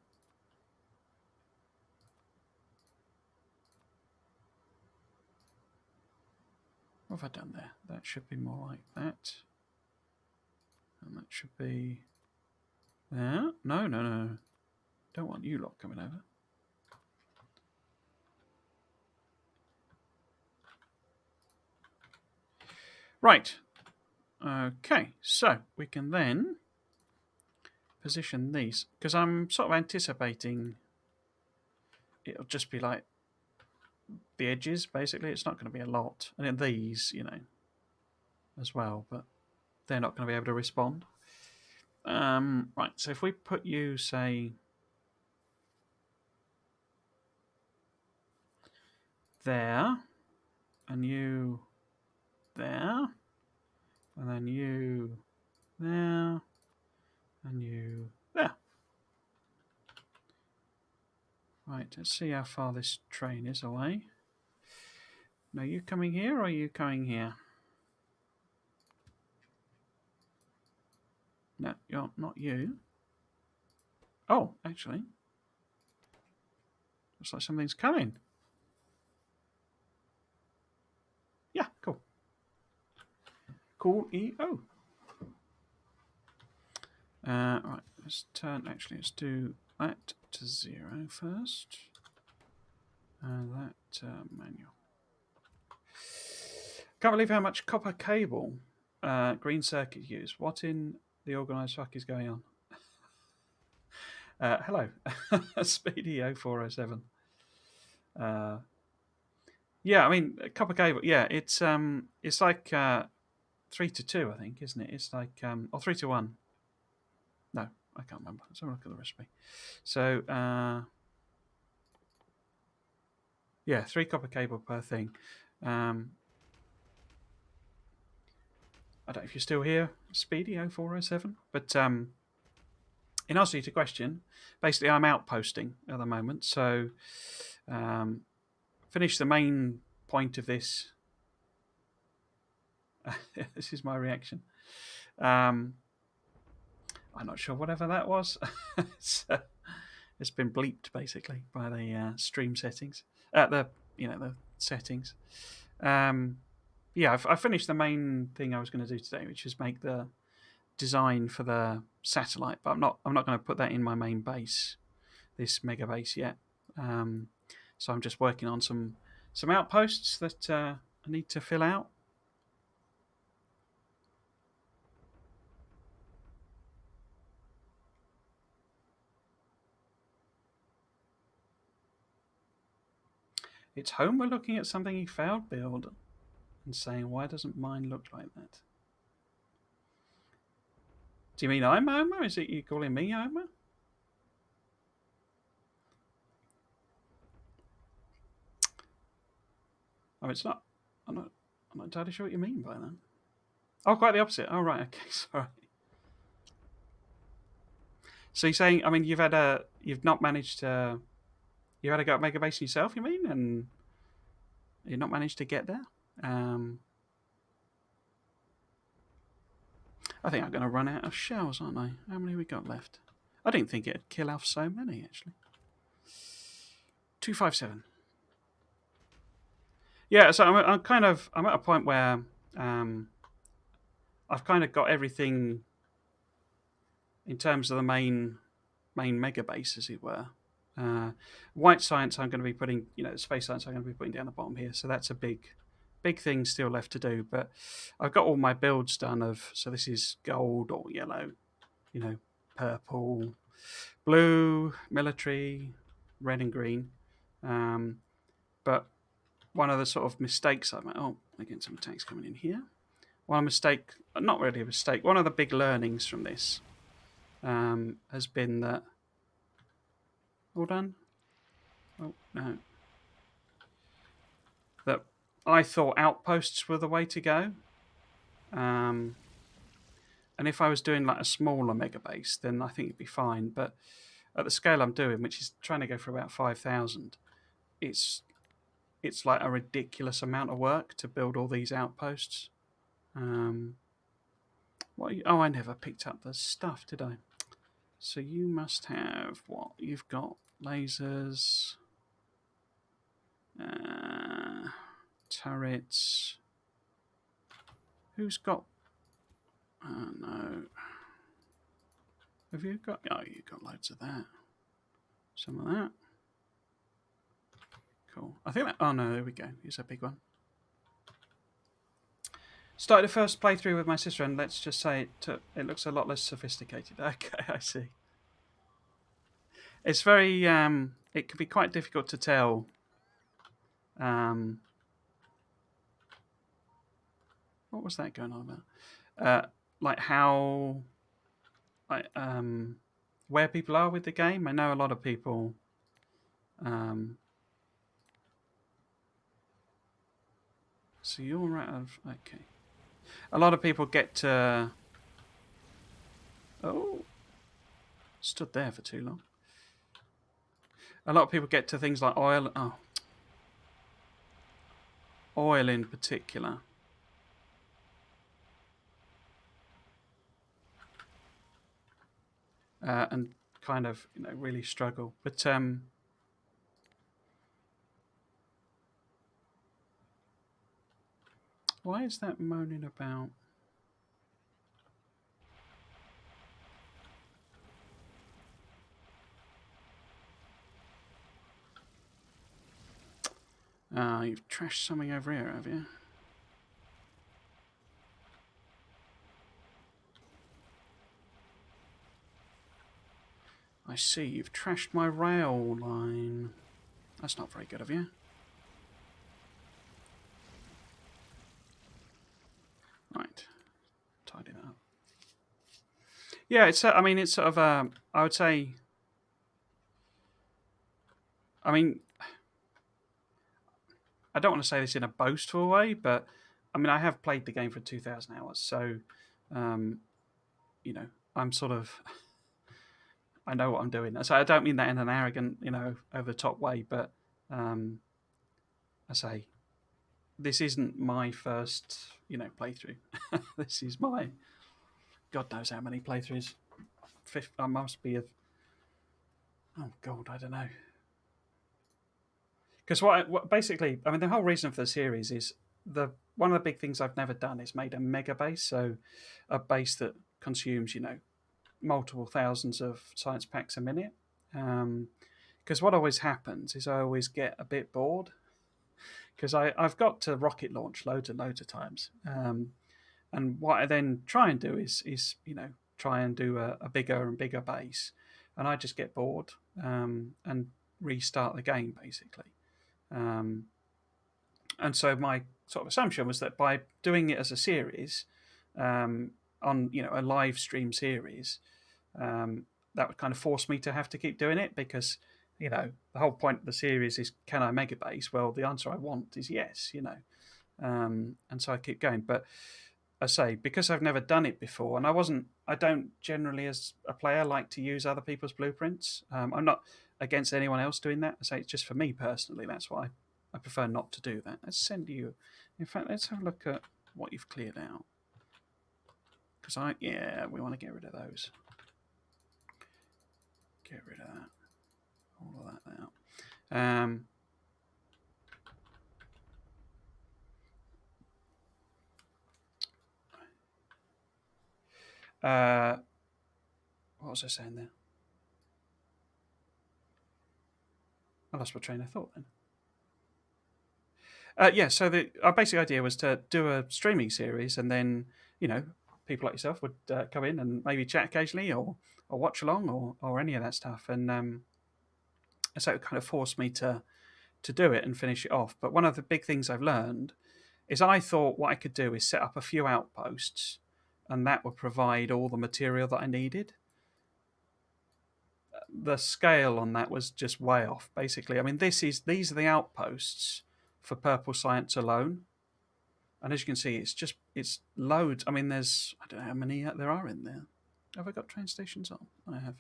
What have I done there? That should be more like that. And that should be there. No, no, no. Don't want you lot coming over. Right. Okay, so we can then position these, because I'm sort of anticipating it'll just be like the edges, basically. It's not going to be a lot. And then these, you know, as well, but they're not going to be able to respond. Right, so if we put you, say, there, and you there, and then you there, and you there. Right, let's see how far this train is away. Now, you coming here or are you coming here? No, you're not you. Oh, actually. Looks like something's coming. Yeah, cool. Cool-E-O. Right, let's do that to 0 first. And that manual. Can't believe how much copper cable green circuit use. What in the organised fuck is going on? Hello, Speedy 0407. Yeah, I mean copper cable. Yeah, it's like 3 to 2, I think, isn't it? It's like or 3 to 1. No, I can't remember. Let's have a look at the recipe. So yeah, 3 copper cable per thing. I don't know if you're still here, Speedy 0407, but in answer to your question, basically I'm outposting at the moment. So finish the main point of this. This is my reaction. I'm not sure whatever that was. It's been bleeped basically by the stream settings. The settings. Yeah, I finished the main thing I was going to do today, which is make the design for the satellite. But I'm not going to put that in my main base, this Megabase yet. So I'm just working on some outposts that I need to fill out. It's Homer looking at something he failed build and saying, why doesn't mine look like that? Do you mean I'm Homer? Is it you calling me Homer? Oh, it's not. I'm not entirely sure what you mean by that. Oh, quite the opposite. Oh, right. Okay, sorry. So you're saying, I mean, you've not managed to, you had to go at Megabase yourself, you mean, and you've not managed to get there. I think I'm going to run out of shells, aren't I? How many we got left? I didn't think it'd kill off so many, actually. 257. Yeah, so I'm at a point where um, I've kind of got everything in terms of the main megabase, as it were. White science, I'm going to be putting, space science, I'm going to be putting down the bottom here. So that's a big thing still left to do. But I've got all my builds done so this is gold or yellow, purple, blue, military, red and green. Um, but one of the sort of mistakes I made, again, some attacks coming in here. One mistake, not really a mistake, one of the big learnings from this has been that, all done? Oh, no. That I thought outposts were the way to go. And if I was doing like a smaller mega base, then I think it'd be fine. But at the scale I'm doing, which is trying to go for about 5,000, it's like a ridiculous amount of work to build all these outposts. I never picked up the stuff, did I? So you must have what? You've got lasers, turrets. Who's got? No. Have you got? Oh, you've got loads of that. Some of that. Cool. I think that. Oh no, there we go. Here's a big one. Started the first playthrough with my sister, and let's just say it looks a lot less sophisticated. Okay, I see. It's very. It can be quite difficult to tell. What was that going on about? Like how. Where people are with the game. I know a lot of people. So you're right. Okay. A lot of people get to. Oh, stood there for too long. A lot of people get to things like oil. Oh, oil in particular. And kind of really struggle. But why is that moaning about? You've trashed something over here, have you? I see, you've trashed my rail line. That's not very good of you. Right. Tidy that up. Yeah, it's sort of, I would say, I mean, I don't want to say this in a boastful way, but I have played the game for 2,000 hours, so, I'm sort of, I know what I'm doing. So I don't mean that in an arrogant, over the top way, but I say this isn't my first, playthrough. This is my God knows how many playthroughs. I must be of. Oh God, I don't know. Because what basically, the whole reason for the series is one of the big things I've never done is made a mega base, so a base that consumes, multiple thousands of science packs a minute. Because what always happens is I always get a bit bored because I've got to rocket launch loads and loads of times. And what I then try and do is try and do a bigger and bigger base, and I just get bored and restart the game basically. And so my sort of assumption was that by doing it as a series, on a live stream series, that would kind of force me to have to keep doing it because the whole point of the series is, can I mega base? Well, the answer I want is yes. And so I keep going. But I say, because I've never done it before, and I don't generally as a player like to use other people's blueprints. I'm not against anyone else doing that. I say it's just for me personally. That's why I prefer not to do that. Let's send you. In fact, let's have a look at what you've cleared out. Because we want to get rid of those. Get rid of that. All of that out. what was I saying there? I lost my train of thought then. Yeah, so our basic idea was to do a streaming series, and then people like yourself would come in and maybe chat occasionally, or watch along, or any of that stuff, and so it kind of forced me to do it and finish it off. But one of the big things I've learned is I thought what I could do is set up a few outposts, and that would provide all the material that I needed. The scale on that was just way off. Basically, I mean, these are the outposts for Purple Science alone, and as you can see, it's loads. I mean, I don't know how many there are in there. Have I got train stations on? I have.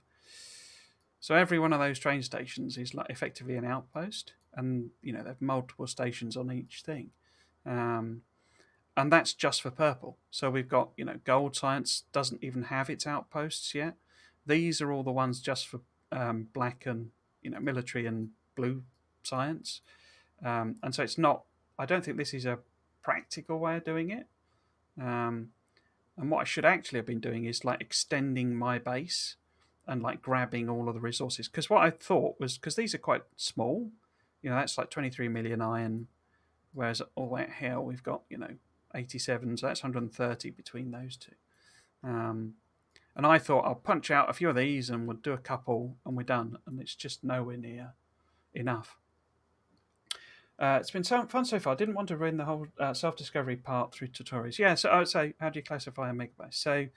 So every one of those train stations is like effectively an outpost, and they have multiple stations on each thing, and that's just for purple. So we've got gold science doesn't even have its outposts yet. These are all the ones just for black and military and blue science, and so it's not. I don't think this is a practical way of doing it. And what I should actually have been doing is like extending my base and like grabbing all of the resources. Because what I thought was, because these are quite small, that's like 23 million iron, whereas all the way out here we've got 87, so that's 130 between those two. And I thought I'll punch out a few of these and we'll do a couple and we're done. And it's just nowhere near enough. It's been so fun so far. I didn't want to ruin the whole self-discovery part through tutorials. Yeah, so I would say, how do you classify a megabase? So,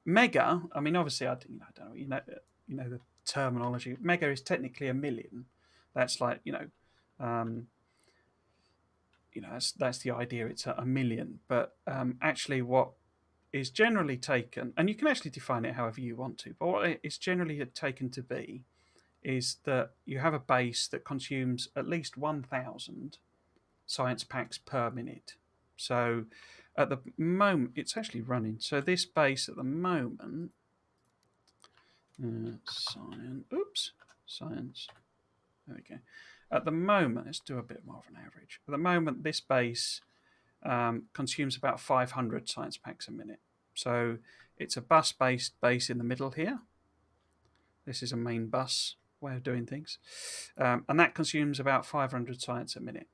mega. I mean, obviously, I don't know. The terminology. Mega is technically a million. That's like that's the idea. It's a million. But actually, what is generally taken, and you can actually define it however you want to, but what it's generally taken to be is that you have a base that consumes at least 1,000 science packs per minute. So at the moment, it's actually running. So this base at the moment, science. There we go. At the moment, let's do a bit more of an average. At the moment, this base consumes about 500 science packs a minute. So it's a bus-based base in the middle here. This is a main bus way of doing things, and that consumes about 500 science a minute.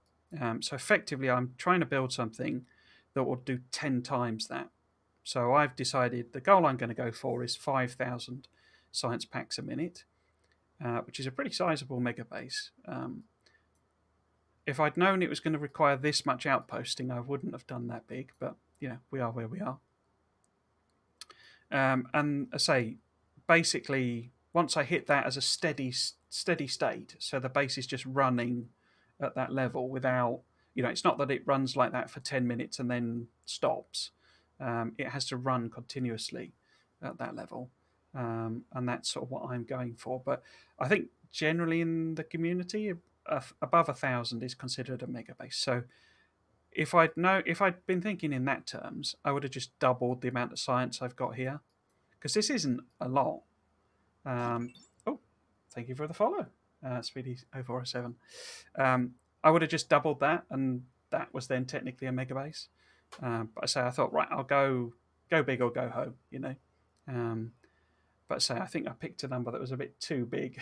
So effectively, I'm trying to build something that will do 10 times that. So I've decided the goal I'm going to go for is 5,000 science packs a minute, which is a pretty sizable megabase. If I'd known it was going to require this much outposting, I wouldn't have done that big, but we are where we are. And I say, basically, once I hit that as a steady state, so the base is just running at that level without, it's not that it runs like that for 10 minutes and then stops. It has to run continuously at that level. And that's sort of what I'm going for. But I think generally in the community, above 1,000 is considered a megabase. So if I'd been thinking in that terms, I would have just doubled the amount of science I've got here, because this isn't a lot. Oh, thank you for the follow, Speedy0407. I would have just doubled that, and that was then technically a megabase. But I thought, right, I'll go big or go home, but I think I picked a number that was a bit too big,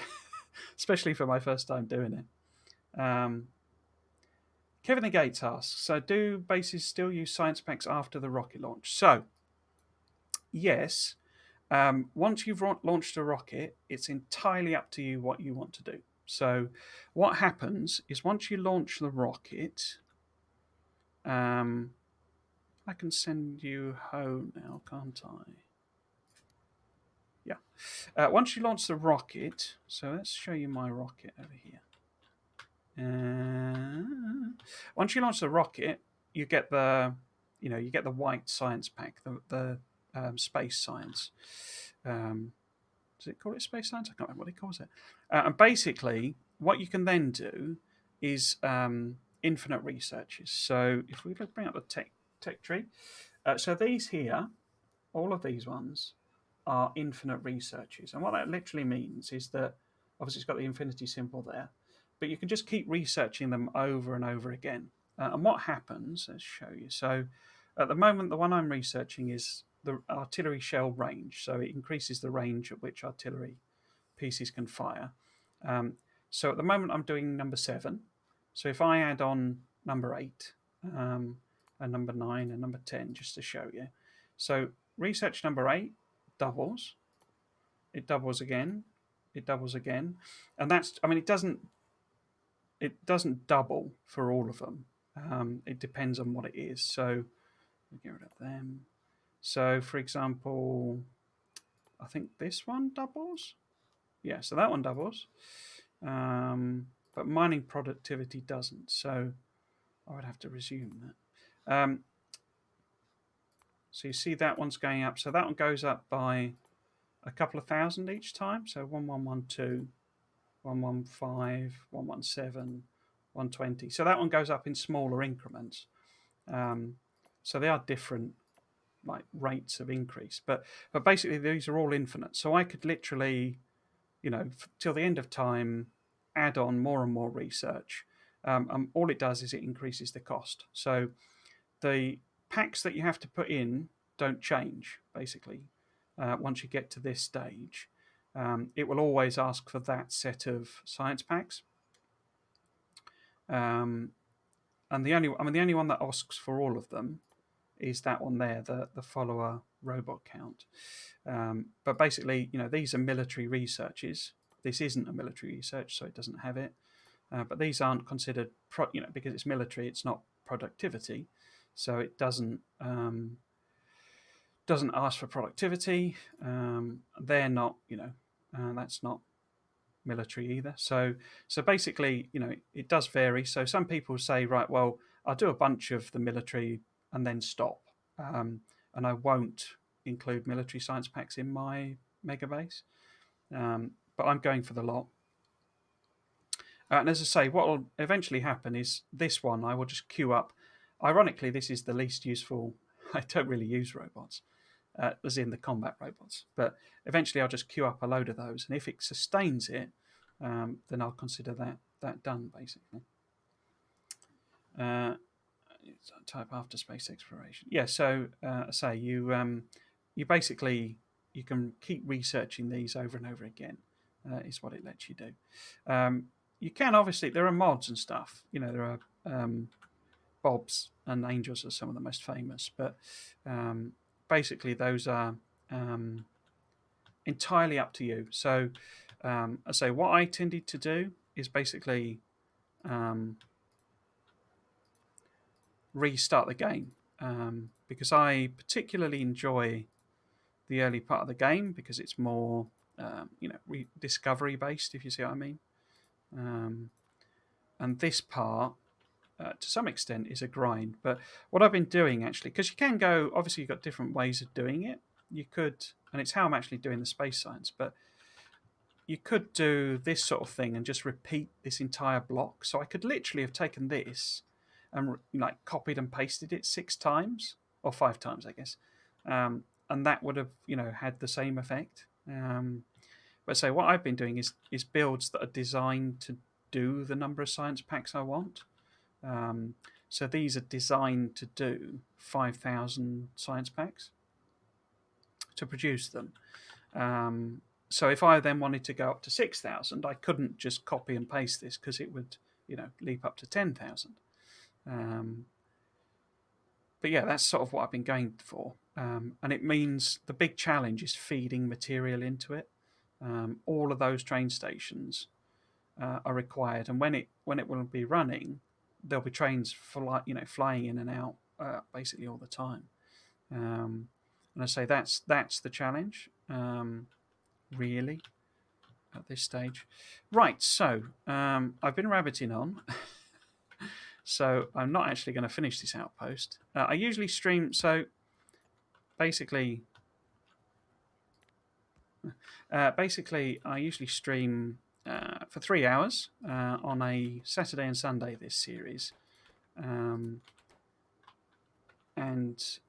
especially for my first time doing it. Kevin the Gates asks, so do bases still use science packs after the rocket launch? So, yes. Once you've launched a rocket, it's entirely up to you what you want to do. So what happens is once you launch the rocket, I can send you home now, can't I? Yeah. Once you launch the rocket, so let's show you my rocket over here. Once you launch the rocket, you get the white science pack, the space science. Does it call it space science? I can't remember what he calls it. And basically, what you can then do is infinite researches. So if we bring up the tech tree, so these here, all of these ones are infinite researches. And what that literally means is that, obviously it's got the infinity symbol there, but you can just keep researching them over and over again. And what happens, let's show you. So at the moment, the one I'm researching is the artillery shell range. So it increases the range at which artillery pieces can fire. So at the moment I'm doing number 7. So if I add on number 8 and number 9 and number 10, just to show you. So research number 8 doubles. It doubles again. It doubles again. And that's, I mean, it doesn't double for all of them. It depends on what it is. So we get rid of them. So for example, I think this one doubles. Yeah, so that one doubles. But mining productivity doesn't. So I would have to resume that. So you see that one's going up. So that one goes up by a couple of thousand each time. So 1112, 115, 117, 120. So that one goes up in smaller increments. So they are different like rates of increase. But basically these are all infinite. So I could literally, till the end of time, add on more and more research. All it does is it increases the cost. So the packs that you have to put in don't change, basically. Once you get to this stage, it will always ask for that set of science packs. And the only one that asks for all of them is that one there, the follower robot count. But basically, these are military researches. This isn't a military research, so it doesn't have it. But these aren't considered, because it's military, it's not productivity, so it doesn't ask for productivity. They're not, that's not military either. So basically, it does vary. So some people say, right, well, I'll do a bunch of the military and then stop, and I won't include military science packs in my Megabase. But I'm going for the lot. And as I say, what will eventually happen is this one I will just queue up. Ironically, this is the least useful. I don't really use robots, as in the combat robots. But eventually I'll just queue up a load of those. And if it sustains it, then I'll consider that done, basically. Type after space exploration. Yeah, so say you basically, you can keep researching these over and over again, is what it lets you do. You can, obviously, there are mods and stuff. There are Bobs and Angels are some of the most famous, but basically those are entirely up to you. So I say what I tended to do is basically restart the game, because I particularly enjoy the early part of the game because it's more discovery based, if you see what I mean. And this part, to some extent, is a grind. But what I've been doing, actually, because you can go, obviously you've got different ways of doing it. You could, and it's how I'm actually doing the space science, but you could do this sort of thing and just repeat this entire block. So I could literally have taken this and copied and pasted it 6 times or 5 times, I guess, and that would have had the same effect. But so what I've been doing is builds that are designed to do the number of science packs I want. So these are designed to do 5,000 science packs to produce them. So if I then wanted to go up to 6,000, I couldn't just copy and paste this because it would, leap up to 10,000. But yeah, that's sort of what I've been going for. And it means the big challenge is feeding material into it. All of those train stations are required, and when it will be running, there'll be trains flying in and out basically all the time. And I say that's the challenge, really, at this stage. Right, so I've been rabbiting on. So I'm not actually going to finish this outpost. I usually stream, so basically I usually stream for 3 hours on a Saturday and Sunday this series. And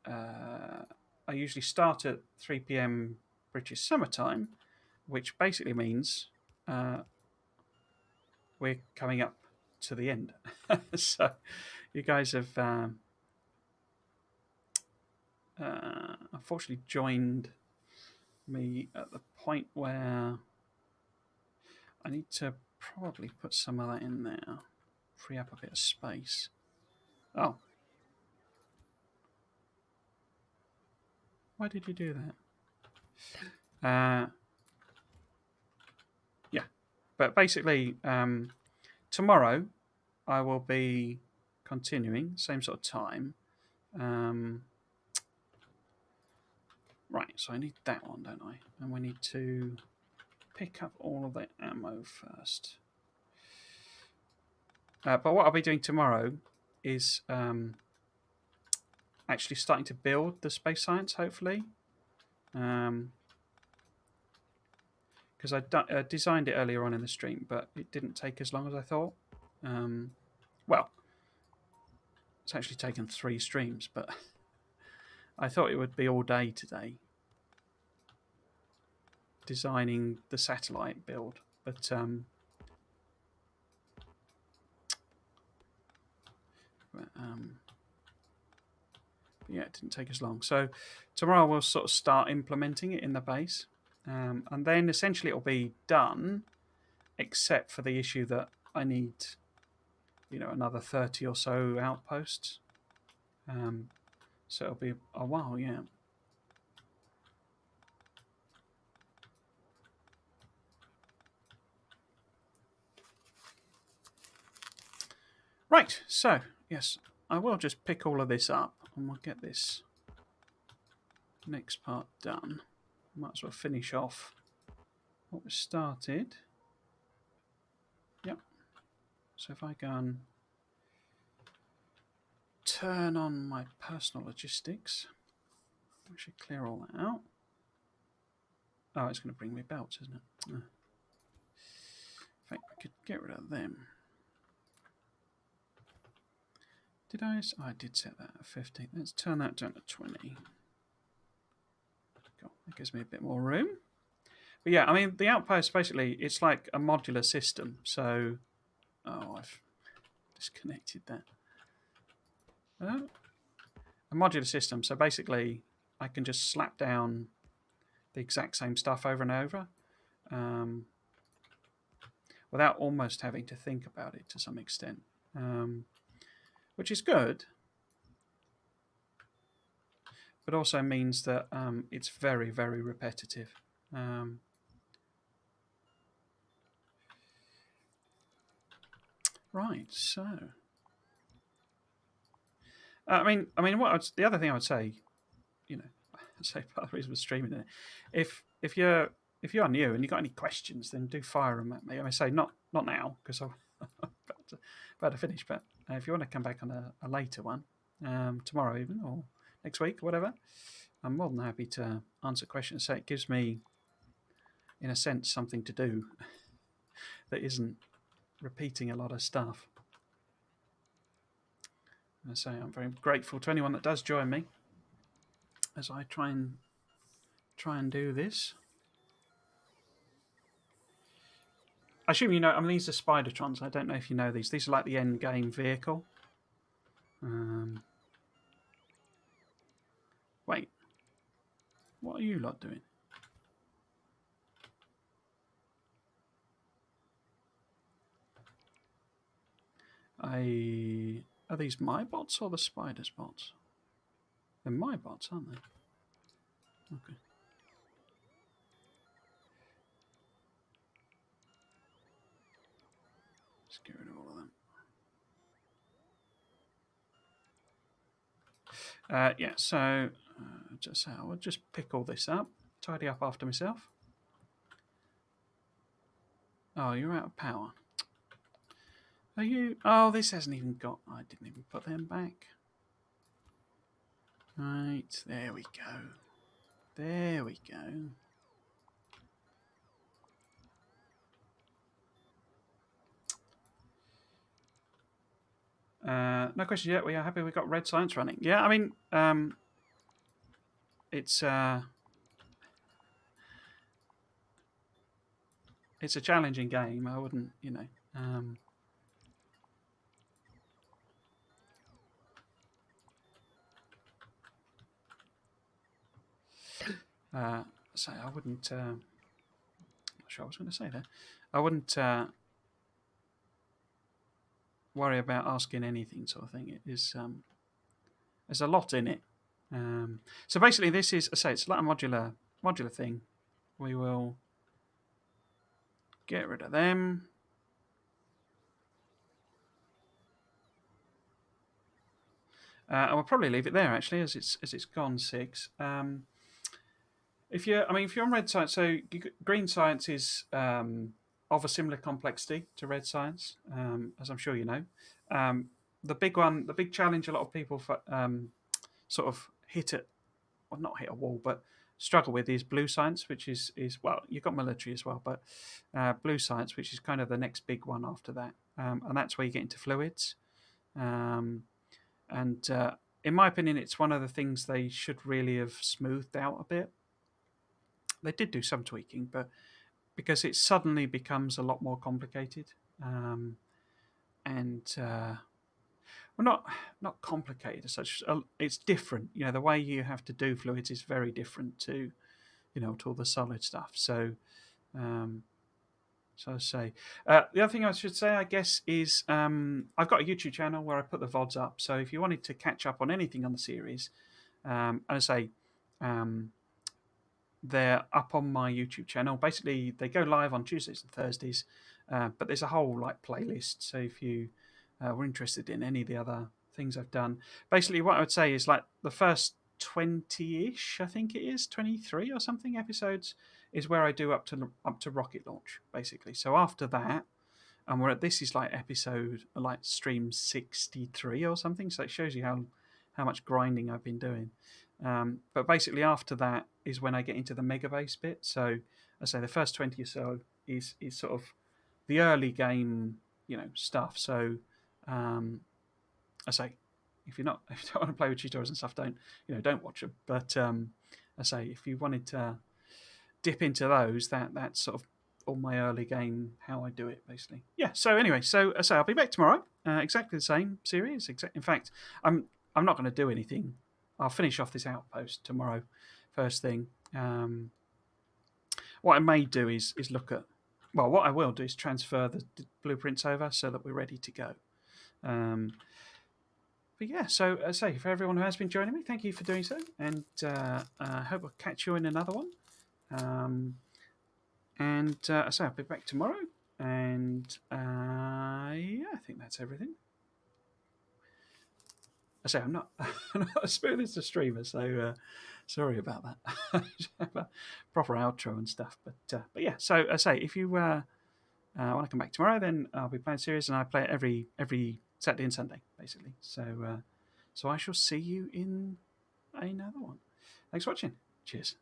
I usually start at 3 p.m. British summertime, which basically means we're coming up to the end. So you guys have... I've unfortunately joined me at the point where I need to probably put some of that in there, free up a bit of space. Oh. Why did you do that? Yeah. But basically, tomorrow I will be continuing, same sort of time. Right, so I need that one, don't I? And we need to pick up all of the ammo first. But what I'll be doing tomorrow is actually starting to build the space science, hopefully. Because I designed it earlier on in the stream, but it didn't take as long as I thought. Well, it's actually taken 3 streams, but I thought it would be all day today designing the satellite build. But yeah, it didn't take as long. So tomorrow we'll sort of start implementing it in the base. And then essentially it'll be done, except for the issue that I need, another 30 or so outposts. So it'll be a while, yeah. Right, so, yes, I will just pick all of this up and we'll get this next part done. Might as well finish off what was started. Yep. So if I go and turn on my personal logistics, I should clear all that out. Oh, it's going to bring me belts, isn't it? In fact, I could get rid of them. Did I? Oh, I did set that at 50. Let's turn that down to 20. God, that gives me a bit more room. But yeah, I mean, the outpost, basically, it's like a modular system. So, oh, I've disconnected that. A modular system. So basically, I can just slap down the exact same stuff over and over without almost having to think about it to some extent, which is good, but also means that it's very, very repetitive. Right, so I mean, the other thing I would say, I'd say part of the reason we're streaming it, if you are new and you've got any questions, then do fire them at me. I may say not now because I'm about to finish, but if you want to come back on a later one, tomorrow even or next week or whatever, I'm more than happy to answer questions. So it gives me, in a sense, something to do that isn't repeating a lot of stuff. I say I'm very grateful to anyone that does join me as I try and do this. I assume you know. I mean, these are Spidertrons. I don't know if you know these. These are like the end game vehicle. Wait, what are you lot doing? Are these my bots or the spiders' bots? They're my bots, aren't they? Okay. Let's get rid of all of them. Yeah, so I will just pick all this up, tidy up after myself. Oh, you're out of power. Are you? Oh, this hasn't even got. I didn't even put them back. Right, there we go. There we go. No question yet. We are happy we've got red science running. Yeah, I mean, it's a challenging game. I wouldn't, So I wouldn't. Not sure what I was going to say there. I wouldn't worry about asking anything, sort of thing. It is. There's a lot in it. So basically, this is. I say it's like a modular thing. We will get rid of them. And we'll probably leave it there actually, as it's gone 6. If you're on red science, so green science is of a similar complexity to red science, as I'm sure you know. The big challenge a lot of people sort of not hit a wall, but struggle with is blue science, which is well, you've got military as well, but blue science, which is kind of the next big one after that, and that's where you get into fluids. And in my opinion, it's one of the things they should really have smoothed out a bit. They did do some tweaking, but because it suddenly becomes a lot more complicated, and well, not complicated as such. It's different. The way you have to do fluids is very different to to all the solid stuff. So, I say the other thing I should say, I guess, is I've got a YouTube channel where I put the VODs up. So if you wanted to catch up on anything on the series, and I say. They're up on my YouTube channel. Basically, they go live on Tuesdays and Thursdays, but there's a whole playlist. So if you were interested in any of the other things I've done, basically what I would say is the first 20-ish, I think it is 23 or something episodes, is where I do up to rocket launch, basically. So after that, and this is episode stream 63 or something. So it shows you how much grinding I've been doing. But basically, after that is when I get into the Megabase bit. So I say the first 20 or so is sort of the early game, stuff. So I say if you don't want to play with tutorials and stuff, don't watch them. But I say if you wanted to dip into those, that's sort of all my early game, how I do it, basically. Yeah. So anyway, so I say I'll be back tomorrow. Exactly the same series. In fact, I'm not going to do anything. I'll finish off this outpost tomorrow, first thing. What I may do is look at. Well, what I will do is transfer the blueprints over so that we're ready to go. But yeah, so I say for everyone who has been joining me, thank you for doing so, and I hope I'll catch you in another one. And I say I'll be back tomorrow, and yeah, I think that's everything. I say I'm not as smooth as the streamer, so sorry about that. Proper outro and stuff, but yeah. So I say if you want to come back tomorrow, then I'll be playing series, and I play it every Saturday and Sunday, basically. So I shall see you in another one. Thanks for watching. Cheers.